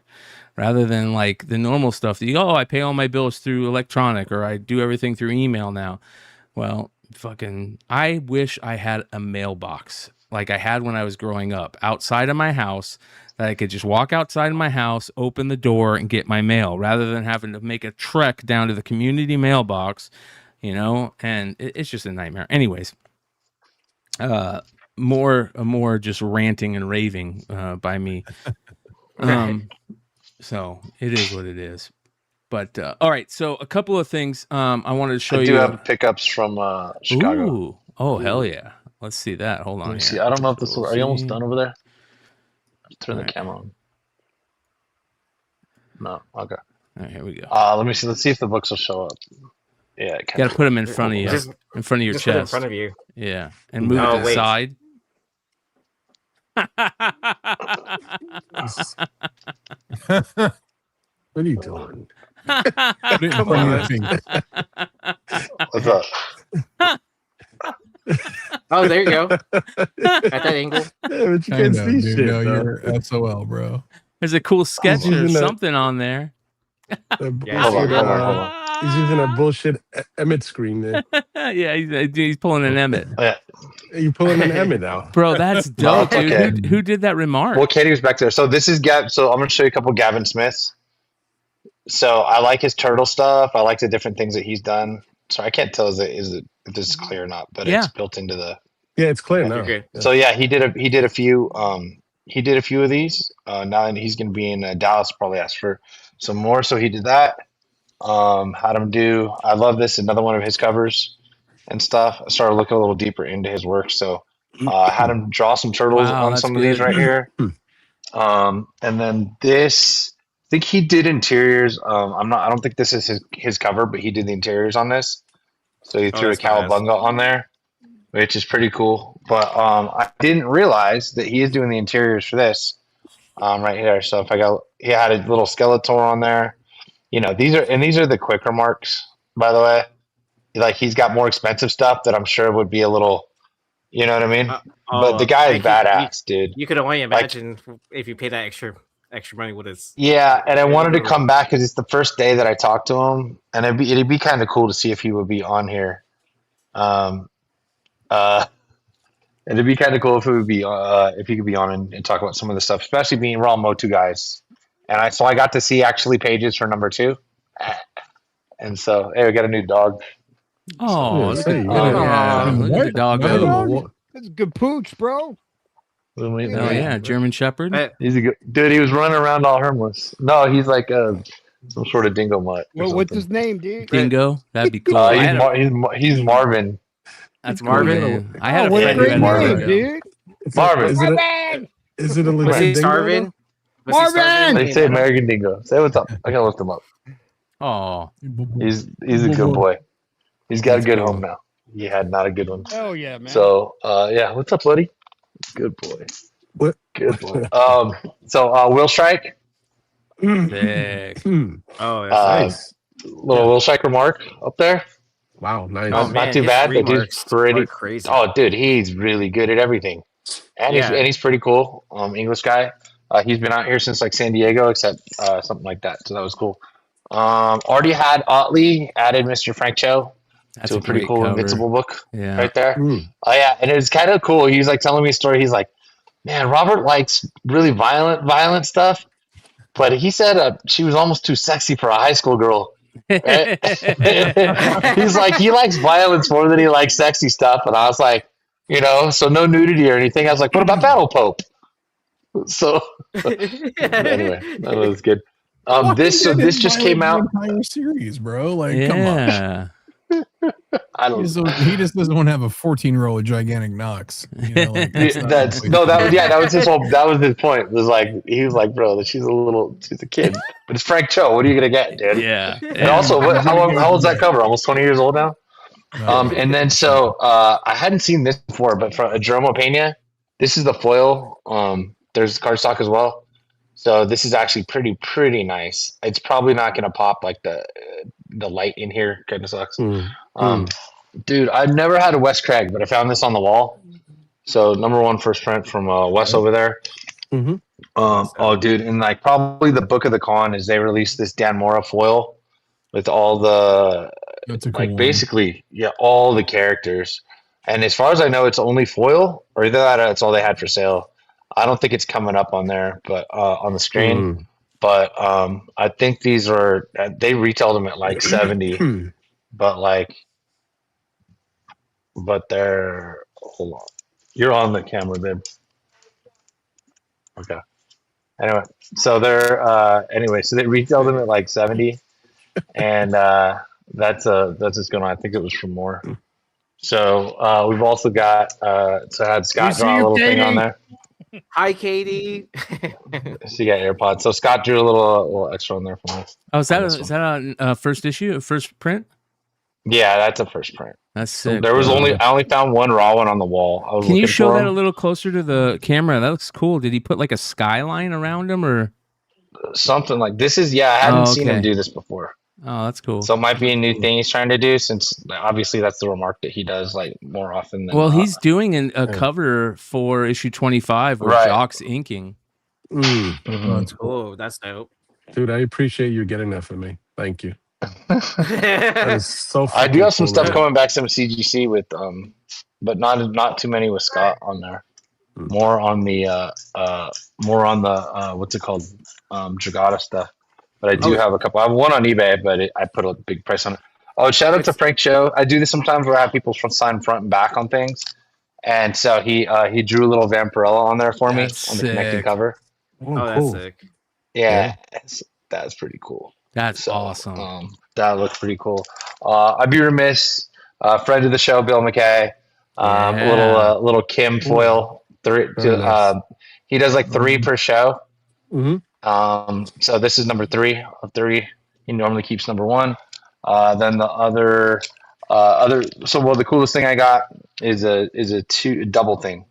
rather than like the normal stuff that I pay all my bills through electronic or I do everything through email now. Well, fucking, I wish I had a mailbox like I had when I was growing up outside of my house, that I could just walk outside of my house, open the door, and get my mail, rather than having to make a trek down to the community mailbox, and it's just a nightmare. Anyways, more just ranting and raving by me. So it is what it is. But all right, so a couple of things I wanted to show you. I do have pickups from Chicago. Ooh. Oh, hell yeah. Let's see that. Hold on. Let me see. I don't know if this will. Are you almost done over there? Turn the camera on. No. Okay. All right, here we go. Let me see. Let's see if the books will show up. Yeah. You got to put them in front of you. In front of your just chest. put it in front of you. Yeah. And move it to the side. What are you doing? Come on. What's up? Oh, there you go. At that angle. Yeah, but you can't see shit. No, you're SOL, bro. There's a cool sketch or something on there. Hold on. He's using a bullshit Emmett screen there. Yeah, he's pulling an Emmett. Yeah. You're pulling an Emmett now. Bro, that's dope, dude. Okay. Who did that remark? Well, Katie was back there. So this is So I'm going to show you a couple of Gavin Smiths. So I like his turtle stuff. I like the different things that he's done. So I can't tell if this is clear or not, but it's built into the. Yeah, it's clear now. Okay. So yeah, he did a few of these. Now he's going to be in Dallas. Probably asked for some more, so he did that. Had him do. I love this. Another one of his covers and stuff. I started looking a little deeper into his work, so had him draw some turtles on some of these right here. And then this. I think he did interiors. I don't think this is his cover, but he did the interiors on this. So he threw a cowabunga on there, which is pretty cool. But I didn't realize that he is doing the interiors for this right here. So he had a little Skeletor on there. These are the quicker marks, by the way. Like, he's got more expensive stuff that I'm sure would be a little, you know what I mean? But the guy is badass, dude. You could only imagine if you pay that extra money, what is? Yeah, and I wanted to come back because it's the first day that I talked to him, and it'd be kind of cool to see if he would be on here. It'd be kind of cool if he could be on and talk about some of the stuff, especially being Raw Motu guys. And I got to see actually pages for number 2, and so hey, we got a new dog. Oh, look at the dog. That's a good pooch, bro. Oh yeah, German Shepherd. He's a good dude. He was running around all harmless. No, he's like some sort of dingo mutt. Well, what's his name, dude? Dingo. That'd be cool. He's Marvin. That's Marvin. Cool, I had a friend who had Marvin, dude. Marvin. Is it a Was legit he dingo? starving? Marvin! They say American Dingo. Say what's up. I gotta lift him up. Oh, he's a good boy. He's got a good home now. He had not a good one. Oh yeah, man. So yeah, what's up, buddy? Good boy. What? Good boy. So Will Strike. sick. Oh, that's nice. Little Will Strike remark up there. Wow, nice. Not too bad. The dude's pretty crazy. Oh, dude, he's really good at everything, and he's pretty cool. English guy. He's been out here since like San Diego, except something like that. So that was cool. Already had Otley added Mr. Frank Cho to a pretty cool cover. Invincible book right there. Oh yeah, and it was kind of cool. He was like telling me a story. He's like, man, Robert likes really violent stuff, but he said she was almost too sexy for a high school girl. Right? He's like, he likes violence more than he likes sexy stuff, and I was like, so no nudity or anything. I was like, what about Battle Pope? So anyway, that was good. This just came out. Entire series, bro. Like, come on. I don't. He just doesn't want to have a 14-year-old gigantic Knox. That was his point. It was like, he was like, bro, she's a kid, but it's Frank Cho. What are you gonna get, dude? Yeah. And also, how old's that cover? Almost 20 years old now. And then I hadn't seen this before, but from Jerome Pena, this is the foil. There's cardstock as well. So this is actually pretty nice. It's probably not going to pop like the light in here kind of sucks. Dude, I've never had a Wes Craig, but I found this on the wall. So number 1 first print from Wes over there. Oh, dude, and like probably the book of the con is they released this Dan Mora foil with all the That's a cool like one. basically all the characters. And as far as I know, it's only foil, or either that or it's all they had for sale. I don't think it's coming up on there, but on the screen. But I think these are they retailed them at like 70, but they're hold on. You're on the camera, babe. Okay. Anyway, so so they retailed them at like 70, and that's just going on. I think it was for more. So we've also got so I had Scott draw a little thing on there. Hi, Katie. So you got AirPods. So Scott drew a little extra on there for me. Oh, is that a first issue, a first print? Yeah, that's a first print. That's sick. There was I only found one raw one on the wall. I was Can you looking show for that him. a little closer to the camera? That looks cool. Did he put like a skyline around him or something like this? I hadn't seen him okay. do this before. Oh, that's cool. So it might be a new thing he's trying to do, since obviously that's the remark that he does like more often than. Well, he's doing a cover for issue 25 with Right. Jock's inking. That's cool. Oh, that's dope. Dude, I appreciate you getting that for me. Thank you. That is so I do have some cool, stuff man. coming back, some CGC with but not too many with Scott on there. More on the what's it called, Dragata stuff. But I do have a couple. I have one on eBay, but I put a big price on it. Oh, shout out to Frank Cho. I do this sometimes where I have people sign front and back on things, and so he drew a little Vampirella on there for me on the connecting cover. Oh, that's sick. Yeah. That's pretty cool. That's awesome. That looks pretty cool. I'd be remiss. Friend of the show, Bill McKay. Little Kim foil. He does like 3 per show. So this is number 3 of 3. He normally keeps number 1. Then the other. The coolest thing I got is a double thing,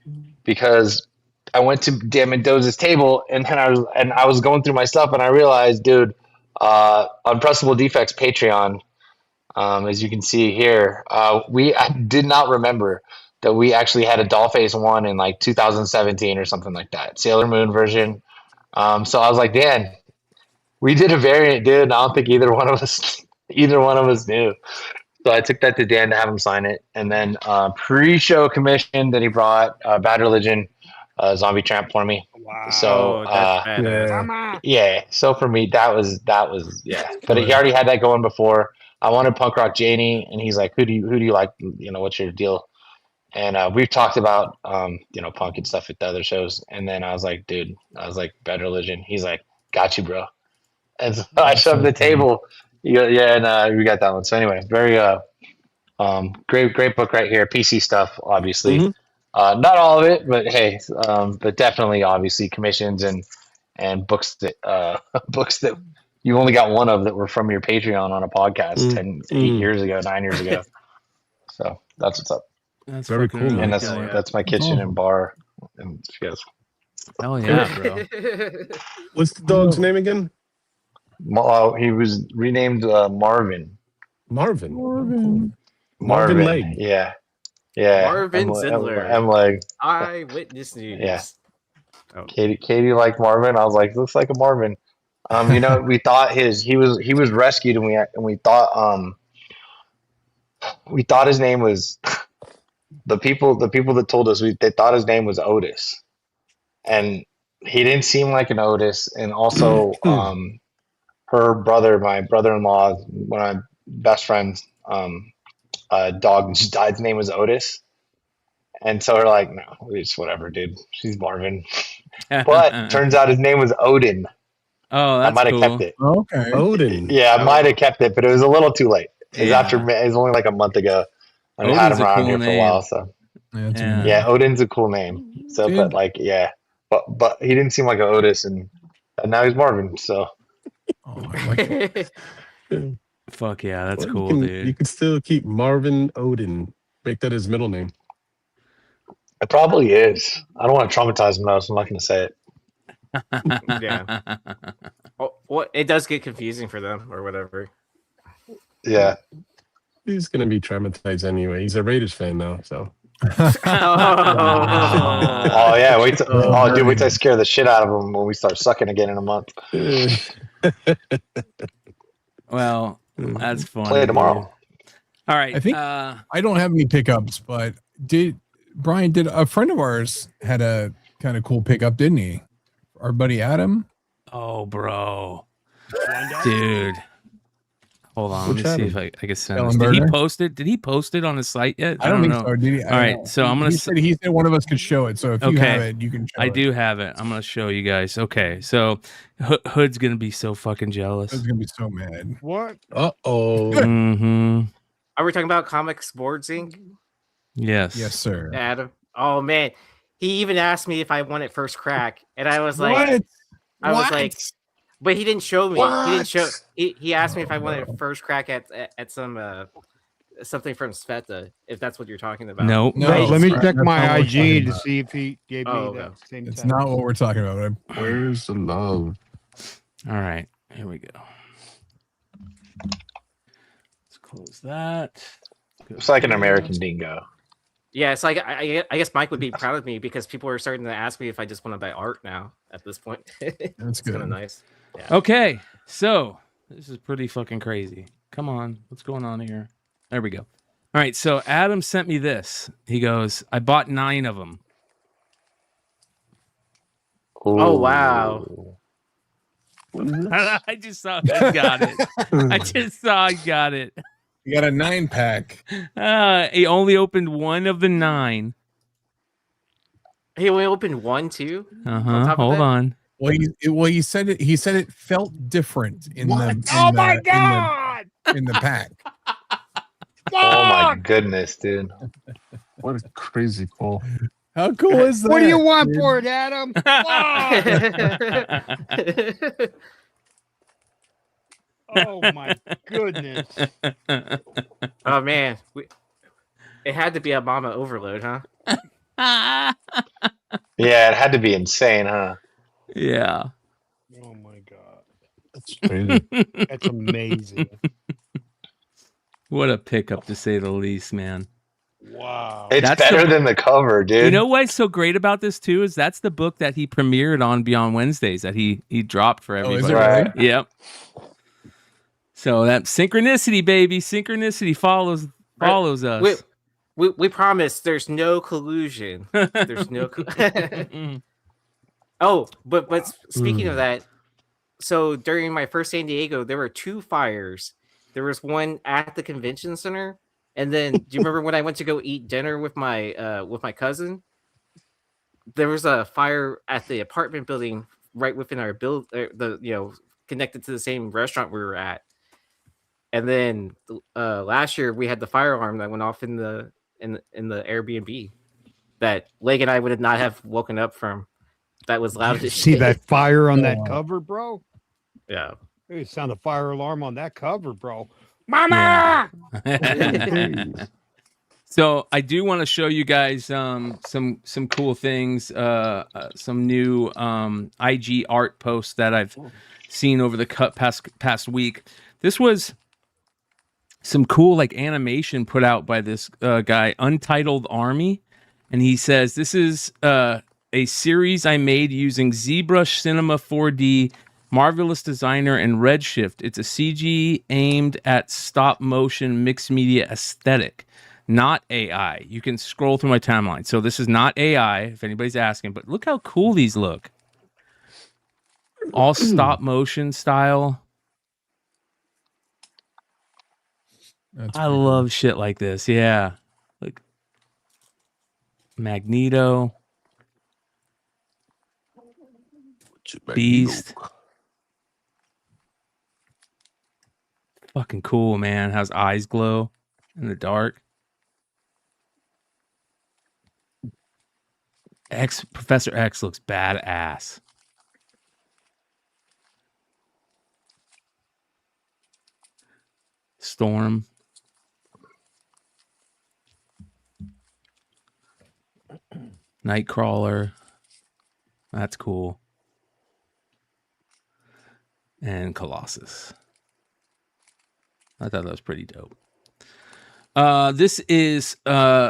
because I went to Dan Mendoza's table and then I was going through my stuff and I realized, dude, Unpressable Defects Patreon, as you can see here, I did not remember that we actually had a Dollface one in like 2017 or something like that, Sailor Moon version. So I was like, Dan, we did a variant, dude. And I don't think either one of us knew. So I took that to Dan to have him sign it, and then pre-show commission that he brought Bad Religion. Zombie Tramp for me. Wow. So yeah. So for me, that was yeah. But he already had that going before. I wanted Punk Rock Janie, and he's like, who do you like? What's your deal? And we've talked about punk and stuff at the other shows. And then I was like, dude, Bad Religion. He's like, got you, bro. And so I shoved the table. And we got that one. So anyway, very great book right here. PC stuff, obviously. Not all of it, but hey, but definitely, obviously, commissions and books that you only got one of that were from your Patreon on a podcast 8 years ago, 9 years ago. So that's what's up. That's very cool, man. And that's my kitchen and bar. And yes. Hell yeah, bro. What's the dog's name again? He was renamed Marvin. Marvin Leg. Yeah. Marvin Zindler. M-Leg. Eyewitness News. Yeah. Oh. Katie liked Marvin. I was like, looks like a Marvin. We thought he was rescued, and we thought his name was the people that told us they thought his name was Otis, and he didn't seem like an Otis. And also, her brother, my brother-in-law, one of my best friends, dog just died. His name was Otis. And so we're like, no, it's whatever, dude. She's Marvin. But turns out his name was Odin. Oh, that's I might have cool. kept it. Okay. Odin. Yeah, I might have kept it, but it was a little too late. It was only like a month ago. And I had him around here for a while. So yeah, Odin's a cool name. So, Dude. but like, yeah, but he didn't seem like an Otis, and now he's Marvin. So. Fuck yeah, that's cool, You dude. can still keep Marvin Odin. Make that his middle name. It probably is. I don't want to traumatize him though, so I'm not going to say it. Yeah. Well, it does get confusing for them or whatever. Yeah. He's gonna be traumatized anyway. He's a Raiders fan now, so Oh yeah, wait! Dude, wait till I scare the shit out of them when we start sucking again in a month. Well, that's funny. Play it tomorrow. Dude. All right. I think I don't have any pickups, but did a friend of ours had a kind of cool pickup, didn't he? Our buddy Adam. Oh, bro, dude. Hold on, let me see if I can send this. Did he post it? Did he post it on his site yet? I don't think know. so. Did he? All right, so I'm gonna. He said one of us could show it. So if you have it, you can show it. I do have it. I'm gonna show you guys. Okay, so Hood's gonna be so fucking jealous. Hood's gonna be so mad. What? Uh-oh. Mm-hmm. Are we talking about Comics Boards Inc? Yes. Yes, sir. Adam. Oh man, he even asked me if I wanted first crack, and I was like, What? I was What? like, but he didn't show me. What? He didn't show. He asked me if I wanted first crack at some something from Sveta, if that's what you're talking about. No. Let me check That's not my what we're talking IG to about. see if he gave me Oh, that okay. same It's time. not what we're talking about. Where's the love? All right, here we go. Let's close that. It's like an American dingo. Yeah, it's like I guess Mike would be proud of me because people are starting to ask me if I just want to buy art now at this point. That's Kind good. of nice. Yeah. Okay, so this is pretty fucking crazy. Come on, what's going on here? There we go. All right, so Adam sent me this. He goes, I bought 9 of them. Oh wow. I just saw he got it. I just saw he got it. You got a 9-pack. He only opened one of the 9. He only opened one too. Hold on. Well, he said it. He said it felt different in the. In the pack. Oh my goodness, dude! What a crazy pull. How cool is that? What do you want dude? for it, Adam? Oh my goodness. Oh man, it had to be a mama overload, huh? Yeah, it had to be insane, huh? Yeah. Oh my god. That's crazy. That's amazing. What a pickup, to say the least, man. Wow. It's That's better so- than the cover, dude. You know what's so great about this too is that's the book that he premiered on Beyond Wednesdays that he dropped for everybody. is it Right. really? Yep. So that synchronicity, baby, synchronicity follows us. We promise there's no collusion. There's no. Oh, but speaking of that, so during my first San Diego, there were 2 fires. There was one at the convention center, and then do you remember when I went to go eat dinner with my cousin? There was a fire at the apartment building right within our connected to the same restaurant we were at. And then last year we had the fire alarm that went off in the Airbnb that Leg and I would not have woken up from. That was loud as See shit. that fire on that cover, bro? Yeah. Hey, sound the fire alarm on that cover, bro. Mama. So I do want to show you guys some cool things, some new IG art posts that I've seen over the past week. This was some cool like animation put out by this guy, Untitled Army, and he says this is a series I made using ZBrush Cinema 4D, Marvelous Designer, and Redshift. It's a CG aimed at stop motion mixed media aesthetic, not AI. You can scroll through my timeline. So this is not AI, if anybody's asking, but look how cool these look. All stop motion style. I love shit like this. Yeah. Look. Magneto. Beast. Fucking cool, man. How's eyes glow in the dark. Professor X looks badass. Storm. Nightcrawler. That's cool. And Colossus. I thought that was pretty dope. This is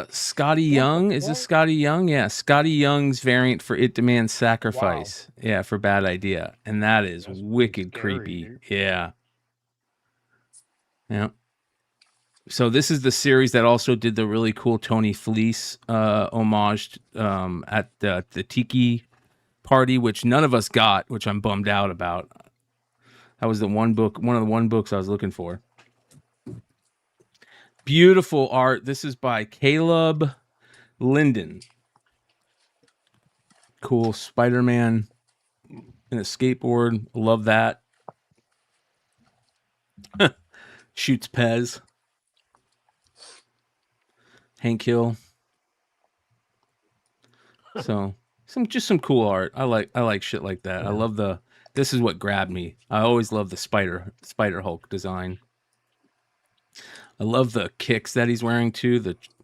Scotty Young. Is this Scotty Young? Yeah, Scotty Young's variant for It Demands Sacrifice. Wow. Yeah, for Bad Idea. And that is wicked creepy. Dude. Yeah. Yeah. So this is the series that also did the really cool Tony Fleece homage at the Tiki party, which none of us got, which I'm bummed out about. That was one of the books I was looking for. Beautiful art. This is by Caleb Linden. Cool Spider-Man and a skateboard. Love that. Shoots Pez. Hank Hill. So some cool art. I like shit like that. Yeah. This is what grabbed me. I always love the Spider Hulk design. I love the kicks that he's wearing too.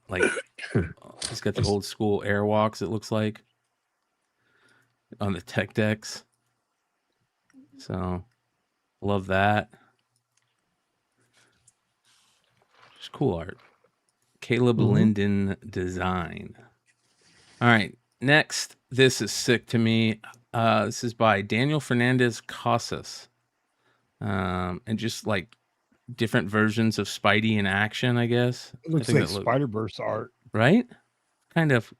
He's got the old school airwalks, it looks like, on the tech decks. So, love that. Just cool art. Caleb Linden design. All right, next. This is sick to me. This is by Daniel Fernandez Casas. And just like different versions of Spidey in action, I guess. It looks like Spider-Verse art. Right? Kind of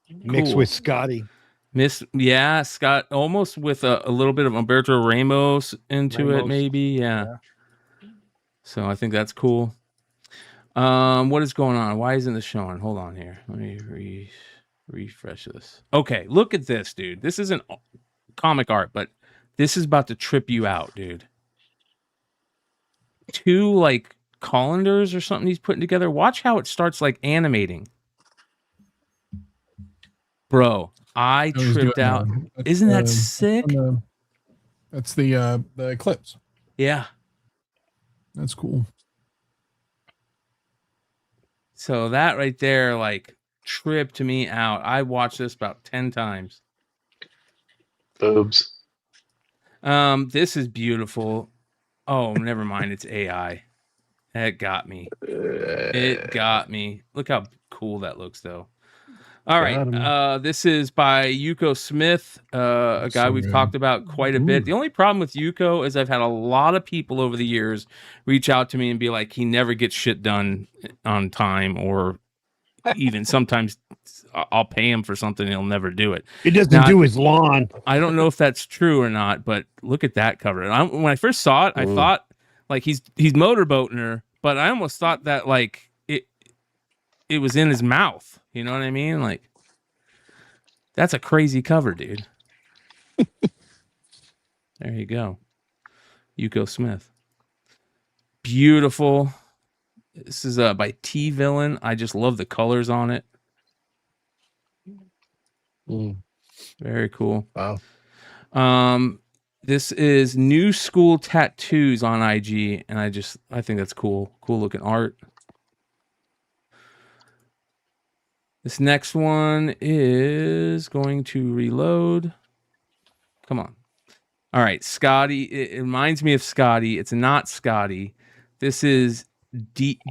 mixed cool. with Scotty. Scott, almost with a little bit of Humberto Ramos into it, maybe. Yeah. So I think that's cool. What is going on? Why isn't this showing? Hold on here. Let me refresh this. Okay, look at this, dude. This isn't comic art, but this is about to trip you out, dude. 2 like colanders or something he's putting together. Watch how it starts like animating. Bro, I tripped out. Isn't that sick? That's the Eclipse. Yeah. That's cool. So that right there like tripped me out. I watched this about 10 times. Boobs. This is beautiful. Oh, never mind. It's AI. That got me. It got me. Look how cool that looks, though. All right. This is by Yuko Smith, a guy we've talked about quite a bit. The only problem with Yuko is I've had a lot of people over the years reach out to me and be like, he never gets shit done on time, or even sometimes I'll pay him for something and he'll never do it. He doesn't do his lawn. I don't know if that's true or not, but look at that cover. When I first saw it, I thought like he's motorboating her, but I almost thought that like it was in his mouth. You know what I mean? Like, that's a crazy cover, dude. There you go. Yuko Smith. Beautiful. This is by T Villain. I just love the colors on it. Very cool. Wow. This is New School Tattoos on IG, and I think that's cool. Cool looking art. This next one is going to reload. Come on. All right, Scotty. It reminds me of Scotty. It's not Scotty. This is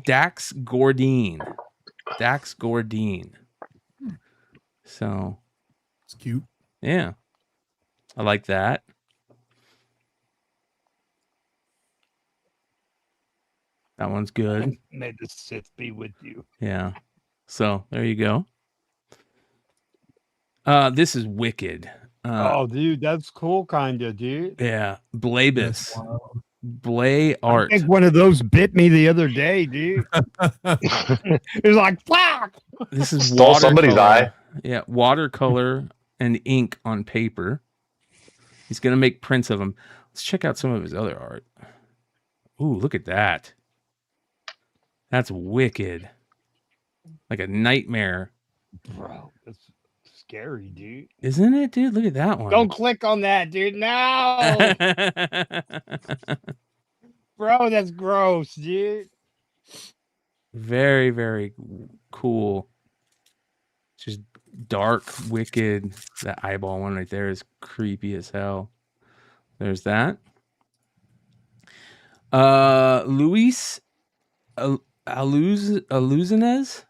Dax Gordine. Dax Gordine. So. It's cute. Yeah. I like that. That one's good. May the Sith be with you. Yeah. So there you go. This is wicked. Oh, dude, that's cool, kind of, dude. Yeah, Blabus, Blay art. I think one of those bit me the other day, dude. It was like, fuck. This is stole somebody's eye. Yeah, watercolor and ink on paper. He's gonna make prints of them. Let's check out some of his other art. Ooh, look at that. That's wicked. Like a nightmare. Bro, that's scary, dude. Isn't it, dude? Look at that one. Don't click on that, dude. No. Bro, that's gross, dude. Very, very cool. Just dark, wicked. That eyeball one right there is creepy as hell. There's that. Luis Aluzinez?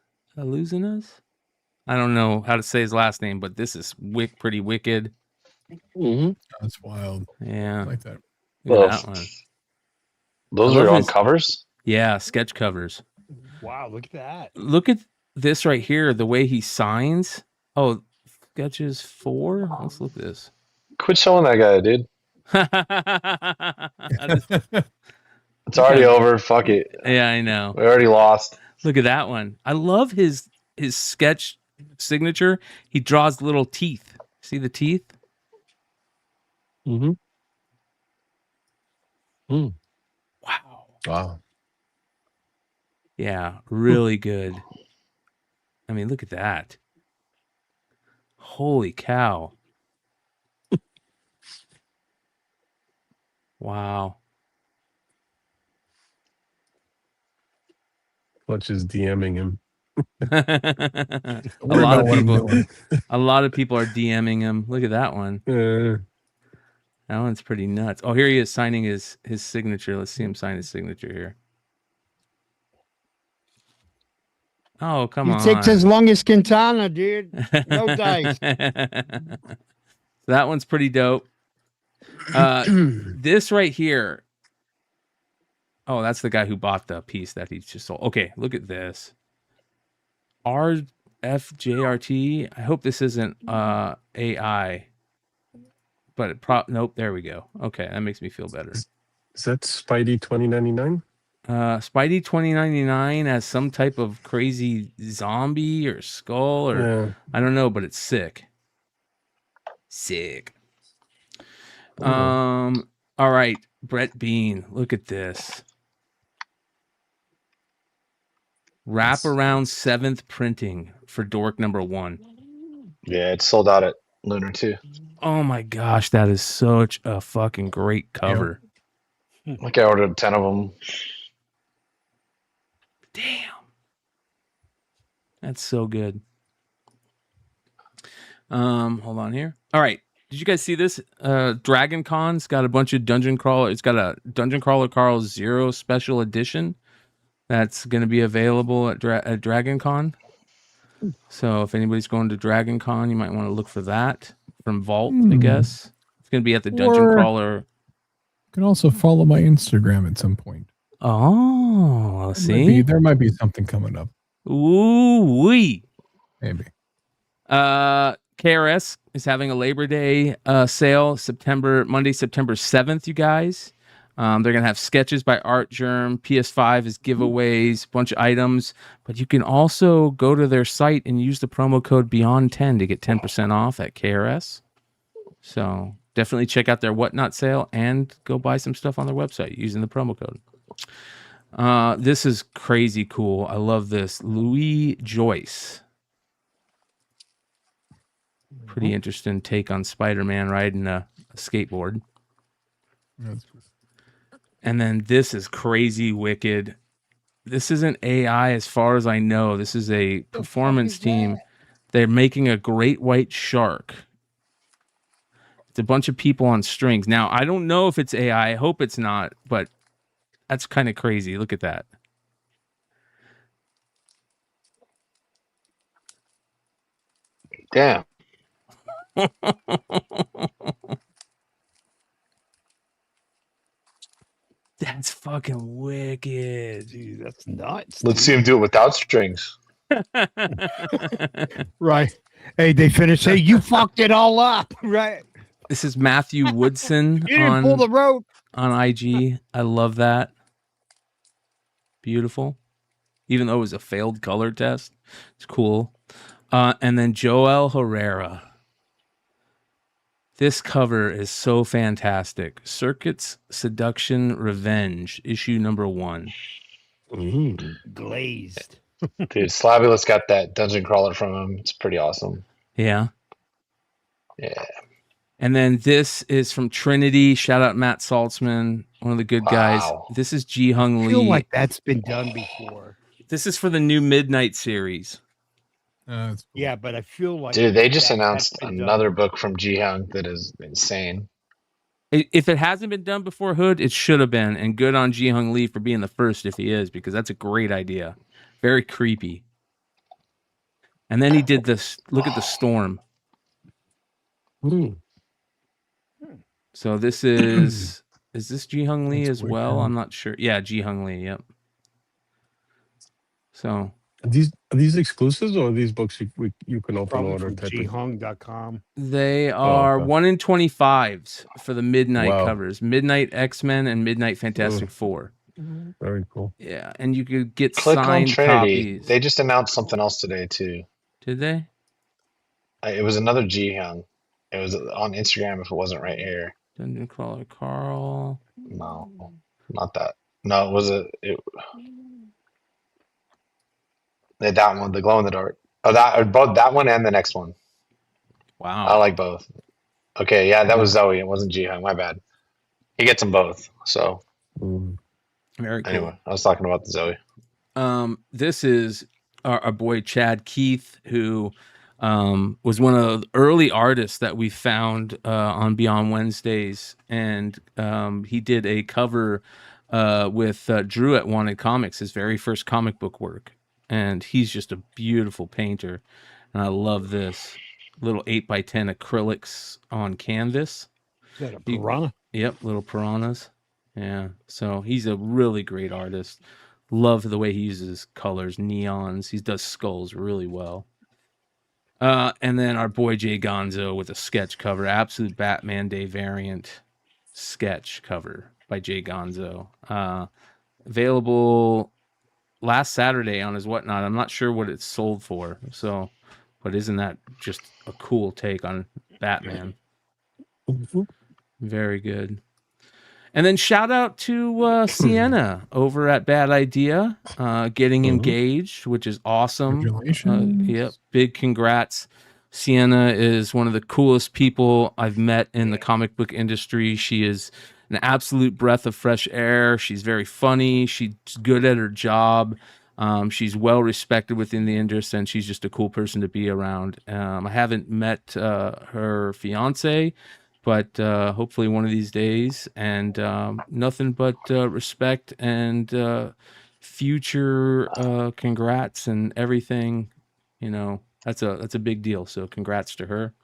I don't know how to say his last name, but this is pretty wicked. That's wild. Yeah. I like that. Look at that one. Those are on covers? Yeah, sketch covers. Wow, look at that. Look at this right here, the way he signs. Oh, sketches 4? Let's look at this. Quit showing that guy, dude. It's already over. Fuck it. Yeah, I know. We already lost. Look at that one. I love his sketch signature. He draws little teeth. See the teeth? Mm. Wow. Yeah, really good. I mean, look at that. Holy cow. Wow. Clutch is DMing him. A lot of people are DMing him. Look at that one. That one's pretty nuts. Oh, here he is signing his signature. Let's see him sign his signature here. Oh, come on. He takes as long as Quintana, dude. No dice. That one's pretty dope. This right here. Oh, that's the guy who bought the piece that he just sold. Okay, look at this. RFJRT. I hope this isn't AI. But nope, there we go. Okay, that makes me feel better. Is that Spidey 2099? Spidey 2099 has some type of crazy zombie or skull or I don't know, but it's sick. Sick. All right, Brett Bean, look at this. Wraparound 7th printing for Dork #1. Yeah, it's sold out at Lunar too. Oh my gosh, that is such a fucking great cover. Like I ordered 10 of them. Damn. That's so good. Hold on here. All right. Did you guys see this? Dragon Con's got a bunch of dungeon crawler. It's got a Dungeon Crawler Carl 0 special edition that's going to be available at Dragon Con. So if anybody's going to Dragon Con, you might want to look for that from Vault, I guess. It's going to be at the Dungeon Crawler. You can also follow my Instagram at some point. Oh, see? There might be something coming up. Ooh, wee. Maybe. KRS is having a Labor Day sale Monday, September 7th, you guys. They're going to have sketches by Art Germ. PS5 is giveaways, a bunch of items. But you can also go to their site and use the promo code Beyond10 to get 10% off at KRS. So definitely check out their Whatnot sale and go buy some stuff on their website using the promo code. This is crazy cool. I love this. Louis Joyce. Pretty interesting take on Spider-Man riding a skateboard. And then this is crazy wicked. This isn't AI as far as I know. This is a performance team. They're making a great white shark. It's a bunch of people on strings. Now, I don't know if it's AI. I hope it's not, but that's kind of crazy. Look at that. Damn. That's fucking wicked. Dude, that's nuts. Let's see him do it without strings. Right. Hey, they finished. Hey, you fucked it all up. Right. This is Matthew Woodson You didn't pull the rope on IG. I love that. Beautiful. Even though it was a failed color test. It's cool. And then Joel Herrera. This cover is so fantastic. Circuits, Seduction, Revenge, issue #1. Glazed. Dude, Slavulus got that dungeon crawler from him. It's pretty awesome. Yeah. Yeah. And then this is from Trinity. Shout out Matt Saltzman, one of the good guys. This is Ji Hung Lee. I feel like that's been done before. This is for the new Midnight series. Yeah, but I feel like Dude, they just announced another book from Ji Hung that is insane. If it hasn't been done before Hood, it should have been. And good on Ji Hung Lee for being the first if he is, because that's a great idea. Very creepy. And then he did this. Look at the storm. So this is this Ji Hung Lee as well? I'm not sure. Yeah, Ji Hung Lee. Yep. So Are these exclusives or are these books you can open Probably order? from jhung.com. they are okay. 1 in 25s for the Midnight Wow. covers. Midnight X-Men and Midnight Fantastic Four. Very cool. Yeah, and you could get Click on signed Trinity. copies. They just announced something else today too. Did they? It was another Ji-Hyun. It was on Instagram if it wasn't right here. Dungeon Crawler Carl. No, not that. No, it was that one, the glow in the dark. Oh, both that one and the next one. Wow. I like both. Okay, yeah, that was Zoe. It wasn't Ji-Hyun. My bad. He gets them both. So Very cool. anyway, I was talking about the Zoe. This is our boy Chad Keith, who was one of the early artists that we found on Beyond Wednesdays, and he did a cover with Drew at Wanted Comics, his very first comic book work, and he's just a beautiful painter, and I love this little 8x10 acrylics on canvas. Is that a piranha? Yep, little piranhas. Yeah, so he's a really great artist. Love the way he uses colors, neons. He does skulls really well. And then our boy Jay Gonzo with a sketch cover, Absolute Batman Day variant sketch cover by Jay Gonzo. Available last Saturday on his Whatnot. I'm not sure what it's sold for. So, but isn't that just a cool take on Batman? Very good. And then shout out to Sienna over at Bad Idea, getting engaged, which is awesome. Congratulations. Yep, big congrats. Sienna is one of the coolest people I've met in the comic book industry. She is an absolute breath of fresh air. She's very funny. She's good at her job. She's well respected within the industry, and she's just a cool person to be around. I haven't met her fiance, but hopefully one of these days. And nothing but respect and future congrats and everything. You know, that's a big deal. So congrats to her.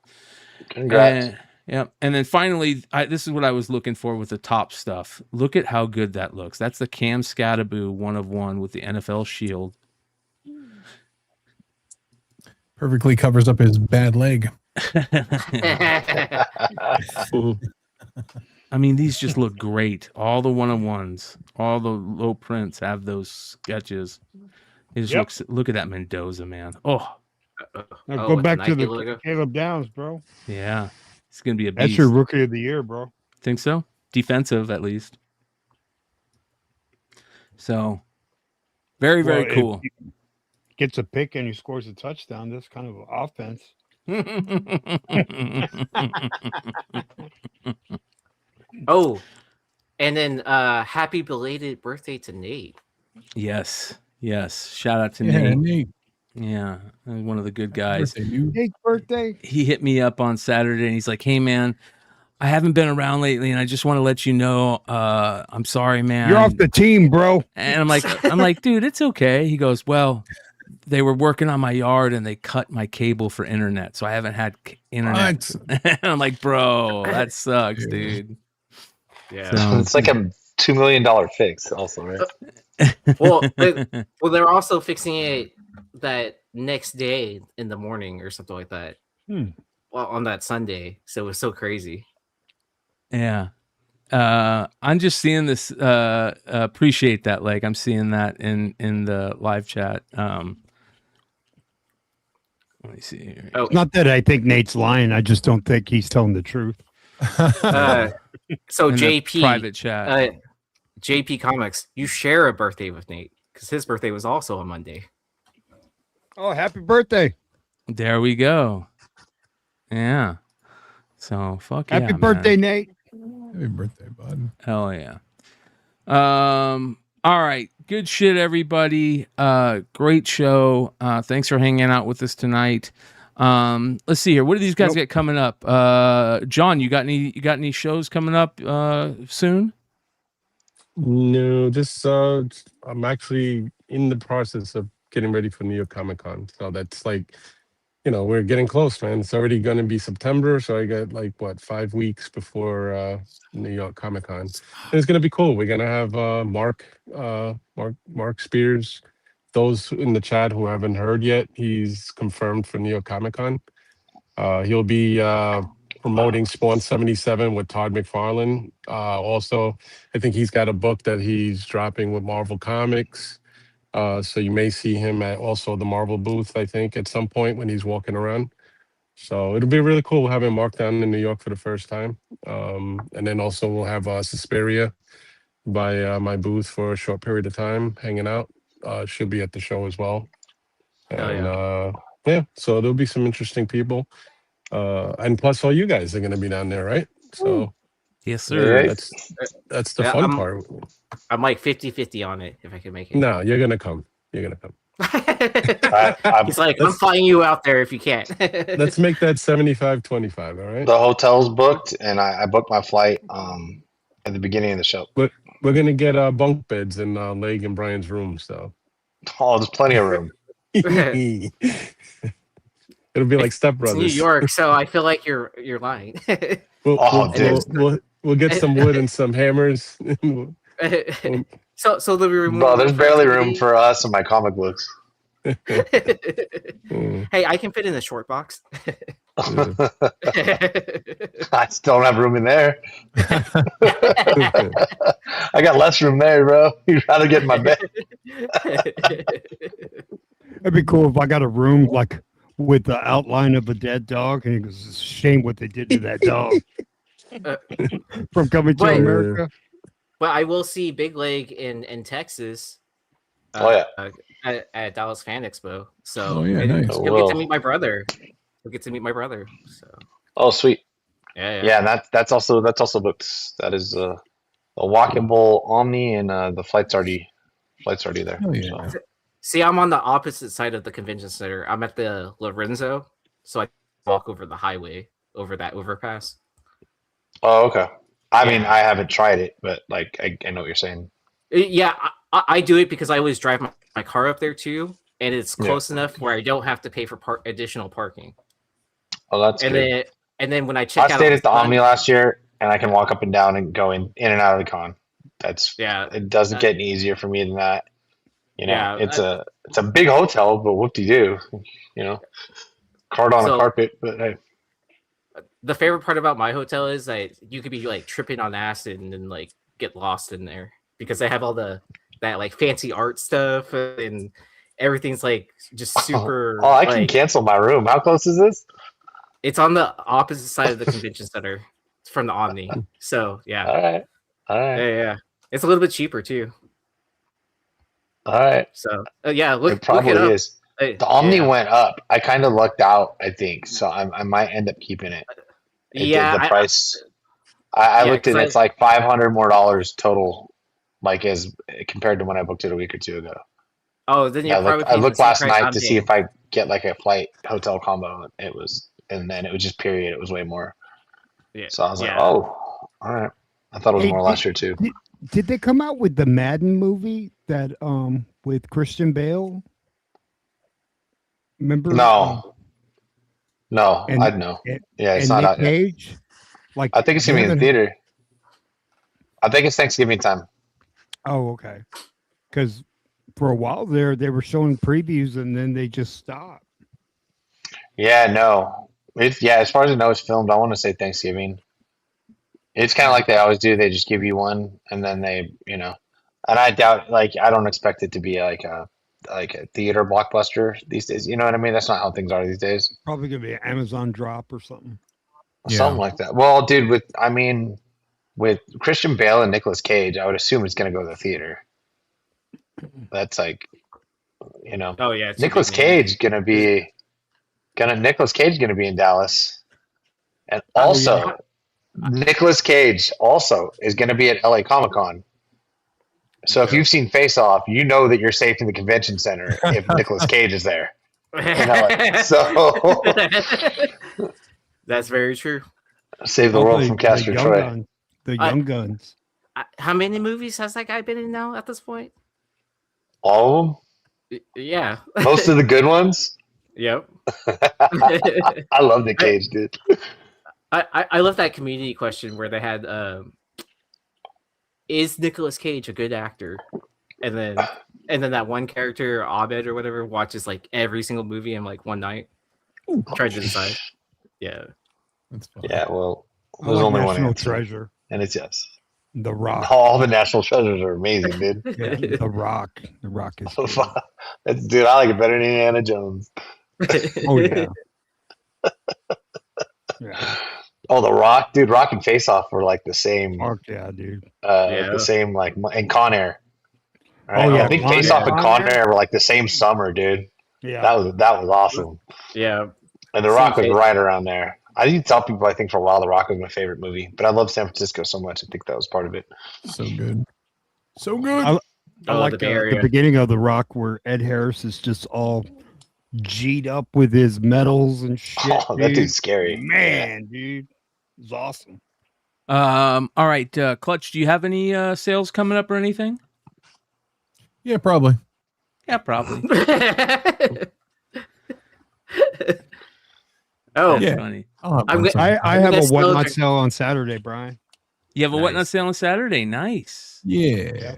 Congrats. Yep. And then finally, this is what I was looking for with the top stuff. Look at how good that looks. That's the Cam Scattaboo 1 of 1 with the NFL shield. Perfectly covers up his bad leg. I mean, these just look great. All the 1-of-1s, all the low prints have those sketches. It just look at that Mendoza, man. Oh, Now go back to the Caleb Downs, bro. yeah. It's going to be a beast. That's your rookie of the year, bro. Think so? Defensive, at least. So, very, very Well, cool. if he gets a pick and he scores a touchdown, that's kind of an offense. Oh, and then happy belated birthday to Nate. Yes. Shout out to Yeah, Nate. Nate. Yeah, one of the good guys. Nate's birthday. He hit me up on Saturday and he's like, "Hey, man, I haven't been around lately, and I just want to let you know, I'm sorry, man. You're off the team, bro." And I'm like, dude, it's okay. He goes, "Well, they were working on my yard and they cut my cable for internet, so I haven't had internet." And I'm like, bro, that sucks, dude. Yeah, So, It's like a $2 million fix, also, right? well, they're also fixing it that next day in the morning or something like that. Well, on that Sunday, so it was so crazy. yeah. I'm just seeing this. Appreciate that. Like, I'm seeing that in the live chat. Let me see here. Oh, not that I think Nate's lying. I just don't think he's telling the truth. So In the JP private chat. JP Comics, you share a birthday with Nate because his birthday was also on Monday. Oh, happy birthday! There we go. Yeah. So fuck Happy yeah, birthday, man. Nate! Happy birthday, bud. Hell yeah. All right. Good shit, everybody. Great show. Thanks for hanging out with us tonight. Let's see here. What do these guys get coming up? John, you got any shows coming up soon? No, just I'm actually in the process of getting ready for New York Comic Con. So that's like, we're getting close, man. It's already going to be September, so I got 5 weeks before New York Comic Con. And it's going to be cool. We're going to have Mark Spears. Those in the chat who haven't heard yet, he's confirmed for New York Comic Con. He'll be promoting Spawn 77 with Todd McFarlane. Also, I think he's got a book that he's dropping with Marvel Comics. So you may see him at also the Marvel booth, I think, at some point when he's walking around. So it'll be really cool having Mark down in New York for the first time. And then also we'll have Suspiria by my booth for a short period of time, hanging out. She'll be at the show as well. And so there'll be some interesting people. And plus all you guys are going to be down there, right? So yes, sir. That's the fun part. I'm like 50-50 on it if I can make it. No, you're going to come. You're going to come. He's like, I'm flying you out there if you can't. Let's make that 75-25, all right? The hotel's booked, and I booked my flight at the beginning of the show. But we're going to get bunk beds in Leg and Brian's room, so. Oh, there's plenty of room. It'll be like Step It's Brothers. New York, so I feel like you're lying. We'll get some wood and some hammers. So the room. Bro, there's barely room for us and my comic books. Hey, I can fit in a short box. I still don't have room in there. I got less room there, bro. You'd rather get in my bed. It'd be cool if I got a room like with the outline of a dead dog, and it was a shame what they did to that dog from Coming to America. But I will see Big Leg in Texas. At Dallas Fan Expo. So nice. You'll get to meet my brother. So. Oh, sweet. Yeah. And that's also booked. That is a walkable Omni, and the flight's already there. Oh, yeah. So. See, I'm on the opposite side of the convention center. I'm at the Lorenzo, so I walk over the highway over that overpass. Oh, okay. I mean, I haven't tried it, but I know what you're saying. Yeah, I do it because I always drive my car up there too, and it's close enough where I don't have to pay for additional parking. Oh, that's good. Then when I check I out, stayed at the Omni last year, and I can walk up and down and go in and out of the con. It doesn't get any easier for me than that. It's a big hotel, but whoop-de-doo. Card on a carpet, but hey. The favorite part about my hotel is that you could be tripping on acid and then get lost in there because they have all that fancy art stuff and everything's just super. I can cancel my room. How close is this? It's on the opposite side of the convention center. It's from the Omni. So yeah. All right. Yeah. It's a little bit cheaper too. All right. So look. It probably look it up. is. The Omni went up. I kind of lucked out, I think. So I might end up keeping it. The price. I looked at it. It's like $500 more total, as compared to when I booked it a week or two ago. Oh, then you probably. I looked last night to see if I get a flight hotel combo. And then it was just period. It was way more. Yeah. So I was like, oh, all right. I thought it was more last year too. Did they come out with the Madden movie that with Christian Bale? Remember? No, I know. Yeah, it's not Nick out yet. Cage? I think it's gonna be in the theater. I think it's Thanksgiving time. Oh, okay. Because for a while there, they were showing previews and then they just stopped. Yeah, no. As far as I know, it's filmed. I want to say Thanksgiving. It's kind of like they always do. They just give you one, and then they, and I doubt, I don't expect it to be like a theater blockbuster these days. You know what I mean? That's not how things are these days. Probably gonna be an Amazon drop or something. Something like that. Well, dude, with Christian Bale and Nicolas Cage, I would assume it's gonna go to the theater. That's Oh yeah. Nicolas Cage gonna be in Dallas, and also Nicolas Cage also is gonna be at LA Comic Con. So if you've seen Face Off, you know that you're safe in the convention center if Nicolas Cage is there. So That's very true. save the Oh, world the- from the Castor young Troy. gun- The Young Guns. How many movies has that guy been in now at this point? All of Yeah. them? Most of the good ones? Yep. I love the Cage, dude. I love that community question where they had is Nicolas Cage a good actor? And then that one character, Abed or whatever, watches like every single movie in like one night. Tried to decide. Yeah. That's fun. Yeah, well, I there's like only one National answer. Treasure. And it's yes. The Rock. All the national treasures are amazing, dude. Yeah, The Rock. The Rock is. Dude, I like it better than Indiana Jones. Oh yeah. Yeah. Oh, The Rock, dude. Rock and Face Off were like the same. Fuck yeah, dude. The same like and Con Air. Right? Oh, yeah, I think Con Face Air. Off and Con Air were like the same summer, dude. Yeah. That was awesome. Yeah. And The Rock was right around there. I didn't tell people I think for a while The Rock was my favorite movie, but I love San Francisco so much. I think that was part of it. So good. So good. I like the beginning of The Rock where Ed Harris is just all G'd up with his medals and shit. Oh, that dude's scary. Man, dude. It's awesome. All right, Clutch, do you have any sales coming up or anything? Yeah, probably. Yeah, probably. Oh, That's Yeah. funny. I have a whatnot sale on Saturday, Brian. You have a whatnot sale on Saturday. Nice. Yeah.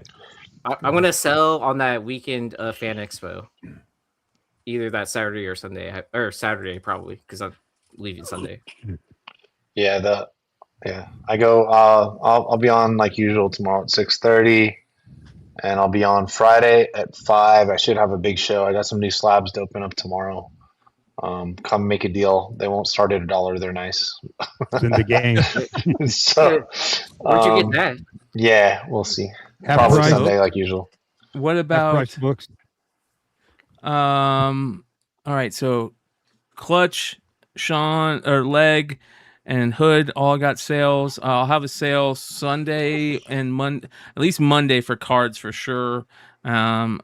I'm gonna sell on that weekend Fan Expo. Either that Saturday or Sunday, or Saturday probably, because I'm leaving Sunday. Yeah, I go. I'll be on like usual tomorrow at 6:30, and I'll be on Friday at 5. I should have a big show. I got some new slabs to open up tomorrow. Come make a deal. They won't start at $1. They're nice. It's in the game. So, Where'd you get that? Yeah, we'll see. Half Probably price. Sunday like usual. What about Price books. all right, so Clutch, Sean or Leg and Hood all got sales. I'll have a sale Sunday and Monday, at least Monday for cards for sure. I'm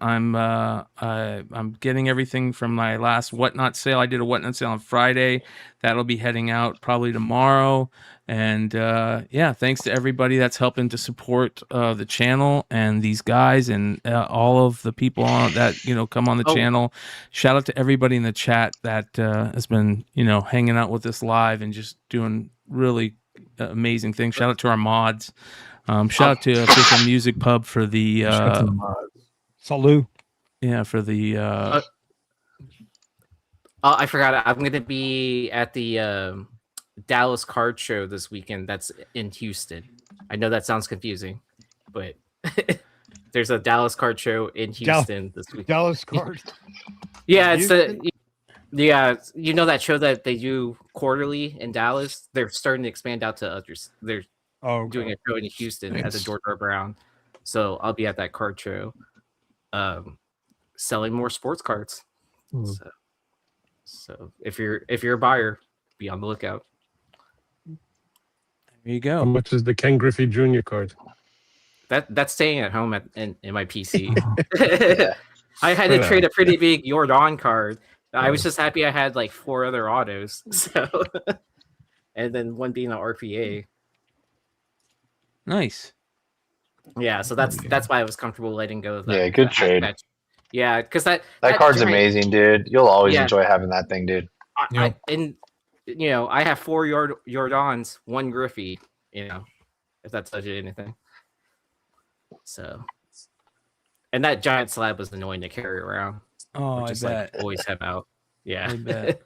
getting everything from my last whatnot sale. I did a whatnot sale on Friday. That'll be heading out probably tomorrow. And yeah, thanks to everybody that's helping to support the channel and these guys and all of the people that come on the channel. Shout out to everybody in the chat that has been hanging out with us live and just doing really amazing things. Shout out to our mods. Shout out to Official Music Pub for the Salute. Yeah, for the I forgot. I'm going to be at the Dallas Card Show this weekend. That's in Houston. I know that sounds confusing, but there's a Dallas Card Show in Houston this week. Dallas Card. Yeah, it's that show that they do quarterly in Dallas. They're starting to expand out to others. They're doing a show in Houston at the George R. Brown. So I'll be at that card show, selling more sports cards. So if you're a buyer, be on the lookout. There you go. How much is the Ken Griffey Jr. card? That's staying at home in my PC. I had to trade a pretty big Jordan card. I was just happy I had like 4 other autos. So and then one being an RPA. Nice. Yeah, so that's why I was comfortable letting go of that. Yeah, good trade. Yeah, because that card's giant, amazing, dude. You'll always enjoy having that thing, dude. I have 4 Jordans, 1 Griffey, if that tells you anything. So, and that giant slab was annoying to carry around. Oh, I bet. Like, always have out. Yeah. I bet.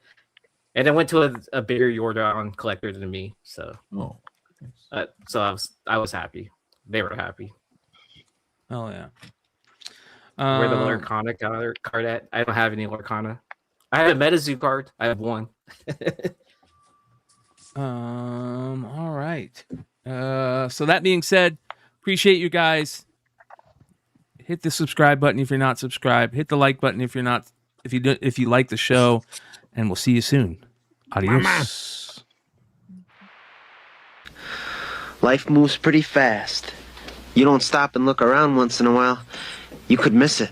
And I went to a bigger Jordan collector than me, so. Oh. So I was happy. They were happy. Oh yeah. Where the Lorcana card at? I don't have any Lorcana. I have a MetaZoo card. I have 1. All right. So that being said, appreciate you guys. Hit the subscribe button if you're not subscribed. Hit the like button if you're not. If you like the show, and we'll see you soon. Adios. Life moves pretty fast. You don't stop and look around once in a while, you could miss it.